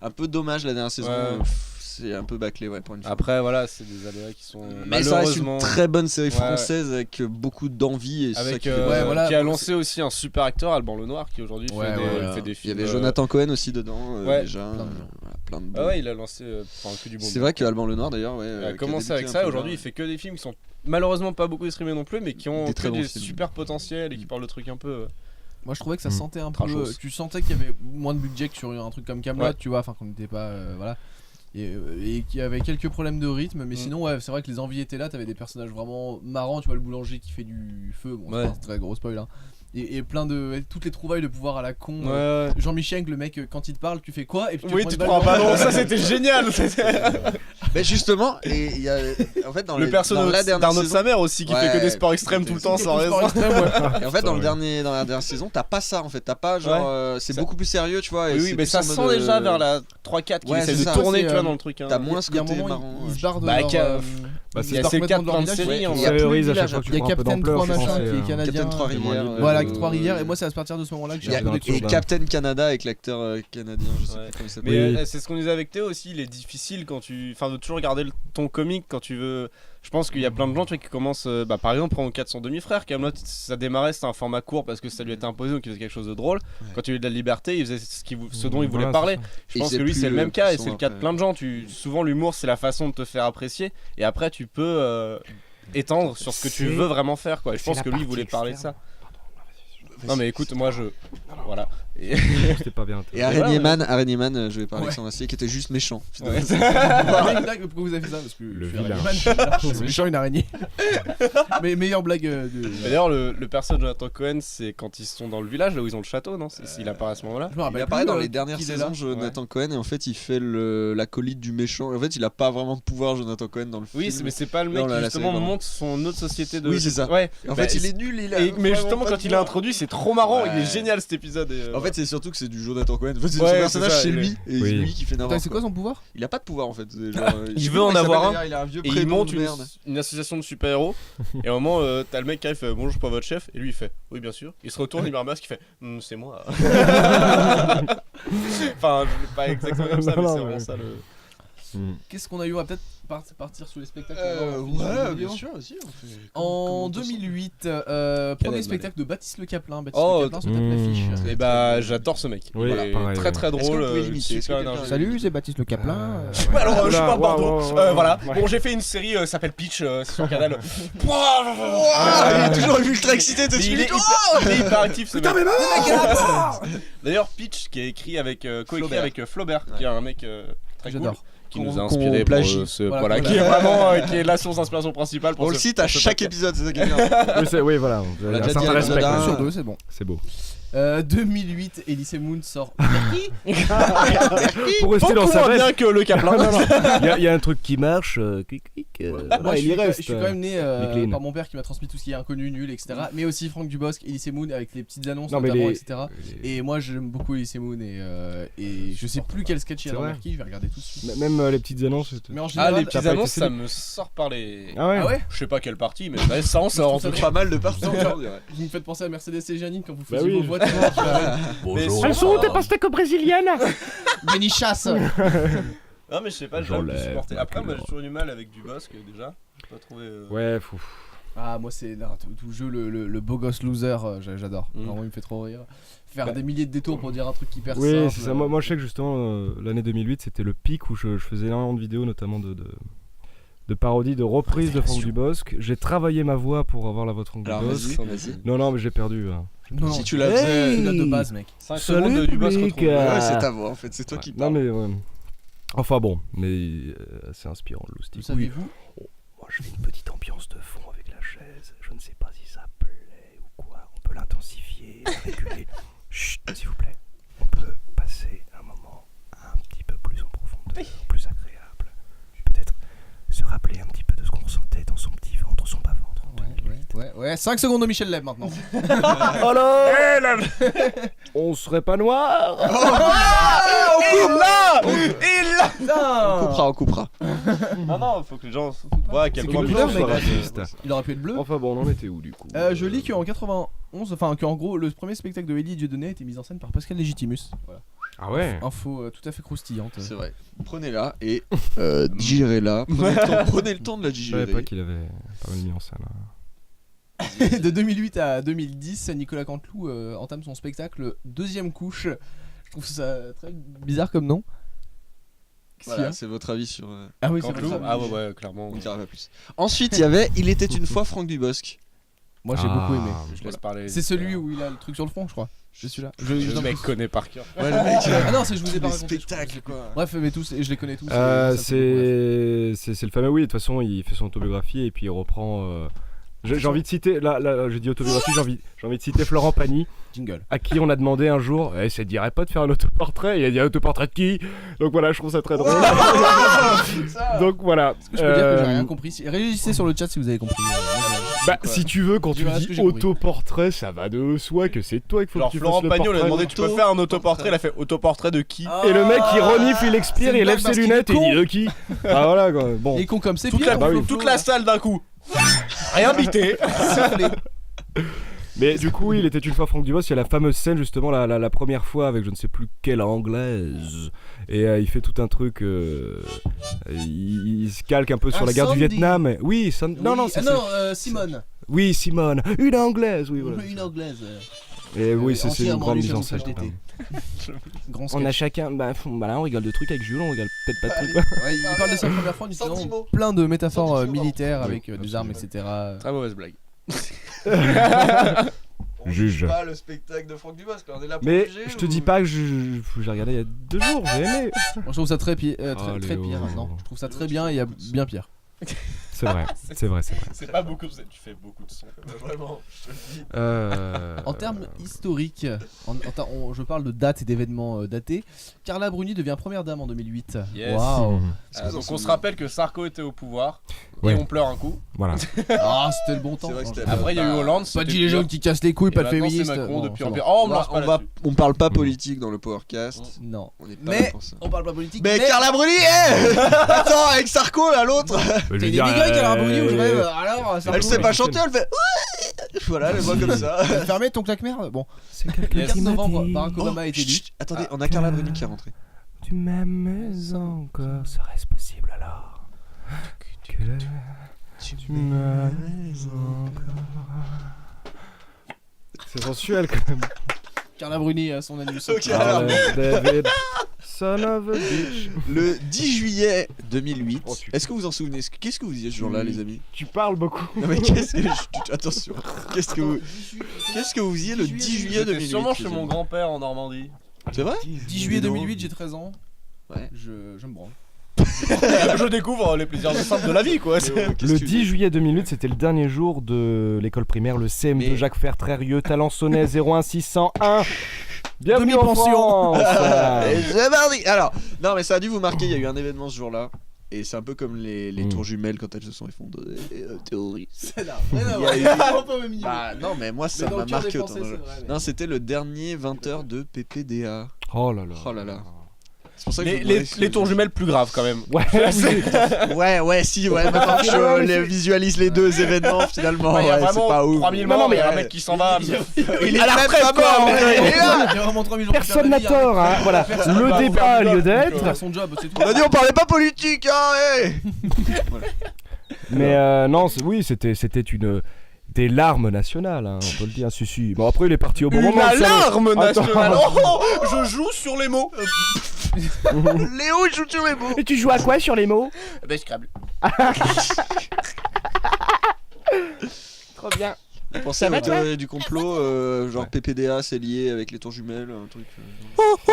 un peu dommage la dernière saison. Ouais. C'est un peu bâclé ouais pour une fois. Après, voilà, c'est des aléas qui sont. Mais ça reste une malheureusement. très bonne série Ouais. française avec beaucoup d'envie et c'est ça Avec qui fait Ouais, voilà, qui a bon, lancé aussi un super acteur, Alban Lenoir, qui aujourd'hui Ouais, fait, ouais, fait des Il y films. avait Jonathan Cohen aussi dedans ouais, déjà. plein de Voilà, plein de Ah bons. ouais, il a lancé enfin, que du bon. C'est vrai que Alban Lenoir d'ailleurs ouais, Il a qui commencé débuté avec un ça et peu aujourd'hui là, il fait que des films qui sont malheureusement pas beaucoup distribués non plus, mais qui ont Des que très bons des films. super potentiels et qui parlent de trucs un peu. Moi je trouvais que ça sentait un peu. Trashos. Tu sentais qu'il y avait moins de budget que sur un truc comme Camelot, Ouais. tu vois, enfin qu'on n'était pas. Voilà. Et qu'il y avait quelques problèmes de rythme, mais sinon, ouais, c'est vrai que les envies étaient là. T'avais des personnages vraiment marrants, tu vois, le boulanger qui fait du feu, bon, Ouais. c'est un très gros spoil, hein. Et plein de. Toutes les trouvailles de pouvoir à la con. Ouais. Jean-Michel, le mec, quand il te parle, tu fais quoi? Et puis Oui, prends tu une te balle prends un dans le- ballon, ça c'était génial. Mais justement, et il y a en fait dans Le dans personnage la dernière d'Arnaud de saison, sa mère aussi qui Ouais, fait que des sports extrêmes tout le temps sans raison. et en fait dans la dernière saison, t'as pas ça en fait, t'as pas genre c'est Ça- beaucoup plus sérieux, tu vois. et Oui, c'est oui, mais plus ça en sent mode, déjà vers la 3-4 qui Ouais, essaie c'est de ça. tourner, C'est, tu vois, dans le truc. hein. T'as moins ce Il y a un côté moment, marrant. ils se barrent de Bah, leur, Bah, ils c'est se c'est barrent le complètement cas de de leur plein de village. séries, Et on il y a plus Théorise le à chaque village. fois que tu Il y a prends un peu Captain d'ampleur, 3 je pense, machin c'est, qui est canadien. Captain Trois-Rivières. Voilà, avec Trois-Rivières. Et moi, c'est à partir de ce moment-là que j'ai Ouais, un peu dans des le Et Soudan. Captain Canada avec l'acteur canadien, je sais Ouais. pas comment il s'appelle. Mais Oui. c'est ce qu'on disait avec Théo aussi, il est difficile quand tu. Enfin, de toujours garder ton comique quand tu veux. Je pense qu'il y a plein de gens tu vois, qui commencent. Bah, par exemple, prends 4 son demi-frère. Camelot, ça démarrait, c'était un format court parce que ça lui était imposé, donc il faisait quelque chose de drôle. Quand il a eu de la liberté, il faisait ce dont il voulait Voilà, parler. c'est Je Et pense il que lui, faisait c'est le plus même cas et son c'est le cas de après. plein de gens. Souvent, l'humour, c'est la façon de te faire apprécier. Et après, tu peux étendre sur ce que tu C'est- veux vraiment faire. Quoi. Et je c'est pense la que lui, il partie voulait parler de ça. externe. Non, mais écoute, moi, je. Voilà. Et- C'était pas bien. Et voilà, Araignée Man, joué par Alexandre Astier, qui était juste méchant. Ouais. Une blague, pourquoi vous avez fait ça? Parce que Le je suis vilain. araignée. C'est méchant, une araignée. Mais meilleure blague de. Mais d'ailleurs, le personnage de Jonathan Cohen, c'est quand ils sont dans le village, là où ils ont le château, non? Il apparaît à ce moment-là. Je me rappelle Il apparaît plus, dans les dernières qu'il est là. saisons, Jonathan Cohen, et en fait, il fait l'acolyte du méchant. En fait, il a pas vraiment de pouvoir, Jonathan Cohen, dans le film. Oui, mais c'est pas le mec Non, qui la justement série, pardon. monte son autre société de. Oui, c'est ça. Ouais. En Bah, fait, il est nul, il a. mais vraiment justement, pas quand de il est pouvoir. introduit, c'est trop marrant. Ouais. Il est génial cet épisode. En fait, c'est surtout que c'est du Jonathan Cohen. En fait, c'est Ouais, son c'est personnage, ça, c'est il est- lui, et Oui. c'est lui qui fait Putain, n'importe c'est quoi son pouvoir? Il a pas de pouvoir en fait. Genre, Il je sais veut pas en comment avoir s'appelle, un, d'ailleurs, il a un vieux et il prénom monte de merde. une association de super-héros. Et à un moment, t'as le mec qui arrive, fait bonjour, je suis pas votre chef. Et lui, il fait oui, bien sûr. Il se retourne, il met un masque, il fait c'est moi. Enfin, pas exactement comme ça, mais c'est vraiment ça le. Qu'est-ce qu'on a eu? On va peut-être partir sur les spectacles. Ouais, bien sûr, aussi. En 2008, premier Canal spectacle de Baptiste Le Caplin. Baptiste Oh, Le Caplin, se tape l'affiche. Et bah, j'adore ce mec. Oui, Il est pareil, très très Est-ce que vous drôle. pouvez l'imiter? Est-ce que super quelqu'un- énergique. Salut, c'est Baptiste Le Caplin. Ouais, alors, je suis Oula, pas de Bordeaux. Voilà. ouais. Bon, j'ai fait une série, ça s'appelle Pitch, c'est sur Canal. Ah, il est toujours ultra excité de Mais il est hyper actif ce mec. D'ailleurs, Pitch qui est écrit avec coécrit Flaubert. avec Flaubert, qui est un mec très cool, J'adore. qui nous a Qu'on inspiré pour plagie. ce Voilà, voilà, qu'on qui est plagie. vraiment qui est la source d'inspiration principale pour On le ce- cite pour à ce chaque podcast. épisode, c'est ça qui est bien. Oui, voilà. On l'a Un déjà certain dit à respect, Canada. quand même. Sur deux, c'est bon. C'est beau. 2008, Elise Moon sort. Pour rester dans Beaucoup sa moins veste, bien que le Caplin. il y a un truc qui marche. Clic, clic, Moi, il y reste. je suis quand même né Nickeline. par mon père qui m'a transmis tout ce qui est inconnu, nul, etc. Mais aussi Franck Dubosc, Elise Moon avec les petites annonces, Non, mais notamment, les- etc. Et moi, j'aime beaucoup Elise Moon et je sais plus quel sketch il y a C'est dans vrai. Merky, je vais regarder tout de suite. Même les petites annonces. c'était- Mais en Ah, général, les t'as petites pas annonces, été ça sélectionné. me sort par les. Ah ouais. ah ouais, Je sais pas quelle partie, mais ça en sort en tout cas. Pas mal de parties. vous me faites penser à Mercedes et Janine quand vous Bah faisiez oui. vos voix. tu vois, tu vois. Bonjour. Elles sont où tes pastèques brésiliennes? Benny Chasse. Non, mais je sais pas, j'ai J'enlève pu supporter. ma Après, moi j'ai couleur. toujours eu du mal avec Dubosc déjà. J'ai pas trouvé. Ouais, fou. Ah, moi, c'est non, tout jeu, le beau gosse loser, j'adore. Mm. Vraiment, il me fait trop rire. Faire des milliers de détours pour dire un truc hyper Oui, simple. c'est ça. Moi, je sais que justement, l'année 2008, c'était le pic où je faisais énormément de vidéos, notamment de parodies, de reprises de Franck Dubosc. J'ai travaillé ma voix pour avoir la voix de Franck Alors, Dubosc. vas-y. Non, mais j'ai perdu. Hein. Non, Si tu la tu faisais. l'as de base, mec. 5 Salut, secondes de Dubosc public, retrouvé. Ah. Ouais, c'est ta voix en fait, c'est toi qui Non, parles. mais ouais. Enfin bon, mais c'est inspirant le loustic. Le saviez-vous? Moi je fais une petite ambiance de fond avec la chaise. Je ne sais pas si ça plaît ou quoi. On peut l'intensifier, réguler. Chut, s'il vous plaît. On peut passer un moment un petit peu plus en profondeur, plus agréable. Peut-être se rappeler un petit peu de ce qu'on ressentait dans son petit ventre, son bas-ventre. Ouais, 5 secondes de Michel Leb maintenant. Alors on serait pas noir? On coupera. Non, faut que les gens voient à quel point couleur, Michel soit mec. raciste. Il aurait pu être bleu. Enfin bon, on en était où du coup? Je lis qu'en 91, enfin qu'en gros le premier spectacle de Elie et Dieudonné a été mis en scène par Pascal Légitimus. Voilà. Ah ouais. Info tout à fait croustillante. C'est vrai. Prenez-la et digérez-la. Prenez le temps de la Je savais digérer. pas qu'il avait pas mal mis en scène. De 2008 à 2010, Nicolas Canteloup entame son spectacle Deuxième couche. Je trouve ça très bizarre comme nom. Voilà, c'est votre avis sur. Ah oui, c'est Canteloup. vrai. Ah ouais, clairement. On dira pas plus. Ensuite, il y avait Il était une fois Franck Dubosc. Moi j'ai beaucoup aimé. Je laisse parler. C'est celui où il a le truc sur le front, je crois. C'est celui-là. Le mec connaît par cœur. Ouais, le mec. Ah non, c'est je vous ai pas raconté. Spectacle quoi. Bref, mais tous, je les connais tous. C'est le fameux, oui, de toute façon il fait son autobiographie et puis il reprend... J'ai envie de citer, là j'ai dit autobiographie, j'ai envie de citer Florent Pagny, Jingle. à qui on a demandé un jour, ça te dirait pas de faire un autoportrait? Il a dit un autoportrait de qui? Donc voilà, je trouve ça très drôle. Donc voilà. Est-ce que je peux dire que j'ai rien compris? Réagissez sur le chat si vous avez compris. Bah si tu veux, quand tu Dis-moi ce que dis j'ai compris. autoportrait, ça va de soi que c'est toi qu'il faut Genre que tu Florent fasses le Pagny, on lui a portrait. demandé tu peux faire un autoportrait, il a fait autoportrait de qui? Et le mec il renifle, il expire, C'est il une lève blague ses parce qu'il lunettes est et il dit con. de qui? Ah voilà quoi, bon. Il est con comme c'est Toute pire. la, Flo, toute Flo, la salle d'un coup. Rien bité. Mais du coup, il était une fois Franck Dubosc, il y a la fameuse scène justement la première fois avec je ne sais plus quelle anglaise. Et il fait tout un truc, il se calque un peu sur la guerre du Sandy. Vietnam. Oui, non, Simone. oui, Simone, une anglaise, oui voilà. Une anglaise. Et oui, c'est une entièrement grande lue mise en comme scène. ça, d'été. Grand On sketch. a chacun, bah là on rigole de trucs avec Jules, on rigole peut-être pas de trucs. Ouais, il parle de sa première fois en utilisant Sentiment. plein de métaphores militaires Oui, avec des armes, etc. Très mauvaise blague. Juge. Pas le spectacle de Franck Dubosc, on est là pour Mais juger, je te ou- dis pas que j'ai regardé il y a 2 jours, j'ai aimé. Moi, je trouve ça très pire. Ah, Très Léo. pire. Non, je trouve ça très bien et il y a bien pire. C'est vrai, c'est vrai. C'est pas beaucoup, tu fais beaucoup de sons. Vraiment. En termes historiques, je parle de dates et d'événements datés. Carla Bruni devient première dame en 2008. Yes. Waouh. Donc on se rappelle que Sarko était au pouvoir Ouais. et on pleure un coup. Voilà. Ah, c'était le bon temps. C'est vrai que Oh, c'était- Après il y a eu Hollande. Pas c'était de gilets pire. jaunes qui cassent les couilles, Et pas de maintenant, féministes. c'est Macron Bon, depuis ça un va. pire. Oh, on lance pas là-dessus. on parle pas politique dans le Powercast. Non. On est pas Mais là pour ça. on parle pas politique. Mais Carla Bruni, attends, avec Sarko là, l'autre, Je veux T'as des dire, dégâts Carla Bruni ou je rêve? Alors, ça elle sait pas chanter, elle fait. Voilà, elle voit comme ça. Fermez ton claque-merde. Bon. C'est Le quelqu'un 4 qui m'a novembre, dit, Barack Obama a été élu. Chut, attendez, on a Carla Bruni qui est rentrée. tu m'aimes encore, serait-ce possible alors que tu m'aimes encore? C'est sensuel quand même. Carla Bruni a son anus. Ok, Ah alors, ouais, David, son of a bitch. le 10 juillet 2008, Oh, tu- est-ce que vous en souvenez? Qu'est-ce que vous disiez ce jour-là, les amis? Tu parles beaucoup. Non mais attention, qu'est-ce que vous faisiez le 10 juillet J'étais 2008? sûrement les chez mon amis grand-père en Normandie. C'est vrai? 10 juillet 2008, j'ai 13 ans. Ouais. Je me branle. Je découvre les plaisirs simples de la vie quoi. Le 10 juillet 2008, c'était le dernier jour de l'école primaire, le CM2 Mais- Jacques Fertrérieux, Talençonnet 01601. Bienvenue en Demi-pension. France. Et c'est parti. Alors, non mais ça a dû vous marquer, il y a eu un événement ce jour-là. Et c'est un peu comme les tours jumelles quand elles se sont effondrées. Terroristes. C'est là. Il y a eu- Pas au même niveau. Bah non mais moi ça Mais dans m'a le cœur des marqué autant. Français, c'est vrai, mais- Non c'était le dernier 20h de PPDA. Oh là là. Oh là là. C'est pour ça que je vous Les demandais si- tours jumelles plus graves quand même. Ouais, Ouais, maintenant que je les visualise les deux événements finalement, Il y a ouais, c'est vraiment pas ouf. 3000 Non, morts, mais il y a un ouais. mec qui s'en va. Il est À la même retraite, pas quoi, mort, mais- mais il est là. Il y a vraiment 3000 jours pour personne faire n'a de vie, tort, hein. Voilà, Personne le va débat a faire lieu du d'être. Il faut faire son job, c'est tout. On a dit on parlait pas politique, hein, hey. Mais non, oui, c'était une des larmes nationales, hein, on peut le dire, si. Bon après il est parti au bon Une moment. le salaud. alarme nationale. Attends. Oh, je joue sur les mots. Léo il joue sur les mots. Et tu joues à quoi sur les mots? Ben Scrabble. Trop bien. Pensez aux théories du complot, genre PPDA c'est lié avec les tours jumelles, un truc.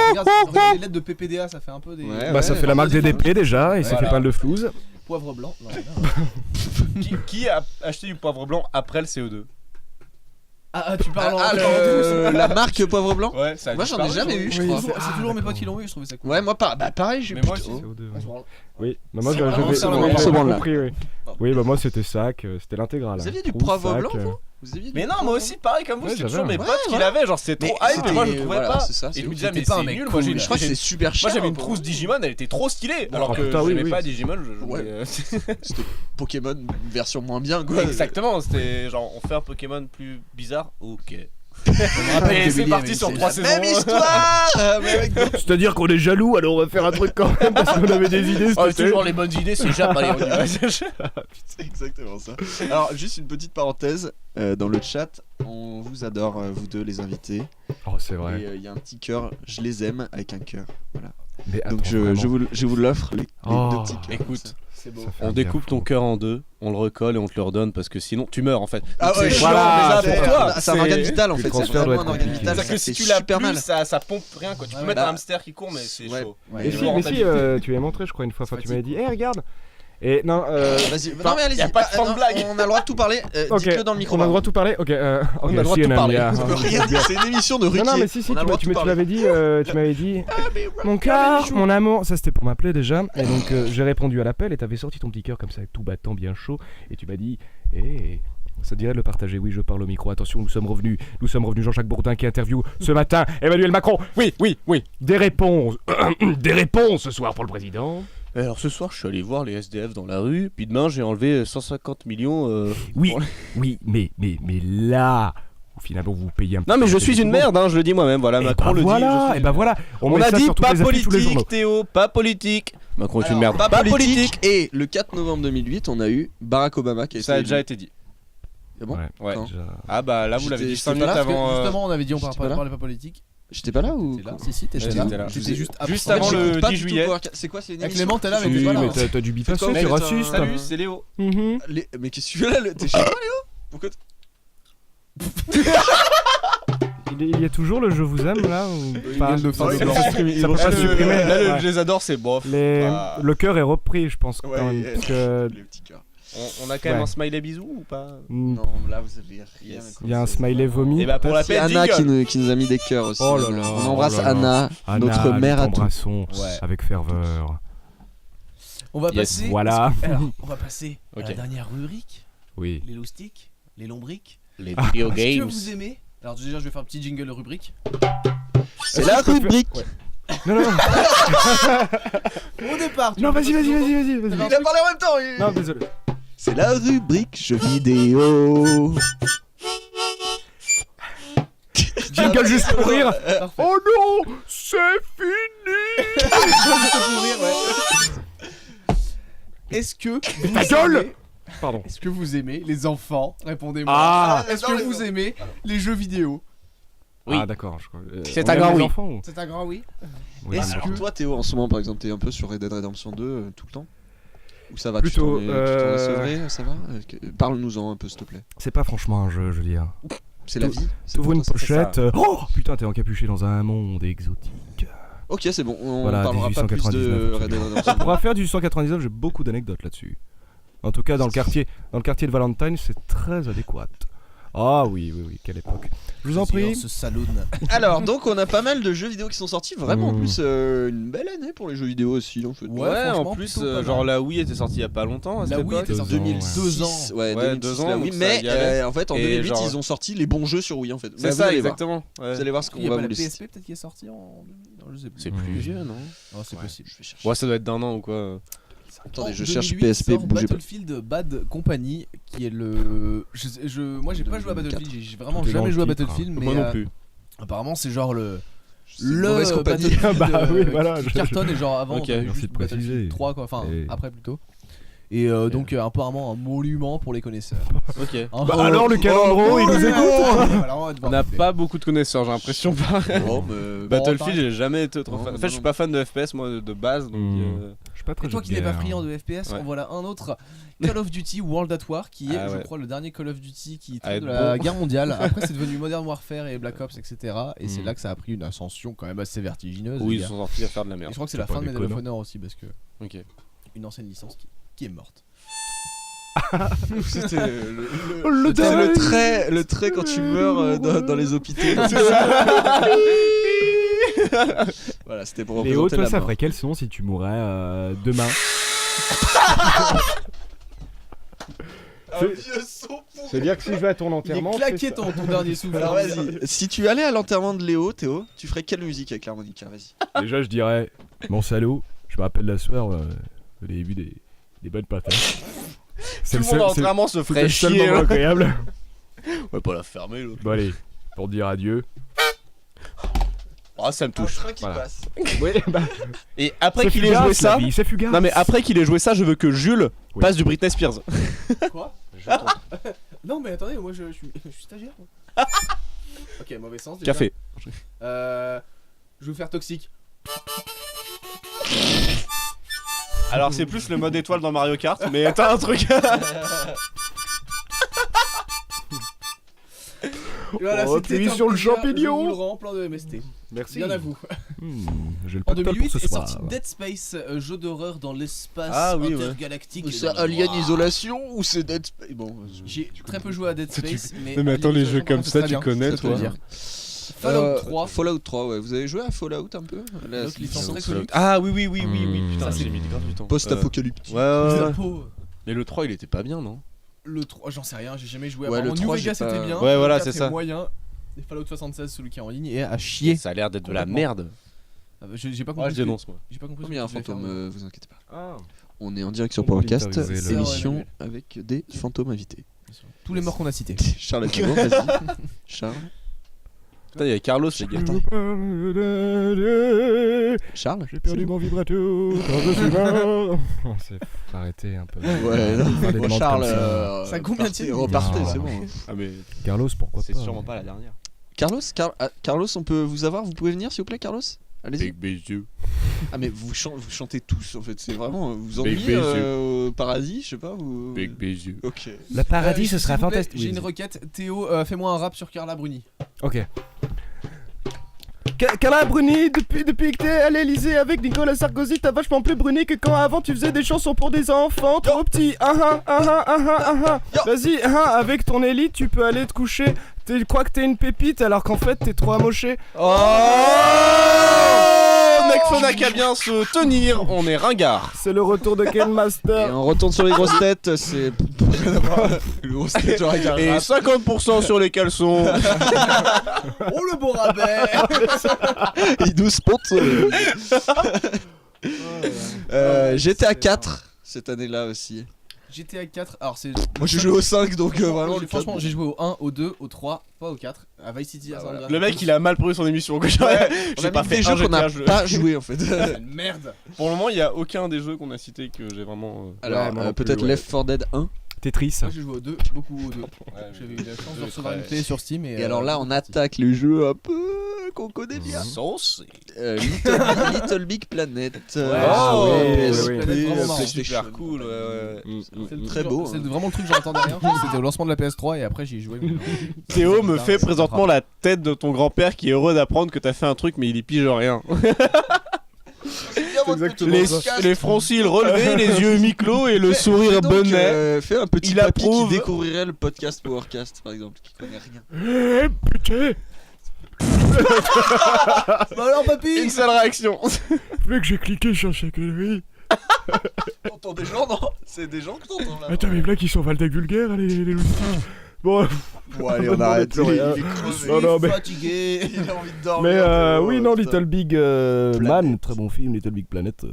Regarde les lettres de PPDA, ça fait un peu des. Bah ça fait la marque DDP déjà et ça fait pas mal de flouze. Poivre blanc. Non. Qui a acheté du poivre blanc après le CO2? Ah, tu parles la marque poivre blanc. Ouais, ça a Moi j'en ai disparu, jamais eu, je Oui, crois. c'est toujours mes potes qui l'ont eu, je trouvais ça cool. Ouais, moi pareil, j'ai Mais moi aussi. Oui, bah moi C'est j'avais vraiment ça, j'avais bon, là. compris. Oui, oui bah moi c'était sac, c'était l'intégral. Vous aviez du Trou, poivre sac, blanc vous aviez du Mais non, poivre moi blanc aussi, pareil comme vous, Ouais, c'était j'avais toujours mes un. potes Ouais, qui voilà. l'avaient, genre c'était trop Mais hype et moi je le trouvais voilà, pas. c'est ça, Et c'est- je me disais, C'était mais pas un c'est mec nul, cool, moi j'ai là. Je crois que c'est super cher. Moi j'avais une pour- trousse Digimon, elle était trop stylée, alors que putain, je oui, n'aimais oui. pas Digimon. Ouais. C'était Pokémon version moins bien quoi. Exactement, c'était genre on fait un Pokémon plus bizarre, ok. rappelle Et que c'est Billy parti avait sur essayé 3 la saisons. Même histoire mais avec d'autres- C'est-à-dire qu'on est jaloux, alors on va faire un truc quand même parce qu'on avait des idées. Oh, c'était- toujours les bonnes idées, c'est Jap, allez on y va. C'est exactement ça. Alors juste une petite parenthèse dans le chat, on vous adore vous deux les invités. Oh c'est Et vrai. il y a un petit cœur, je les aime avec un cœur. Voilà. Mais Donc attends, je vraiment. vous l'offre les Oh. deux petits cœurs. Écoute, C'est beau. Ça fait on un découpe bien ton cœur en deux, on le recolle et on te le redonne parce que sinon tu meurs en fait. Ah Donc, ouais, c'est voilà, chiant, mais c'est- ça pour toi. C'est un organe vital en Le fait, c'est transfert doit vraiment un être organe compliqué. vital. C'est-à-dire que ça si fait tu l'as super plus, mal. ça pompe rien quoi. Tu peux Ouais, mettre bah- un hamster qui court, mais c'est Ouais. chaud. Ouais. Les je filles, me les rends filles, pas tu m'avais montré, je crois, une fois. Enfin, tu Fatigue. m'avais dit, regarde. Et non, Vas-y, non mais allez-y. y a pas de fin de non, blague. On a le droit de tout parler. ok. Dites-le dans le micro. On a le droit de tout parler. Ok. On a le droit si, de tout on parler. bien. On peut rien dire, c'est une émission de Ruquier. Non, mais si, On a le droit de tu tout parler. m'avais dit, mon cœur, mon amour, ça c'était pour m'appeler déjà. Et donc j'ai répondu à l'appel et t'avais sorti ton petit cœur comme ça, tout battant, bien chaud. Et tu m'as dit, ça te dirait de le partager. Oui, je parle au micro. Attention, nous sommes revenus. Jean-Jacques Bourdin qui interview ce matin Emmanuel Macron. Oui. Des réponses. Des réponses ce soir pour le président. Alors ce soir, je suis allé voir les SDF dans la rue, puis demain j'ai enlevé 150 millions. Oui, mais là, finalement, vous payez un petit Non mais peu, je c'est suis tout une bon. merde, hein, je le dis moi-même. Voilà, Et Macron bah le voilà, dit. et bah voilà. On met a ça dit sur toutes pas les applis, tous les journaux. politique, Théo, pas politique. Macron est une merde. Pas politique. Et le 4 novembre 2008, on a eu Barack Obama qui a Ça a été déjà élu. été dit. Ah bon Ouais. Quand Déjà. Ah bah là vous l'avez dit J'étais 5 minutes pas là, Parce que avant. justement, on avait dit on j'étais pas là. parlait pas politique. J'étais pas là ou T'es là quoi? Si, t'étais J'étais là. là. J'étais juste Juste absent. avant le J'écoute pas 10 du tout juillet. Power Cat. C'est quoi, c'est une Avec émission Clément, t'es là, mais Oui, t'es pas là. mais hein. t'as dû bipasser, Fais-toi c'est plaisir, raciste. Salut, c'est Léo. Mhm. Mais qu'est-ce que tu fais là T'es chez toi Léo Pourquoi Il y a toujours le je vous aime là ou pas vient de faire le Ça blanc. peut pas supprimer. Là, Ouais. je les adore, c'est bof. Ah. Le cœur est repris, je pense. Ouais, quand même, parce que Les petits cœurs. On a quand même Ouais. un smiley bisou ou pas? Non, là vous avez rien. Yes. il y a un smiley vomi. Et bah pour la C'est peine, Anna jingle. qui nous a mis des cœurs aussi. Oh là là, On embrasse oh là là. Anna, notre Anna, mère nous à tous. t'embrassons Ouais. avec ferveur. On va Yes, passer. voilà. Alors, on va passer à Ok. la dernière rubrique. Oui. Les loustiques, les lombriques. Les video Est-ce que games. vous aimez? Alors déjà, je vais faire un petit jingle de rubrique. C'est la rubrique. Non. Au départ. tu Non, veux vas-y. pas toujours- Il a parlé en même temps. Non, désolé. C'est la rubrique jeux vidéo. Jingle juste pour rire. Parfait. Oh non, c'est fini. Est-ce que vous Ta gueule aimez- Pardon. Est-ce que vous aimez les enfants? Répondez-moi. Ah. Est-ce que vous aimez les jeux vidéo? Oui. Ah d'accord. C'est on un aime grand les oui. enfants, ou- C'est un grand oui. Oui, Est-ce alors. que- Toi Théo en ce moment par exemple t'es un peu sur Red Dead Redemption 2 tout le temps? Ou ça va? Plutôt, Tu t'en es sevré, ça va? Parle-nous-en un peu s'il te plaît. C'est pas franchement un jeu, je veux dire. C'est la vie. c'est T'ouvres pour une toi, ça. pochette. Oh putain, t'es encapuché dans un monde exotique. Ok c'est bon, on Voilà, parlera pas plus de 1899, Red Dead Redemption. On pourra faire du 199, j'ai beaucoup d'anecdotes là-dessus. En tout cas, dans le quartier de Valentine, c'est très adéquat. Ah oui, quelle époque. Je vous en prie. Ce saloon. Alors donc on a pas mal de jeux vidéo qui sont sortis, vraiment en Mm. plus une belle année pour les jeux vidéo aussi en fait. Ouais, Ouais, en franchement, plus, plutôt pas mal. genre la Wii était sortie il y a pas longtemps. À cette La Wii époque. était sortie 2006, 2 ans. Ouais, Ouais, 2006, 2 ans, là, donc oui, ça mais y allait. en fait en Et 2008 genre- ils ont sorti les bons jeux sur Wii en fait. C'est Vous ça, allez voir. exactement. Ouais. Vous allez voir ce Il qu'on y a va pas vous la laisser. PSP peut-être qui est sorti en. Non, je sais plus. C'est plus vieux, non? Oh, c'est Ouais, possible. je vais chercher. Ouais, ça doit être d'un an ou quoi. Attendez, En je cherche 2008 PSP, sort bougez pas. Battlefield Bad Company, qui est le. Moi, j'ai pas joué à 2004. Battlefield. J'ai vraiment Tout est dans jamais le joué à titre, Battlefield, mais Moi non plus. apparemment, c'est genre le. C'est une mauvaise compagnie. Battlefield Bah oui, voilà, qui je- cartonne et genre avant Ok, on avait merci juste de préciser. Battlefield 3 quoi, enfin Et- après plutôt. Et donc apparemment un monument pour les connaisseurs. Ok. Bah alors, le Calandro, il nous écoute. On n'a pas beaucoup de connaisseurs, j'ai l'impression pas. Oh, mais- Battlefield, j'ai jamais été trop Non, fan. En non, fait, je suis non. pas fan de FPS moi de base, donc. Hmm. Je suis pas très Et toi jeu de qui n'es pas guerre. friand de FPS, Ouais. en voilà un autre, Call of Duty World at War, qui est, Ah je ouais. crois, le dernier Call of Duty qui À traite être de la bon. guerre mondiale. Après, c'est devenu Modern Warfare et Black Ops, etc. Et c'est Mm. là que ça a pris une ascension quand même assez vertigineuse. Où les ils gars. sont sortis à faire de la Et je merde. crois que c'est C'est la pas fin de Medal of déconnant. Honor aussi, parce que Ok. une ancienne licence qui est morte. C'était Le c'était deuil. le trait quand tu meurs dans les hôpitaux. Voilà, c'était pour Léo, représenter toi, la ça mort. ferait quel son si tu mourais demain? C'est-à-dire que si je vais à ton Il est enterrement. claqué ton dernier souffle. Alors vas-y, si tu allais à l'enterrement de Léo, Théo, tu ferais quelle musique avec l'harmonica? Vas-y. Déjà, je dirais, mon salaud, je me rappelle la soirée, vous avez vu des bonnes patates. Tout le monde entièrement se C'était ferait le seul chier. moment agréable. Ouais, pas la fermer l'autre. Bon, allez, pour dire adieu. Ah, ça me touche. train qui Voilà. passe. Oui, bah, Et après c'est qu'il ait fugace, joué ça. la vie, c'est fugace. Non, mais après qu'il ait joué ça, je veux que Jules Oui. passe du Britney Spears. Quoi Non, mais attendez, moi je suis stagiaire. moi. Ok, mauvais sens. Déjà. Café. Je vais vous faire toxique. Alors, c'est plus le mode étoile dans Mario Kart, mais t'as un truc. Voilà, Oh, c'était appuie un sur le plaisir, champignon. Je vous le rends plein de MST. Merci. Bien à vous. J'ai le En pactole 2008 pour ce est soir. sorti Dead Space, jeu d'horreur dans l'espace Ah oui, ouais. intergalactique. C'est dans le Alien noir. Isolation ou c'est Dead Space? Bon, J'ai très peu joué à Dead Space, mais. Non, mais attends, les jeux Alien comme Isolation, ça, c'est tu très connais, bien, je peux te toi le dire. Fallout 3. Fallout 3, ouais. Vous avez joué à Fallout un peu? Là, L'autre c'est- licence c'est- très connue. Ah oui, oui, oui, oui, oui. Putain, Ça, j'ai c'est- mis grave du temps. Post-apocalyptique. Ouais, ouais, ouais. Zappo. Mais le 3, il était pas bien, non? Le 3, j'en sais rien, j'ai jamais joué. Ouais, Apparemment, le New 3, Vegas j'ai pas- c'était bien. Ouais, voilà, le 4 c'est ça. est moyen. Et Fallout 76, celui qui est en ligne, est à chier. Ça a l'air d'être de la Complètement. merde. Ah bah, j'ai pas compris. Ouais, je ce que- dénonce, moi. J'ai pas compris. Non, ce mais il y a un que tu devais fantôme, faire. vous inquiétez pas. Ah. On est en direct sur On va Powercast, l'interviewer, là. émission avec des fantômes invités. Tous les morts qu'on a cités. Charles Aznavour, vas-y. Charles. Putain, il y a Carlos, les gars. Charles. J'ai perdu mon vibrato quand je suis mort. On s'est arrêté un peu. Ouais, non, Faire des bon, demandes Charles. comme ça. Ça a combien de titres Repartez, Non. c'est bon. Ah, mais Carlos, pourquoi c'est pas sûrement pas la dernière. Carlos, on peut vous avoir? Vous pouvez venir s'il vous plaît, Carlos? Allez-y. bisous. Ah, mais vous chantez tous en fait, c'est vraiment. Vous Big ennuyez bisous. au paradis, je sais pas. Vous... bisous. Ok. Le paradis, ce S'il sera vous plaît, fantastique. J'ai une requête. Théo, fais-moi un rap sur Carla Bruni. Ok. Carla Bruni, depuis que t'es à l'Elysée avec Nicolas Sarkozy, t'as vachement plus bruni que quand avant tu faisais des chansons pour des enfants trop petits. Vas-y, avec ton élite, tu peux aller te coucher. Tu crois que t'es une pépite alors qu'en fait t'es trop amoché. Oh Necfeu n'a qu'à bien se tenir, on est ringard. C'est le retour de Ken Et Master. on retourne sur les grosses têtes, c'est. Les grosses têtes, genre avec un Et rap. 50% sur les caleçons. Oh le beau rabais. Il nous sponsor. GTA 4 cette année-là aussi. GTA 4, alors c'est. Moi j'ai joué au 5 donc vraiment. le Franchement, 4. j'ai joué au 1, au 2, au 3, pas au 4. À Vice City, à San Andreas. Le mec, il a mal prévu son émission. Quoi. On J'ai a pas mis fait des un jeux qu'on n'a GTA, pas joué en fait. C'est une merde. Pour le moment, il y a aucun des jeux qu'on a cités que j'ai vraiment. Alors moi non plus, peut-être ouais. Left 4 Dead 1. Tetris. Moi j'ai joué au 2, beaucoup au 2. J'avais eu la chance de recevoir une clé sur Steam. Et alors là on attaque les jeux un peu qu'on connaît bien. Sauce. Little Big Planet. Ah, oui, PSP, oui, oui. Vraiment marrant. C'est PlayStation. super cool. Ouais. C'est le Très truc, beau, C'est hein. vraiment le truc, j'en attendais rien. C'était au lancement de la PS3 et après j'y ai joué. Théo me fait C'est présentement la tête de ton grand-père qui est heureux d'apprendre que t'as fait un truc mais il y pige rien. Les froncils relevés, les yeux mi-clos et le sourire bonnet. Fais un petit Il papy approuve. qui découvrirait le podcast Powercast par exemple, qui connaît rien. Putain, Bah alors papy. Une seule réaction. mec, j'ai cliqué sur ces conneries. T'entends des gens, non? C'est des gens que t'entends là. Attends, mais là qui sont Valdac vulgaire, les loustiques. Bon, Bon allez on on arrête. plus rien. Il est crevé. Non, non, mais- Fatigué. Il a envie de dormir. mais Théo, oui, non, putain. Little Big Man, très bon film, Little Big Planet.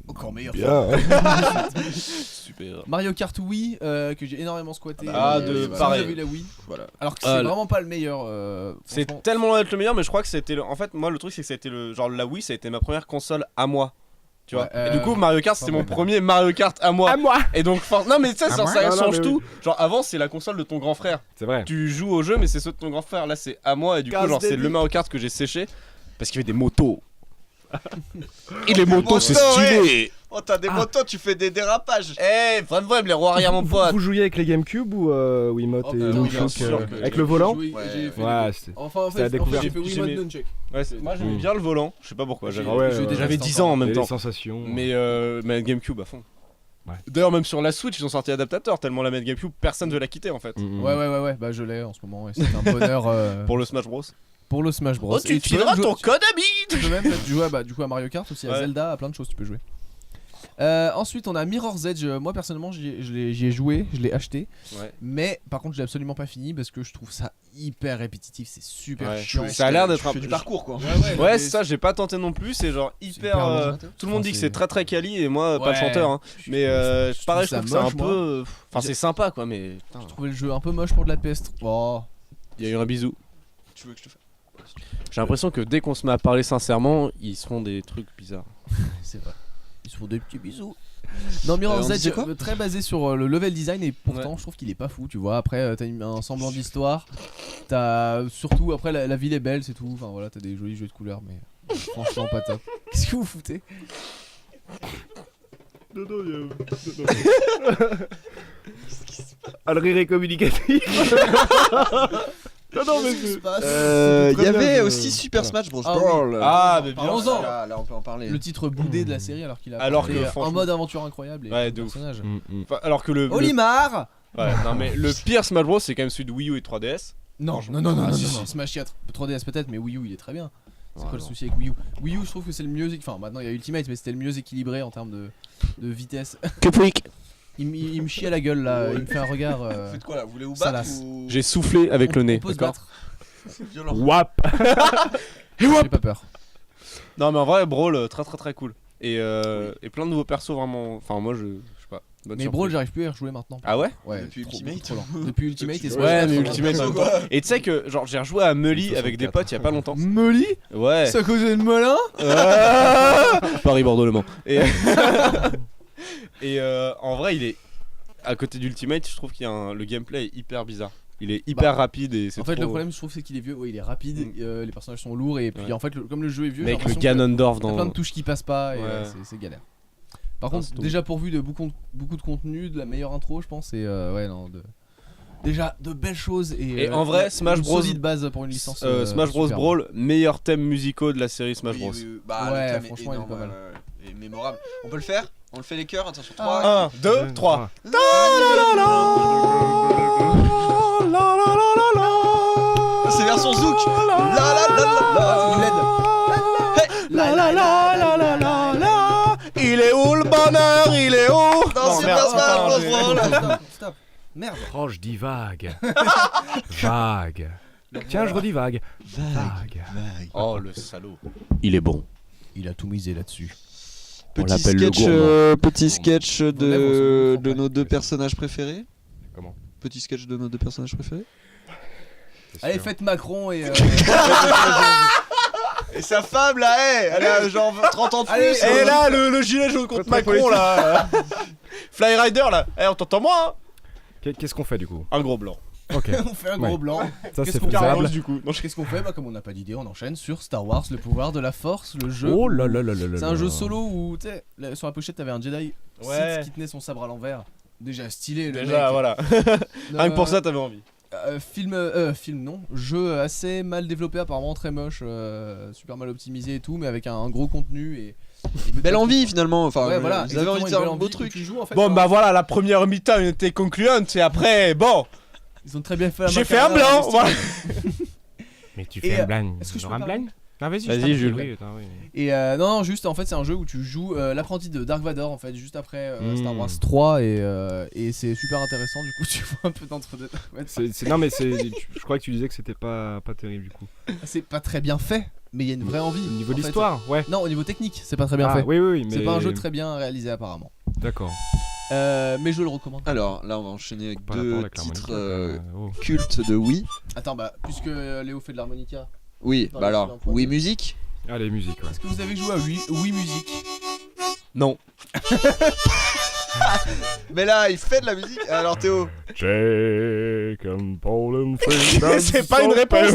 Encore meilleur. Bien. Super. Mario Kart Wii que j'ai énormément squatté. Ah, Si vous pareil. avez la Wii. Voilà. Alors que Ah, c'est le- vraiment pas le meilleur. C'est franchement. tellement loin d'être le meilleur, mais je crois que c'était le. En fait, moi, le truc, c'est que ça a été le. Genre, la Wii, ça a été ma première console à moi. Tu vois. Ouais, Et du coup, Mario Kart, c'était mon premier Mario Kart à moi. À moi. Et donc, non, mais tu sais, À ça moi ça Non, non, change mais tout. Genre, avant, c'est la console de ton grand frère. C'est vrai. Tu joues au jeu, mais c'est ceux de ton grand frère. Là, c'est à moi. Et du coup, Casse genre, c'est début. le Mario Kart que j'ai séché. Parce qu'il y avait des motos. Et les motos, c'est stylé. Oh, t'as des motos, tu fais des dérapages. Eh, vraiment, les roues arrière, mon pote. Vous jouiez avec les GameCube ou Wiimote et putain, Nunchuk bien sûr avec le volant? J'ai fait Ouais, les deux. c'était. Enfin, en c'était la fait, découverte. j'ai fait Wiimote J'aimais- Nunchuk. Ouais, moi j'aimais bien le volant, je sais pas pourquoi. J'ai- Ah ouais, je ouais, déteste J'avais encore. 10 ans en même Les temps. sensations. Mais GameCube à fond. Ouais. D'ailleurs, même sur la Switch, ils ont sorti l'adaptateur tellement la manette GameCube, personne veut la quitter en fait. Ouais, bah je l'ai en ce moment. Et c'est un bonheur Pour le Smash Bros. pour le Smash Bros. Oh, tu Et te peux fileras même ton jouer- code ami. Tu peux même peut-être jouer du coup à Mario Kart aussi, à Ouais. Zelda, à plein de choses tu peux jouer. Ensuite on a Mirror's Edge. Moi personnellement j'y ai joué, je l'ai acheté, Ouais. mais par contre je l'ai absolument pas fini parce que je trouve ça hyper répétitif, c'est super Ouais. chiant. Ça a l'air d'être un peu peu du parcours quoi. Ouais, c'est ça, j'ai pas tenté non plus, c'est genre hyper. long. Tout le monde dit que c'est- c'est très très quali et moi, pas le Ouais. chanteur. Hein. Mais je pareil, je trouve trouve que ça c'est un moche, peu. Enfin, J'ai- c'est sympa quoi, mais. Je trouvais le jeu un peu moche pour de la PS3. Oh, Il y a eu un bisou. Tu veux que je te fasse? J'ai l'impression que dès qu'on se met à parler sincèrement, ils se font des trucs bizarres. c'est vrai. Ils se font des petits bisous. Non, Mirror's on Edge, disait quoi très basé sur le level design et pourtant je trouve qu'il est pas fou, tu vois. Après, t'as un semblant d'histoire. T'as surtout, après, la ville est belle, c'est tout. Enfin voilà, t'as des jolis jeux de couleurs, mais franchement pas top. Qu'est-ce que vous foutez? Ah, le rire est communicatif. Non, mais Qu'est-ce qui se passe? Il y avait bien, aussi Super Smash Bros. Ah oui. Brawl. Ah, mais bien Parlons-en. sûr. Là, on peut en parler. Le titre boudé de la série alors qu'il a Alors apporté que, un franchement- mode aventure incroyable et Ouais, un de ouf. personnage. Enfin, alors que le. Olimar. Ouais, non mais le pire Smash Bros, c'est quand même celui de Wii U et 3DS. Non, Franchement. non, Ah, si, si. Smash 4, 3DS peut-être, mais Wii U il est très bien. C'est Ouais, quoi le non. souci avec Wii U? Wii U, je trouve que c'est le mieux. Enfin, maintenant il y a Ultimate, mais c'était le mieux équilibré en termes de vitesse. Il me chie à la gueule là, il me fait un regard. Vous faites quoi là? Vous voulez vous Salace. battre ou... J'ai soufflé avec le on nez. peut se D'accord. battre. Violent. Wap. J'ai pas peur. Non mais en vrai, Brawl, très très très cool. Et plein de nouveaux persos vraiment. Enfin, moi je sais pas. bonne Mais surprise. Brawl, j'arrive plus à y rejouer maintenant. Ah ouais? Ouais, Depuis trop- Ultimate. trop lent. Depuis Ultimate et Ouais, Smash mais 4, Ultimate en même temps. Et tu sais que, genre, j'ai rejoué à Melee avec des potes il y a pas longtemps. Molly? Ouais. C'est à cause de Molin? Paris-Bordeaux-Le Mans. Et en vrai, il est. À côté d'Ultimate, je trouve qu'il y a le gameplay est hyper bizarre. Il est hyper rapide et c'est En fait, trop... le problème, je trouve, c'est qu'il est vieux. Ouais, il est rapide, les personnages sont lourds, et puis Ouais. en fait, comme le jeu est vieux, Mais j'ai avec le l'impression que Ganondorf t'as plein dans. de touches qui passent pas, et Ouais. c'est galère. Par Ah, contre, c'est tout. déjà pourvu de beaucoup de contenu, de la meilleure intro, je pense, et ouais, non, déjà de belles choses. Et en vrai, Smash une Bros. solide base pour une licence. Smash Bros superbe. Brawl, meilleur thème musicaux de la série Smash Bros. Bah, Ouais, le thème est franchement, il est énorme, pas mal. Et mémorable. On peut le faire? On le fait les cœurs? Attention, Ah. 3. 1, 2, 3. C'est version Zouk. La la la la la. Il est où le bonheur? Il est où? Dans Super Smash Bros. Stop. Merde. Oh, je dis vague. Vague. Tiens, je redis vague. Vague. Oh le salaud. Il est bon. Il a tout misé là-dessus. On l'appelle le Petit sketch Vos lèvres sont de nos deux Ouais. personnages préférés. Comment? Petit sketch de nos deux personnages préférés. C'est Allez, sûr. faites Macron et. Et sa femme là, elle a genre 30 ans de Allez, plus. Et là, le gilet jaune contre Macron là. Fly Rider là. Eh, on t'entend moi hein? Qu'est-ce qu'on fait du coup? Un gros blanc. Ok. On fait un gros Ouais. blanc. Ça, Qu'est-ce c'est qu'on faisable. du coup. Non, Qu'est-ce qu'on fait? Bah, comme on n'a pas d'idée, on enchaîne sur Star Wars, le pouvoir de la force, le jeu. Oh là là là là là. C'est là. un jeu solo où, tu sais, sur la pochette, t'avais un Jedi Ouais. Sith qui tenait son sabre à l'envers. Déjà stylé, le Déjà, mec. voilà. Rien que pour ça, t'avais envie. Film non. Jeu assez mal développé, apparemment très moche, super mal optimisé et tout, mais avec un gros contenu et. Belle envie finalement. Enfin, Ouais, voilà. vous avez envie de faire un beau où truc. tu joues, en fait, Bon, hein. bah voilà, la première mi-temps était concluante et après, bon, Ils ont très bien fait la j'ai fait un macarena, blanc, le voilà. Mais tu Et, fais un blind. est-ce que je Sur peux un parler blind? Ah, vas-y, Vas-y, je t'en Jules. prie, oui, attends, oui. Et non, juste en fait, c'est un jeu où tu joues l'apprenti de Dark Vador en fait, juste après Star Mm. Wars 3 et c'est super intéressant. Du coup, tu vois un peu d'entre deux. Ouais, Non, mais je crois que tu disais que c'était pas terrible du coup. c'est pas très bien fait, mais il y a une vraie envie. Au niveau en de fait. l'histoire, ouais. Non, au niveau technique, c'est pas très bien Ah, fait. oui, oui, mais. C'est pas un jeu très bien réalisé apparemment. D'accord. Mais je le recommande. Alors là, on va enchaîner avec Par rapport deux avec l'harmonica, titres oh. cultes de Wii. Attends, bah, puisque Léo fait de l'harmonica, Oui, Dans bah les alors, films en premier. Wii Music. Allez, musique, ouais. est-ce que vous avez joué à Wii Music? Non. Mais là, il fait de la musique. Alors Théo, Shake and pull and C'est pas une réponse.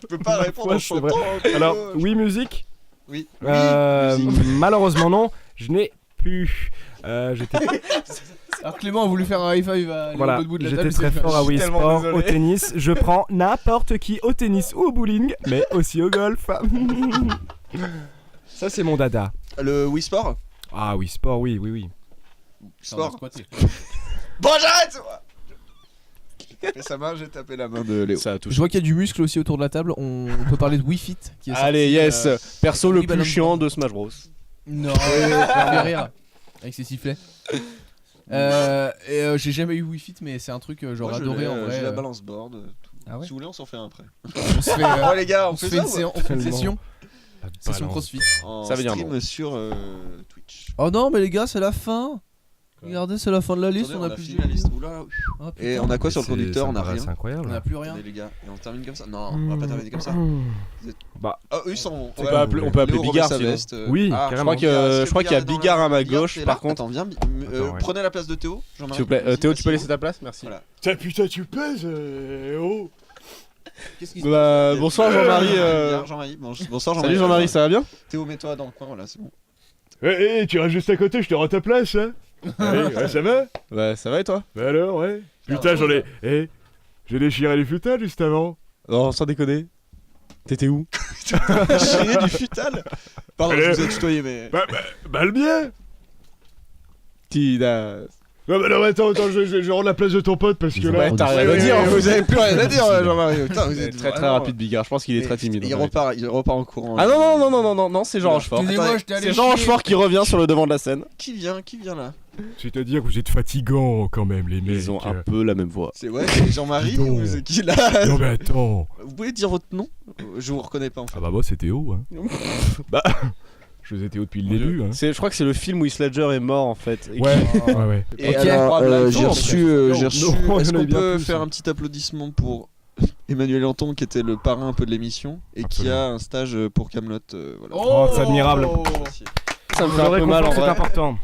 tu peux pas répondre en Ouais, c'est vrai. chantant. Théo. Alors, oui, musique. Oui. Malheureusement non, je n'ai pu. J'étais Alors Clément a voulu faire un high five à voilà, l'autre bout de la j'étais table. très fort à Wii tellement Sport, désolé. au tennis. Je prends n'importe qui au tennis ou au bowling, mais aussi au golf. Ça c'est mon dada. Le Wii Sport. Ah Wii Sport, oui. Sport. Bon, j'arrête. J'ai tapé sa main, j'ai tapé la main de Léo. Ça a Je touché. vois qu'il y a du muscle aussi autour de la table. On peut parler de Wii Fit. Qui est Allez, sorti, yes. Perso le Wii plus Ballon chiant de Smash Bros. Non, ça fait rire. Avec ses sifflets. J'ai jamais eu Wii Fit, mais c'est un truc que j'aurais Moi, adoré en vrai. J'ai la balance board. Tout. Ah ouais. Si vous voulez, on s'en fait un après. On se fait, Oh les gars, on se fait une séance, on fait une session. Session Balance. CrossFit. En Ça veut dire stream non. sur Twitch. Oh non, mais les gars, c'est la fin. Quoi. Regardez, c'est la fin de la liste. Attendez, on a a plus fini de la liste. Oula. Ah, putain. Et on a quoi sur le C'est- conducteur ça On me a paraît rien. incroyable. On a plus rien. Attendez, les gars, et on termine comme ça. Non, on va pas terminer comme ça. Bah, Ah, eux ils s'en vont. On peut appeler Léo remet Bigard, sa sinon. veste. Oui, Ah, carrément. Je crois qu'il y a Bigard à ma Bigard, gauche, t'es par là contre. Attends, viens. Attends, ouais. Prenez la place de Théo. S'il vous plaît, Théo, tu peux laisser ta place? Merci. Voilà. Putain, tu pèses, oh. Qu'est-ce qui se Bah, bonsoir Jean-Marie. Jean-Marie. Bonsoir Jean-Marie. Salut Jean-Marie, ça va bien? Théo, mets-toi dans le coin, voilà, c'est bon. Tu restes juste à côté, je te rends ta place, hein. Ouais, ça va? Ouais, ça va et toi? Bah alors, ouais. Putain, j'en ai. J'ai déchiré les futales juste avant. Non, sans déconner. T'étais où? Chier du futal. Pardon, je vous ai tutoyé, mais. Bah le bien. Tina. Non, mais non, attends, je rends la place de ton pote parce que là. Ouais, t'as rien à Ouais, dire, ouais, Vous avez plus rien à dire, Jean-Marie. Putain, vous Il est êtes très très vraiment- rapide Bigard, je pense qu'il est très timide. Il en réalité. repart en courant. Ah non, c'est Jean Rochefort. Excusez-moi, j'étais allé C'est Jean chier. Rochefort qui revient sur le devant de la scène. Qui vient là C'est-à-dire que vous êtes fatigants quand même, les mecs. Ils ont un peu la même voix. C'est ouais, c'est Jean-Marie Dis donc. ou c'est qui là Non, mais attends. Vous pouvez dire votre nom Je vous reconnais pas en fait. Ah bah, moi, c'est Théo, hein. Bah, je faisais Théo depuis le début, hein. Je crois que c'est le film où Heath Ledger est mort en fait. Et Ouais, qui- ouais. Et Ok. alors, j'ai Non, reçu. non, Est-ce il y en qu'on avait bien peut plus, faire hein. un petit applaudissement pour Emmanuel Anton qui était le parrain un peu de l'émission et qui a un stage pour Camelot. Voilà. Oh, c'est admirable. Merci. Ça me Vous fait un aurez peu mal en compris, c'est vrai. important.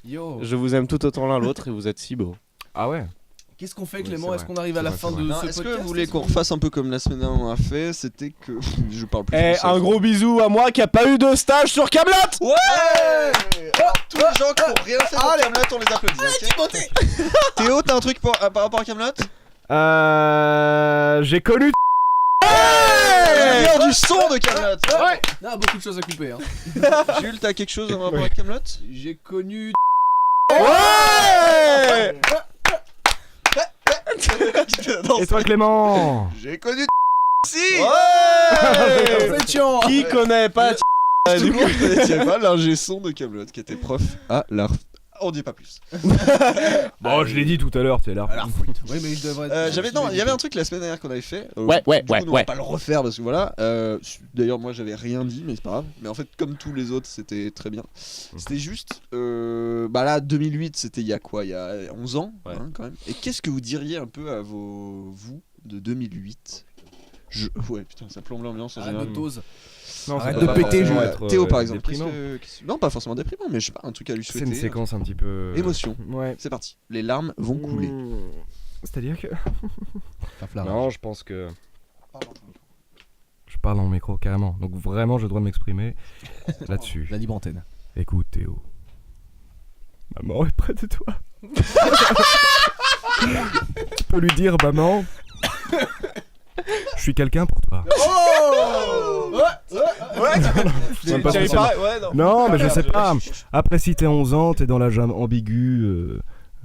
Yo. Je vous aime tout autant l'un l'autre et vous êtes si beaux. Ah ouais. Qu'est-ce qu'on fait, Oui, Clément? c'est Est-ce vrai. qu'on arrive à la C'est fin vrai, de Non, ce est-ce que podcast? vous voulez qu'on refasse un peu comme la semaine dernière on a fait? C'était que je parle plus. Eh, français. un gros bisou à moi qui a pas eu de stage sur Camelot. Ouais. Alors, tous les gens qui ont rien fait pour Camelot, on les applaudit. Ok Théo, t'as un truc par rapport à Camelot? J'ai connu. Il y a du son de Camelot. Ouais. Non, beaucoup de choses à couper. Hein. Jules, t'as quelque chose en rapport avec Camelot? J'ai connu. Ouais. Et toi, Clément? J'ai connu si. C'est chiant. Qui connaît pas Tout le monde connaissait pas l'ingé son de Camelot qui était prof à l'art. On dit pas plus. Bon, je l'ai dit tout à l'heure, t'es là. Oui, mais je devrais. Il y avait un truc la semaine dernière qu'on avait fait. Ouais. Du coup, on va pas le refaire parce que voilà. D'ailleurs, moi j'avais rien dit, mais c'est pas grave. Mais en fait, comme tous les autres, c'était très bien. C'était juste. Bah là, 2008, c'était il y a quoi? Il y a 11 ans, Ouais. hein, quand même. Et qu'est-ce que vous diriez un peu à vous de 2008? Ouais, putain, ça plombe l'ambiance en Arrête général. de dose. Non, Arrête ça de peut pas péter, forcément je- être, Théo, par exemple. déprimant. Non, pas forcément déprimant, mais je sais pas, un truc à lui C'est souhaiter. une séquence un petit peu. Émotion. Ouais. C'est parti. Les larmes vont couler. C'est-à-dire que. Faflar. Non, je pense que. Je parle dans le micro carrément. Donc vraiment, je dois m'exprimer là-dessus. La libre antenne. Écoute, Théo. Maman est près de toi. Tu peux lui dire, maman. Je suis quelqu'un pour toi. Même pas J'avais forcément. pas- ouais, non. Non, mais je sais pas. Après, si t'es 11 ans, t'es dans l'âge ambiguë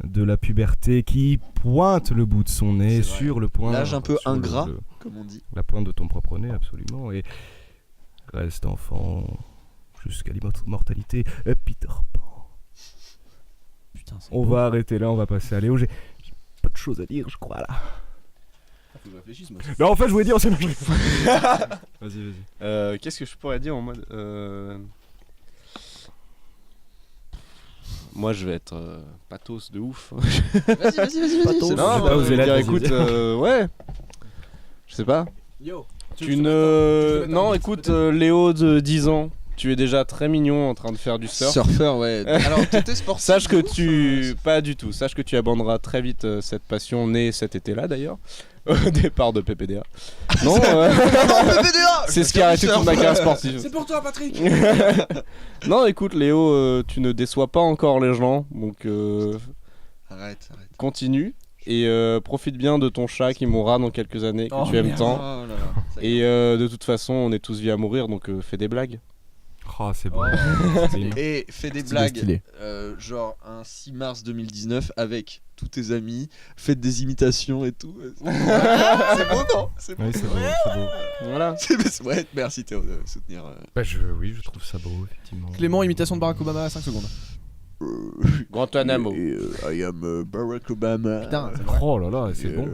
de la puberté qui pointe le bout de son nez C'est vrai. sur le point. L'âge un peu sur ingrat. Comme on dit. la pointe de ton propre nez, absolument. Et reste enfant jusqu'à l'immortalité. Peter Pan. Putain, c'est On va arrêter là, on va passer à Léo. J'ai pas de choses à dire, je crois là. Faut que je réfléchisse, moi. Non, en fait, je voulais dire, c'est Vas-y, vas-y. Qu'est-ce que je pourrais dire en mode Moi je vais être pathos de ouf. Vas-y. Pathos. c'est Non, bon. pas osé je vais la dire, dire. écoute, ouais. Je sais pas. Yo. Non, écoute, Léo de 10 ans, tu es déjà très mignon en train de faire du surf. Surfeur, ouais. Alors, t'étais sportif. Sache que de ouf, tu... Pas du tout. Sache que tu abandonneras très vite cette passion née cet été-là d'ailleurs. au départ de PPDA. Non, c'est ce qui a arrêté toute ma carrière sportive. C'est pour toi, Patrick. Non, écoute, Léo, tu ne déçois pas encore les gens, donc Arrête. continue et profite bien de ton chat qui mourra dans quelques années que tu aimes tant. Oh là là. Et de toute façon, on est tous vieux à mourir, donc fais des blagues. Oh, c'est bon. Et fais des blagues, genre un 6 mars 2019 avec tous tes amis, faites des imitations et tout. C'est beau, non? C'est beau. Oui, c'est beau, c'est beau. Voilà. Ouais, merci Théo de soutenir. Bah, oui, je trouve ça beau, effectivement. Clément, imitation de Barack Obama à 5 secondes. Guantanamo. I am Barack Obama. Putain, c'est vrai. Oh là là, c'est bon.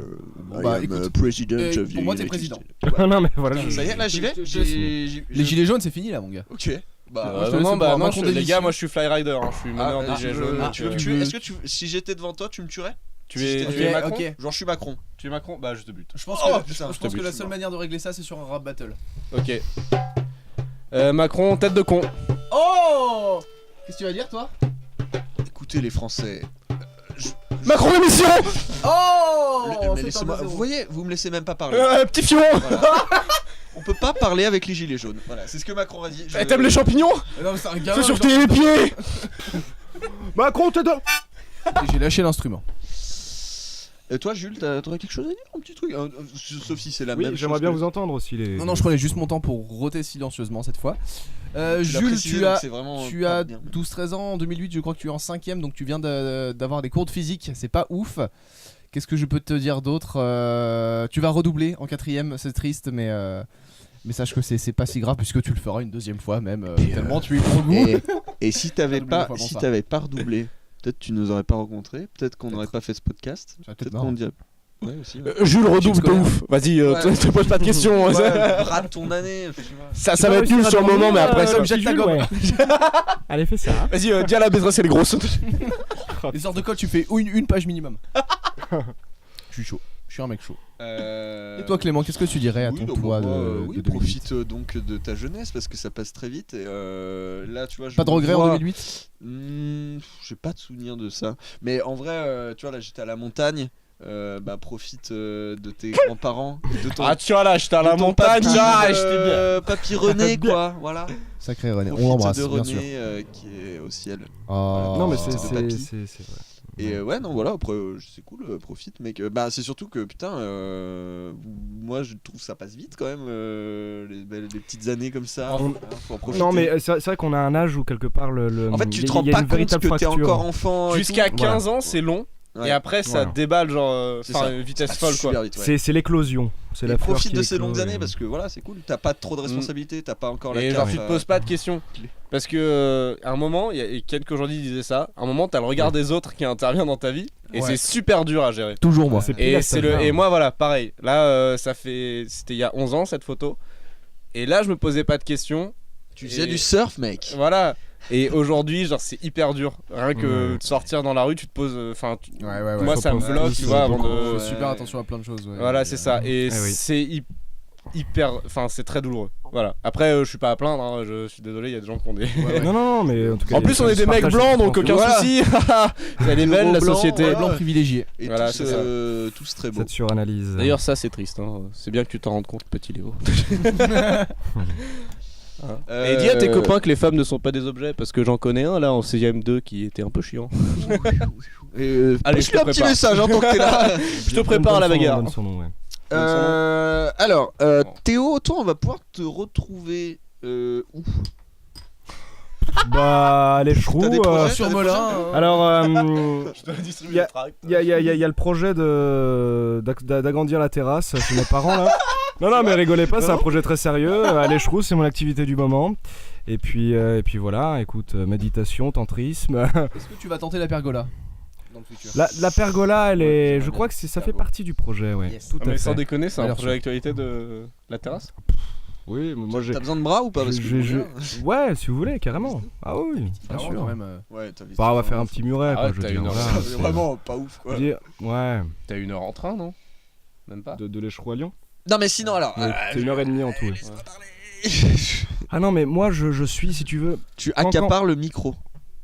Bah, I am écoute, president of pour moi, t'es président. Non, mais voilà. Ça y est, là j'y vais. Les gilets jaunes, c'est fini là, mon gars. Ok. Bah, je te laisse non, pour un non, Macron les délicieux. gars, moi je suis Fly Rider, hein, je suis meneur des gilets jaunes. tu veux me tuer? Est-ce que si j'étais devant toi, tu me tuerais? Tu es Macron? Ok. Genre je suis Macron. Tu es Macron? Bah je te bute. Je pense Oh, que, putain, je pense que la seule manière de régler ça, c'est sur un rap battle. Ok. Macron, tête de con. Oh! Qu'est-ce que tu vas dire, toi? Écoutez les Français. Macron l'émission. Oh! Mais laissez-moi. Vous voyez, vous me laissez même pas parler. Petit fion. On peut pas parler avec les gilets jaunes. Voilà, c'est ce que Macron a dit. T'aimes les champignons? Non, mais c'est un gamin. C'est sur tes pieds. Macron, t'es dans. Et j'ai lâché l'instrument. Et toi, Jules, t'aurais quelque chose à dire? Un petit truc? Sauf si c'est la Oui, même chose. j'aimerais bien vous entendre aussi. Les... Non, je prenais juste mon temps pour roter silencieusement cette fois. Jules, précisé, tu donc as, c'est vraiment tu pas as bien. 12-13 ans, en 2008, je crois que tu es en 5ème, donc tu viens d'avoir des cours de physique, c'est pas ouf. Qu'est-ce que je peux te dire d'autre? Tu vas redoubler en 4ème, c'est triste, mais sache que c'est pas si grave puisque tu le feras une deuxième fois même, tellement tu es trop goût. Et si t'avais Redoublé pas, une fois pour si ça. t'avais pas redoublé, peut-être tu nous aurais pas rencontrés, peut-être qu'on n'aurait pas fait ce podcast, Ça va peut-être marrant. qu'on dirait. Ouais, aussi. Ouais. Jules redouble de scolaire. ouf. Vas-y, Ouais. te pose pas de questions. Rate ton année. je sais pas. Ça va être nul sur le moment, mais après ça. jette la gomme. Allez, fais ça. Vas-y, dis à la maîtresse, elle est grosse. Les heures de code, tu fais une page minimum. Je suis chaud, je suis un mec chaud. Et toi, Clément, qu'est-ce que tu dirais à ton toi de oui, 2008? profite donc de ta jeunesse parce que ça passe très vite. Et là, tu vois, je Pas de me regrets en vois- 2008? J'ai pas de souvenir de ça. Mais en vrai, tu vois, là, j'étais à la montagne. Bah, profite de tes grands-parents. De ton, Ah, tu vois là, j'étais à la de ton montagne. papy, Ah, j'étais bien. Papy René, quoi. Voilà. Sacré René, Profite on l'embrasse, de bien sûr. René qui est au ciel. Oh. Non, mais c'est c'est papy. vrai. Et ouais, non, voilà, après, c'est cool, profite, mec. Bah, c'est surtout que, putain, moi, je trouve ça passe vite quand même, les petites années comme ça. On- Faut en profiter. Non, mais c'est vrai qu'on a un âge où quelque part En fait, tu il y te a- rends il y a pas une compte véritable que t'es fracture. encore enfant. et Jusqu'à tout. 15 ans, c'est long. Ouais. Et après, ça Voilà. déballe, genre, C'est enfin, ça. une vitesse Ça folle, passe quoi. super vite, ouais. C'est l'éclosion. C'est Et la fleur profite qui de ces éclot, longues et- années parce que voilà, c'est cool. T'as pas trop de responsabilités, t'as pas encore la Et carte, genre, tu te poses pas de questions. Parce que, à un moment, il y a quelques aujourd'hui disaient ça, à un moment, t'as le regard des autres qui intervient dans ta vie. Et Ouais. c'est super dur à gérer. Toujours moi. C'est Et, pile, c'est ça va. et moi, voilà, pareil. Là, c'était il y a 11 ans, cette photo. Et là, je me posais pas de questions. Tu faisais du surf, mec. Voilà. Et aujourd'hui, genre, c'est hyper dur. Rien que Ouais. de sortir dans la rue, tu te poses. Enfin, Ouais. moi, faut ça me penser- bloque, tu faut vois, avant beaucoup- de. Je fais super attention à plein de choses. Ouais. Voilà, c'est ça. Et oui. c'est hyper. Enfin, c'est très douloureux. Voilà. Après, je suis pas à plaindre, hein, je suis désolé, il y a des gens qui ont des. Non, mais en tout cas. En plus, on est des mecs blancs, donc aucun Voilà. souci. Elle est belle, la blanc, société. voilà. Blanc privilégié. Et Voilà, tous, c'est ça. tous très beaux. Cette suranalyse. D'ailleurs, ça, c'est triste. Hein. C'est bien que tu t'en rendes compte, petit Léo. Et dis à tes copains que les femmes ne sont pas des objets, parce que j'en connais un là en 6ème 2 qui était un peu chiant. Allez, Allez, je je fais te un petit prépare. message, hein, tant que t'es là. Je te prépare à la bagarre. Donne son nom, ouais. Alors, Théo, toi, on va pouvoir te retrouver où? Bah, les chevaux. T'as des projets, Sur t'as des Melun. projets Alors, Je dois distribuer Y a- le tract. il y a le projet d'agrandir la terrasse chez mes parents là. Non, mais rigolez pas, c'est un projet très sérieux. Aller chevaux, c'est mon activité du moment. Et puis voilà, écoute, méditation, tantrisme. Est-ce que tu vas tenter la pergola dans le futur? La pergola, elle est. Je j'aimerais crois bien. que ça fait partie du projet, ouais. Yes. Tout Ah, mais à sans fait. déconner, c'est un Alors, projet d'actualité de la terrasse. Oui, mais moi j'ai. T'as besoin de bras ou pas? Parce que Ouais, si vous voulez, carrément. Ah oui, bien Bien sûr. sûr, quand même. Ouais, t'as vu. Bah, on va faire un petit muret, Ah quoi. ouais, Je veux t'as dire, une heure. voilà, C'est c'est- vraiment pas ouf, quoi. Ouais, T'as 1 heure en train, non? Même pas. de l'Écheroux à Lyon. Non, mais sinon, alors. Ouais, c'est 1h30 en tout. ouais. Laisse-moi parler. Ah non, mais moi je suis, si tu veux. Tu Quand- accapares le micro.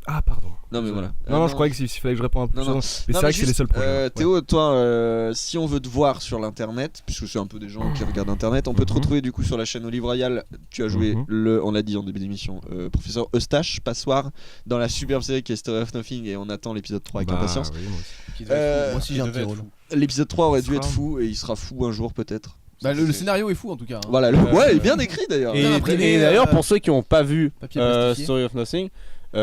Ah, pardon. Non, mais voilà. Non, je croyais qu'il fallait que je réponde un peu plus. Non. Mais c'est vrai que c'est les seuls projets. Théo, toi, si on veut te voir sur l'internet, puisque c'est un peu des gens qui regardent internet, on peut te retrouver du coup sur la chaîne Olive Royale. Tu as joué on l'a dit en début d'émission, professeur Eustache, Passoire, dans la superbe série qui est Story of Nothing, et on attend l'épisode 3 avec impatience. Oui, Moi aussi j'ai un petit rôle. L'épisode 3 aurait dû être fou, et il sera fou un jour peut-être. Bah, le scénario est fou en tout cas. Voilà, ouais, il est bien écrit d'ailleurs. Et d'ailleurs, pour ceux qui n'ont pas vu plastifié. Story of Nothing,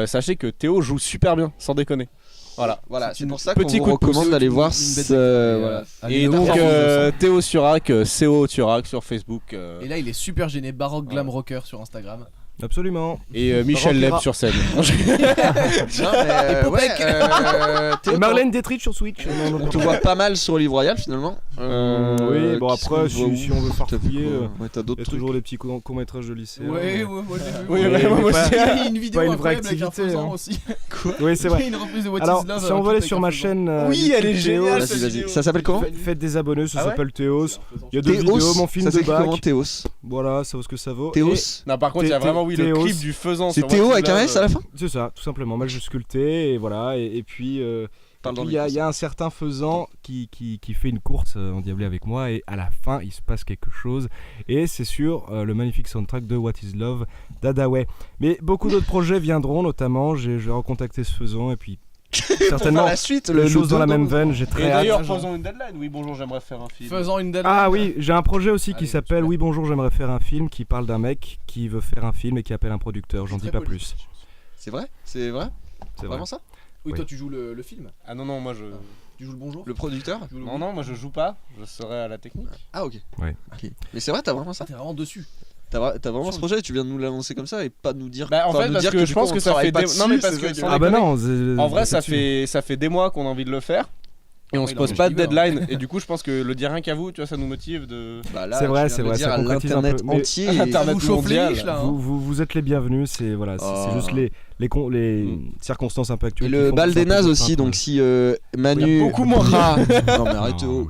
sachez que Théo joue super bien, sans déconner. Voilà, c'est pour ça qu'on petit vous coup de recommande pouce. d'aller voir voilà. Et donc Théo Turac, CO Turac sur Facebook. Et là il est super gêné, baroque glam rocker sur Instagram. Absolument. Et Michel Leb sur scène. Et Marlène Dietrich sur Switch. On te voit pas mal sur Olive Royale finalement. Oui, bon après, si on veut farfouiller, t'as il y d'autres a trucs. toujours les petits courts-métrages de lycée. Ouais, moi j'ai vu. Oui, moi aussi. Il y a une vidéo pas une vraie incroyable avec un activité, faisan hein. aussi. Oui, c'est vrai. Une reprise de What Alors, is Love. si on veut aller sur ma chaîne. Oui, elle est géniale. Vas-y. Ça s'appelle comment? Faites des abonnés, ça Ah ouais s'appelle Théos. Il y a deux vidéos, mon film ça de s'écrit comment? bac. Théos. Voilà, ça vaut ce que ça vaut. Théos. Non, par contre, il y a vraiment, le Théos. clip du faisan. C'est Théo avec un S à la fin? C'est ça, tout simplement, majuscule T, et voilà. Et puis. Il y a un certain faisan qui fait une course endiablée avec moi, et à la fin il se passe quelque chose, et c'est sur le magnifique soundtrack de What is Love d'Adaway. Mais beaucoup d'autres projets viendront, notamment je vais recontacter ce faisan, et puis certainement la suite, les choses dans la même veine. J'ai Et très hâte. d'ailleurs, faisons une deadline. Oui, bonjour, j'aimerais faire un film. Faisant une deadline. Ah oui, j'ai un projet aussi qui Allez, s'appelle super. Oui bonjour j'aimerais faire un film, qui parle d'un mec qui veut faire un film et qui appelle un producteur, j'en dis pas plus. C'est vrai? C'est vrai? C'est vrai. Vraiment ça? Oui, Oui. toi tu joues le film. Ah non, moi je. Tu joues le bonjour. Le producteur? Non, moi je joue pas. Je serai à la technique. Ah ok. Ouais. Ok. Mais c'est vrai, t'as vraiment ça? T'es vraiment dessus. T'as vraiment ce projet? Tu viens de nous l'annoncer comme ça et pas de nous dire. Bah, en enfin, fait, nous parce dire que du je coup, pense on que ça travaille fait pas des- dessus, non, mais parce c'est que- ça qui est- sans Ah bah non. En vrai, ça c'est fait des mois qu'on a envie de le faire. Et on se il pose en pas de est deadline. Et du coup, je pense que le dire rien qu'à vous, tu vois, ça nous motive de. Bah là, C'est vrai, tu viens c'est de le vrai, dire ça à concrétise un l'internet peu, mais- entier. Internet Vous chauffe les mondial. riches, là, hein. Vous êtes les bienvenus, c'est voilà, c'est juste les circonstances un peu Et actuelles. le bal des nazes aussi, donc si Manu. Il y a beaucoup moins Prat. Non mais arrête. Non.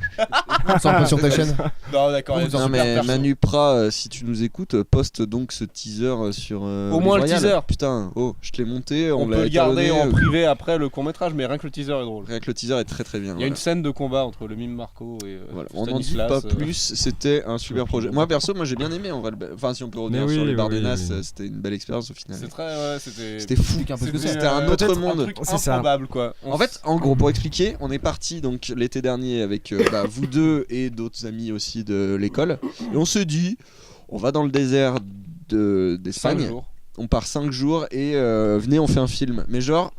C'est un peu sur ta chaîne. Non, d'accord, il y a des Non super mais persos. Manu Prat, si tu nous écoutes, poste donc ce teaser sur. Au moins le Royal. teaser. Putain, je te l'ai monté. On peut l'a le garder étalonné, en privé après le court-métrage, mais rien que le teaser est drôle. Rien que le teaser est très très bien. Il y a une scène de combat entre le mime Marco et. Voilà, on n'en dit Stanislas, pas plus, c'était un super projet. Moi perso, j'ai bien aimé en vrai. Enfin, si on peut revenir Mais sur oui, les bars oui, des Nas, oui. c'était une belle expérience au final. C'est très. Ouais, C'était fou. Un peu C'était, spécial. C'était un autre peut-être monde. Un truc C'est ça. improbable quoi. En fait, en gros, pour expliquer, on est parti donc l'été dernier avec vous deux et d'autres amis aussi de l'école. Et on se dit, on va dans le désert 5 d'Espagne. jours. On part 5 jours et venez, on fait un film. Mais genre,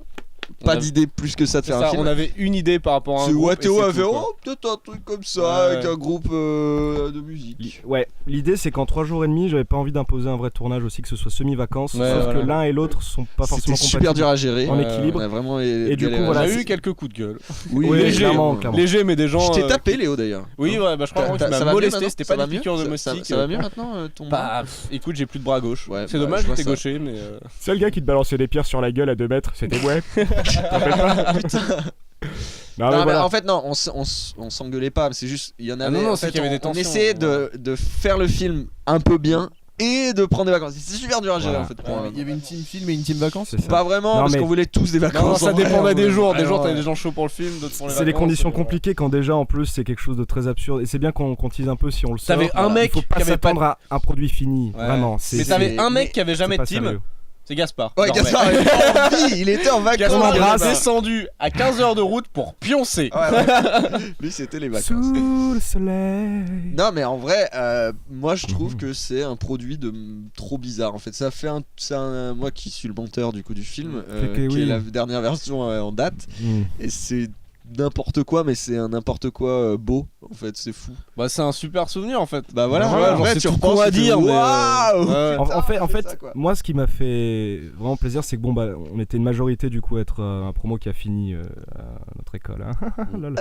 pas On a- d'idée plus que ça de C'est faire un ça, film. on avait une idée par rapport à un C'est groupe. et Wateo c'est a fait, tout, quoi. oh, peut-être un truc comme ça Ouais. avec un groupe de musique. Ouais, l'idée c'est qu'en 3 jours et demi, j'avais pas envie d'imposer un vrai tournage aussi, que ce soit semi-vacances, Ouais, sauf voilà. que l'un et l'autre sont pas C'était forcément super compatibles dur à gérer. en Ouais, équilibre. On a vraiment Et du coup, On voilà, a c'est- eu quelques coups de gueule. Oui, Oui, léger, clairement. Léger, mais des gens. Je t'ai tapé Léo d'ailleurs. Oui, ouais, bah je crois vraiment que tu Ça m'as va mieux molesté, maintenant c'était Ça pas va des mieux piqûres de Ça- moustiques. Ça va mieux maintenant ton Bah, écoute, j'ai plus de bras gauche. Ouais, C'est bah, dommage, je vois j'étais ça. gaucher, mais. C'est le gars qui te balançait des pierres sur la gueule à 2 mètres, c'était ouais. Non, Non, mais voilà. en fait non, on s'engueulait pas, c'est juste il y en Ah avait. non, en c'est fait, qu'il y avait des on tensions, essayait ouais. de faire le film un peu bien et de prendre des vacances. C'est super dur à gérer Voilà. en fait. pour un- Il y avait une team film et une team vacances. C'est ça. Pas vraiment Non, parce mais- qu'on voulait tous des vacances. Non, ça en vrai. dépendait des jours. Des Alors, jours, t'avais des gens chauds pour le film, d'autres pour les vacances. C'est des conditions compliquées quand déjà en plus c'est quelque chose de très absurde, et c'est bien qu'on tease un peu si on le sort. T'avais un mec il faut pas qui avait pas s'attendre à un produit fini, Ouais. vraiment. Mais t'avais un mec qui avait c'est jamais de pas team, sérieux. c'est Gaspard. Ouais, Dormait. Gaspard, il était en vie, il était en vacances. Gaspard il embrasse. est descendu à 15 heures de route pour pioncer. Lui c'était les vacances. Sous le soleil. Non mais en vrai, moi je trouve que c'est un produit de trop bizarre. En fait, moi qui suis le monteur du coup du film, Fait que qui oui. est la dernière version en date, et c'est n'importe quoi, mais c'est un n'importe quoi beau. En fait, c'est fou. Bah, c'est un super souvenir en fait. Bah voilà, Voilà, en vrai, c'est tu tout repenses con à tu fais, dire, mais, waouh. ouais. En fait, c'est ça, quoi. moi, ce qui m'a fait vraiment plaisir, c'est que bon, bah, on était une majorité du coup à être un promo qui a fini à notre école, hein. Lol.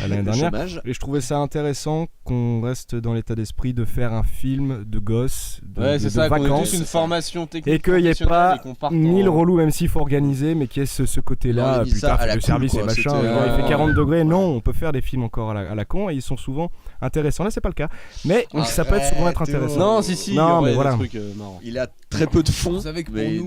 L'année dernière. Chômage. Et je trouvais ça intéressant qu'on reste dans l'état d'esprit de faire un film de gosse, de, Ouais, de- c'est de ça, qu'on ait vacances, tous une formation technique. et qu'il n'y ait professionnelle pas et qu'on parte ni en- le relou, même s'il faut organiser, mais qu'il y ait ce Non, il côté-là, a mis plus ça tard, à la le cool, service quoi, et machin. c'était, Il fait 40 degrés. Non, on peut faire des films encore à la con et ils sont souvent intéressants. Là, c'est pas le cas, mais ça peut souvent être intéressant. Non, si. Non, mais voilà. Des trucs marrants. Il a très peu de fond. Vous savez que pour mais-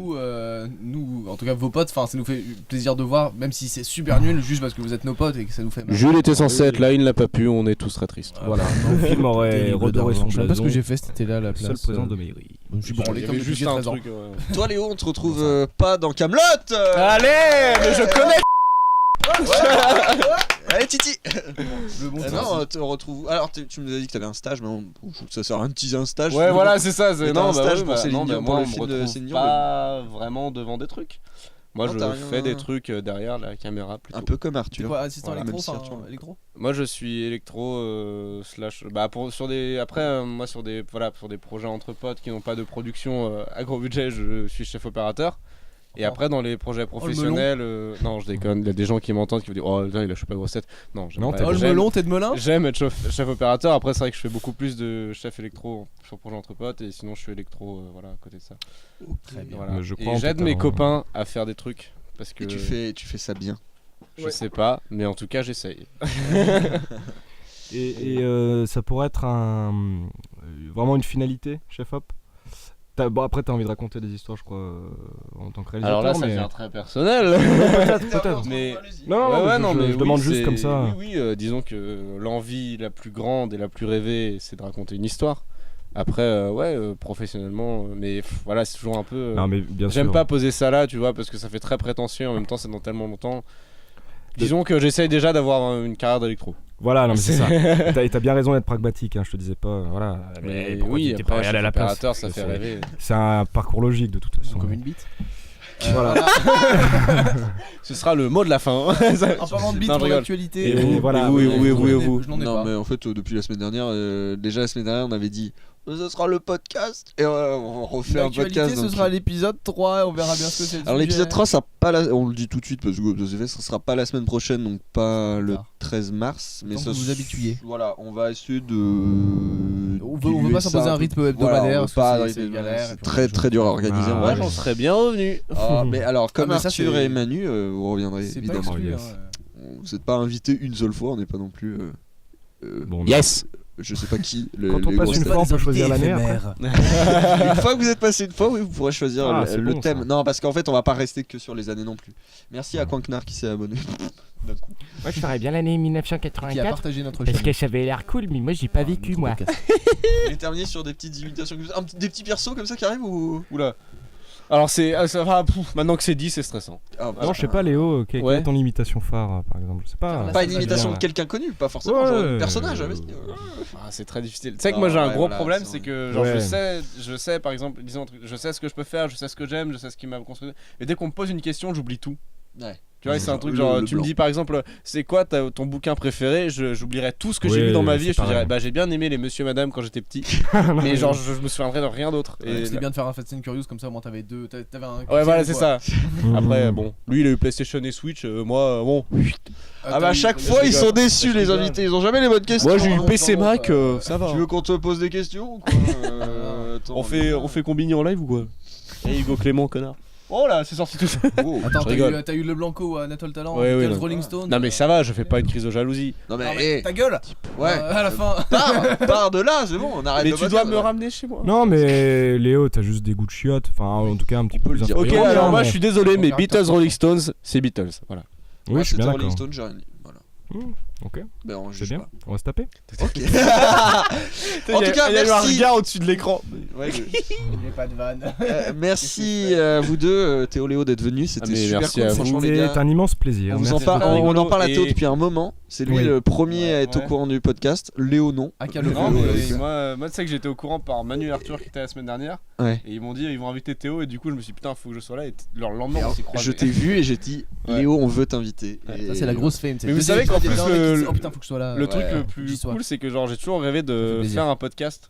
nous, en tout cas vos potes, ça nous fait plaisir de voir, même si c'est super nul, juste parce que vous êtes nos potes et que ça nous fait mal. Jules était censé être là, il ne l'a pas pu, on est tous très tristes. Voilà. Le film aurait redoré son Je sais pas ce blason. que j'ai fait, c'était là à la place. Seul présent de mairie. Je suis Il branlé y comme avait depuis juste j'ai un 13 ans. truc. Toi Léo, on te retrouve pas dans Camelot. Allez, mais je connais. Allez Titi. Le bon Non, on te retrouve. Alors tu nous as dit que t'avais un stage, mais ça sert à rien de teaser un stage. Ouais, voilà, c'est ça. Mais t'as un stage pour Céline Dion, pour moi, le on me film de retrouve Céline Dion, pas vraiment devant des trucs. Moi, Non, t'as je rien- fais des trucs derrière la caméra plutôt. Un peu comme Tu Arthur. quoi, assistant Voilà, électro, même si enfin, Arthur- électro. Moi, je suis électro slash. Bah, sur des. Après, moi, sur des projets entre potes qui n'ont pas de production à gros budget, je suis chef opérateur. Et après, dans les projets professionnels, non, je déconne. Il y a des gens qui m'entendent qui vont dire, oh, putain, il a chopé grosse tête. Non, j'aime Non, pas. t'es Oh le J'aime- melon, t'es de Melun. J'aime être chef opérateur. Après, c'est vrai que je fais beaucoup plus de chef électro sur projet entre potes. Et sinon, je suis électro voilà, à côté de ça. Très bien. Voilà. Mais je crois en Et j'aide ton mes talent. copains à faire des trucs. Parce que Et tu fais ça bien. je sais pas, mais en tout cas, j'essaye. Et ça pourrait être vraiment une finalité, Chef Hop. Bon, après, t'as envie de raconter des histoires, je crois, en tant que réalisateur. Alors là, ça mais... devient très personnel. peut-être. Mais Non, non, mais je demande juste c'est- comme ça. Oui, disons que l'envie la plus grande et la plus rêvée, c'est de raconter une histoire. Après, professionnellement, mais voilà, c'est toujours un peu. Non, mais bien J'aime sûr. pas poser ça là, tu vois, parce que ça fait très prétentieux. En même temps, c'est dans tellement longtemps. Disons que j'essaye déjà d'avoir une carrière d'électro. Voilà, non, mais c'est ça. T'as bien raison d'être pragmatique, hein, je te disais pas. Voilà. Mais pourquoi oui, t'es pas après, allé à la chef place opérateur, ça fait C'est- rêver. C'est un parcours logique de toute façon. Comme une bite. Voilà. Ce sera le mot de la fin. En parlant de bite Non, je pour rigole. l'actualité. Et vous, voilà. et vous. Je n'en ai Non, pas. mais en fait, depuis la semaine dernière, déjà la semaine dernière, on avait dit ce sera le podcast. Et on refait un L'actualité, podcast. ce donc- sera l'épisode 3, on verra bien ce que c'est. le Alors sujet. l'épisode 3, ça sera pas on le dit tout de suite parce que ça sera pas la semaine prochaine, donc pas le Tard. 13 mars. Mais Tant ça que vous vous habituez. Voilà, on va essayer de. On veut diluer pas ça s'imposer un peu. rythme Voilà, hebdomadaire, on parce veut pas que un c'est rythme- galère, et c'est puis très on- très dur à organiser. Ah, en Moi, vrai. j'en serais bien revenu. Ah, mais alors, comme mais ça, Arthur c'est- et Manu, vous reviendrez C'est pas évidemment. exclu, yes. hein. Vous n'êtes pas invité une seule fois, on n'est pas non plus. Bon, Yes. Je sais pas qui. Quand on passe une fois, on peut choisir l'année après. Une fois que vous êtes passé une fois, oui, vous pourrez choisir Ah, le, c'est le bon, thème. ça. Non, parce qu'en fait, on va pas rester que sur les années non plus. Merci à Quanknar qui s'est abonné. D'un coup. Moi, je ferais bien l'année Qui a 1984 partagé notre parce chaîne. que ça avait l'air cool, mais moi, j'ai pas vécu, moi. On est terminé sur des petites imitations, des petits persos comme ça qui arrivent ou. Oula. Alors, ça va. Maintenant que c'est dit, c'est stressant. Ah, Non, je sais pas, Léo, quelle Ouais. est ton imitation phare, par exemple? Je sais pas. Pas une imitation de Bien. quelqu'un connu, pas forcément, Ouais, genre un personnage. vas-y. Ah, c'est très difficile. Tu sais que moi j'ai un ouais, gros voilà, problème, c'est c'est vrai. que genre, Ouais. je sais par exemple, disons un truc, je sais ce que je peux faire, je sais ce que j'aime, je sais ce qui m'a construit. Et dès qu'on me pose une question, j'oublie tout. Ouais. Tu vois, c'est un truc Le- genre, le tu me blanc. dis par exemple, c'est quoi ton bouquin préféré? J'oublierai tout ce que j'ai Oui, vu dans ma c'est vie et je te dirais, pareil. bah j'ai bien aimé les Monsieur Madame quand j'étais petit. Mais genre, je me souviendrai de rien d'autre. Et C'était bien de faire un Fast and Curious comme ça, au moins t'avais deux. T'avais un. ouais, voilà, c'est ça. Après, Mmh. bon, lui il a eu PlayStation et Switch, moi, bon. Ah bah à chaque fois ils sont déçus les invités, ils ont jamais les bonnes questions. Moi j'ai eu non, PC non, Mac, non, ça va. Tu veux qu'on te pose des questions ou quoi On fait Combini en live ou quoi? Et Hugo Clément, connard. Oh là, c'est sorti tout ça. Oh. Attends, Je rigole. t'as eu le Blanco à Nathan Talent, Ouais, ouais, Beatles, non. Rolling Stone. Non mais ça va, je fais pas une crise de jalousie. Non Non, mais, mais ta gueule. ouais, À la fin. pars de là, c'est bon, on arrête Mais le tu dois podcast, me ouais. ramener chez moi. Non, mais Léo, t'as juste des goûts de chiottes. Enfin, en tout cas, un petit peu peut le plus dire. Ok, inférieurs, alors moi mais- je suis désolé, mais Faut faire Beatles, attention. Rolling Stones, c'est Beatles. Voilà. Oui, Moi, je suis bien c'était Rolling d'accord. Stone, j'ai rien dit. Voilà. Ok, Ben on c'est juge bien. pas. On va se taper. Ok. En tout cas, il y a eu un merci. regard au-dessus de l'écran. Ouais, J'ai pas de vanne. merci à vous deux, Théo Léo, d'être venus. C'était Ah, mais super merci cool, à vous. franchement, les gars. C'est un immense plaisir. On, vous en Merci. parle, C'était on en rigolo parle à Théo et- depuis un moment. C'est lui Oui. le premier à être Ouais. au courant du podcast. Léo non. Ah, calme Non, Ouais, mais ouais. moi tu sais que j'étais au courant par Manu et Arthur qui étaient la semaine dernière. Ouais. Et ils m'ont dit ils vont inviter Théo et du coup je me suis dit putain faut que je sois là et leur lendemain Alors, on s'est croisés. je t'ai vu et j'ai dit Ouais. Léo, on veut t'inviter. Ouais, Et- Ça, c'est la grosse fame. Mais vous savez qu'en plus, Oh putain, faut que je sois là. Le truc Ouais. le J'y plus sois. cool c'est que genre j'ai toujours rêvé Ça fait de plaisir. faire un podcast.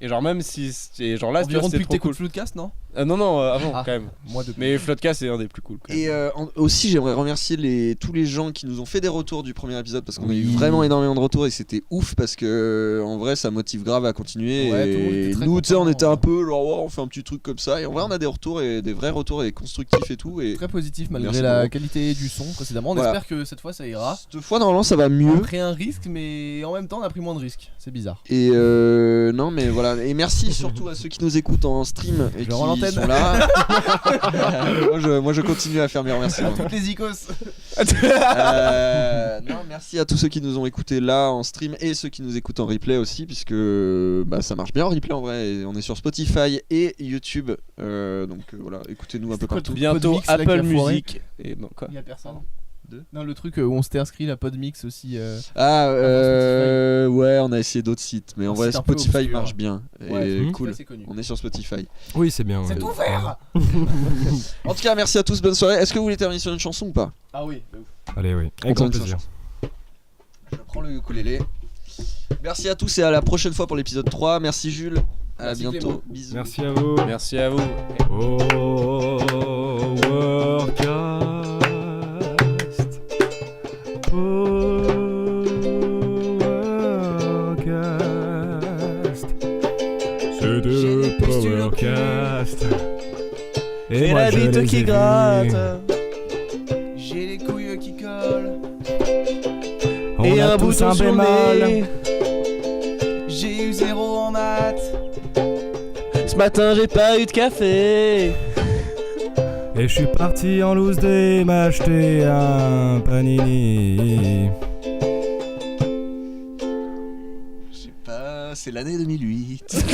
Et genre même si genre là Environ c'était depuis que trop t'écoutes cool. Floodcast, non? Non, avant Ah, quand même. Moi depuis. Mais Floodcast c'est un des plus cool quand même. Et aussi, j'aimerais remercier tous les gens qui nous ont fait des retours du premier épisode parce qu'on a eu Oui. vraiment énormément de retours et c'était ouf parce que en vrai, ça motive grave à continuer. Ouais, tout le monde et était très nous, tu sais, on content. était un peu genre, oh, on fait un petit truc comme ça. Et en vrai, on a des retours et des vrais retours et constructifs et tout. Et Très positif malgré Merci la beaucoup. qualité du son précédemment. On Voilà. espère que cette fois ça ira. cette fois, normalement, ça va On mieux. a pris un risque, mais en même temps on a pris moins de risques. C'est bizarre. Et non, mais voilà. Et merci surtout à ceux qui nous écoutent en stream et Je qui rends l'antenne. sont là. moi, je continue à faire mes remerciements. Toutes les icos. Non, merci à tous ceux qui nous ont écoutés là en stream et ceux qui nous écoutent en replay aussi, puisque bah, ça marche bien en replay en vrai. Et on est sur Spotify et YouTube, donc voilà, écoutez-nous un peu partout. Bientôt Podmix, là, qui Apple a foiré. Music. Et non quoi. Il y a personne. Deux. Non, le truc où on s'était inscrit, la Podmix aussi. Ouais, on a essayé d'autres sites, mais en Un vrai site un peu Spotify obscur. marche bien. Ouais, Et Spotify, cool. c'est connu. On est sur Spotify. Oui, c'est bien. C'est ouais. ouvert. En tout cas, merci à tous, bonne soirée. Est-ce que vous voulez terminer sur une chanson ou pas? Ah oui, de ouf. Allez, oui. Avec Encore grand une plaisir. Je prends le ukulélé. Merci à tous et à la prochaine fois pour l'épisode 3. Merci Jules. À Merci bientôt. Clément. Bisous. Merci à vous. Merci à vous. Oh, Warcast. Oh, Warcast. C'était le Powercast. Et moi, la je bite les qui ai gratte. vus. J'ai les couilles qui collent. On Et a un tous bouton un sur le bémol. nez. J'ai eu 0 en maths. Ce matin j'ai pas eu de café. Et je suis parti en loose day m'acheter un panini. Je sais pas, c'est l'année 2008.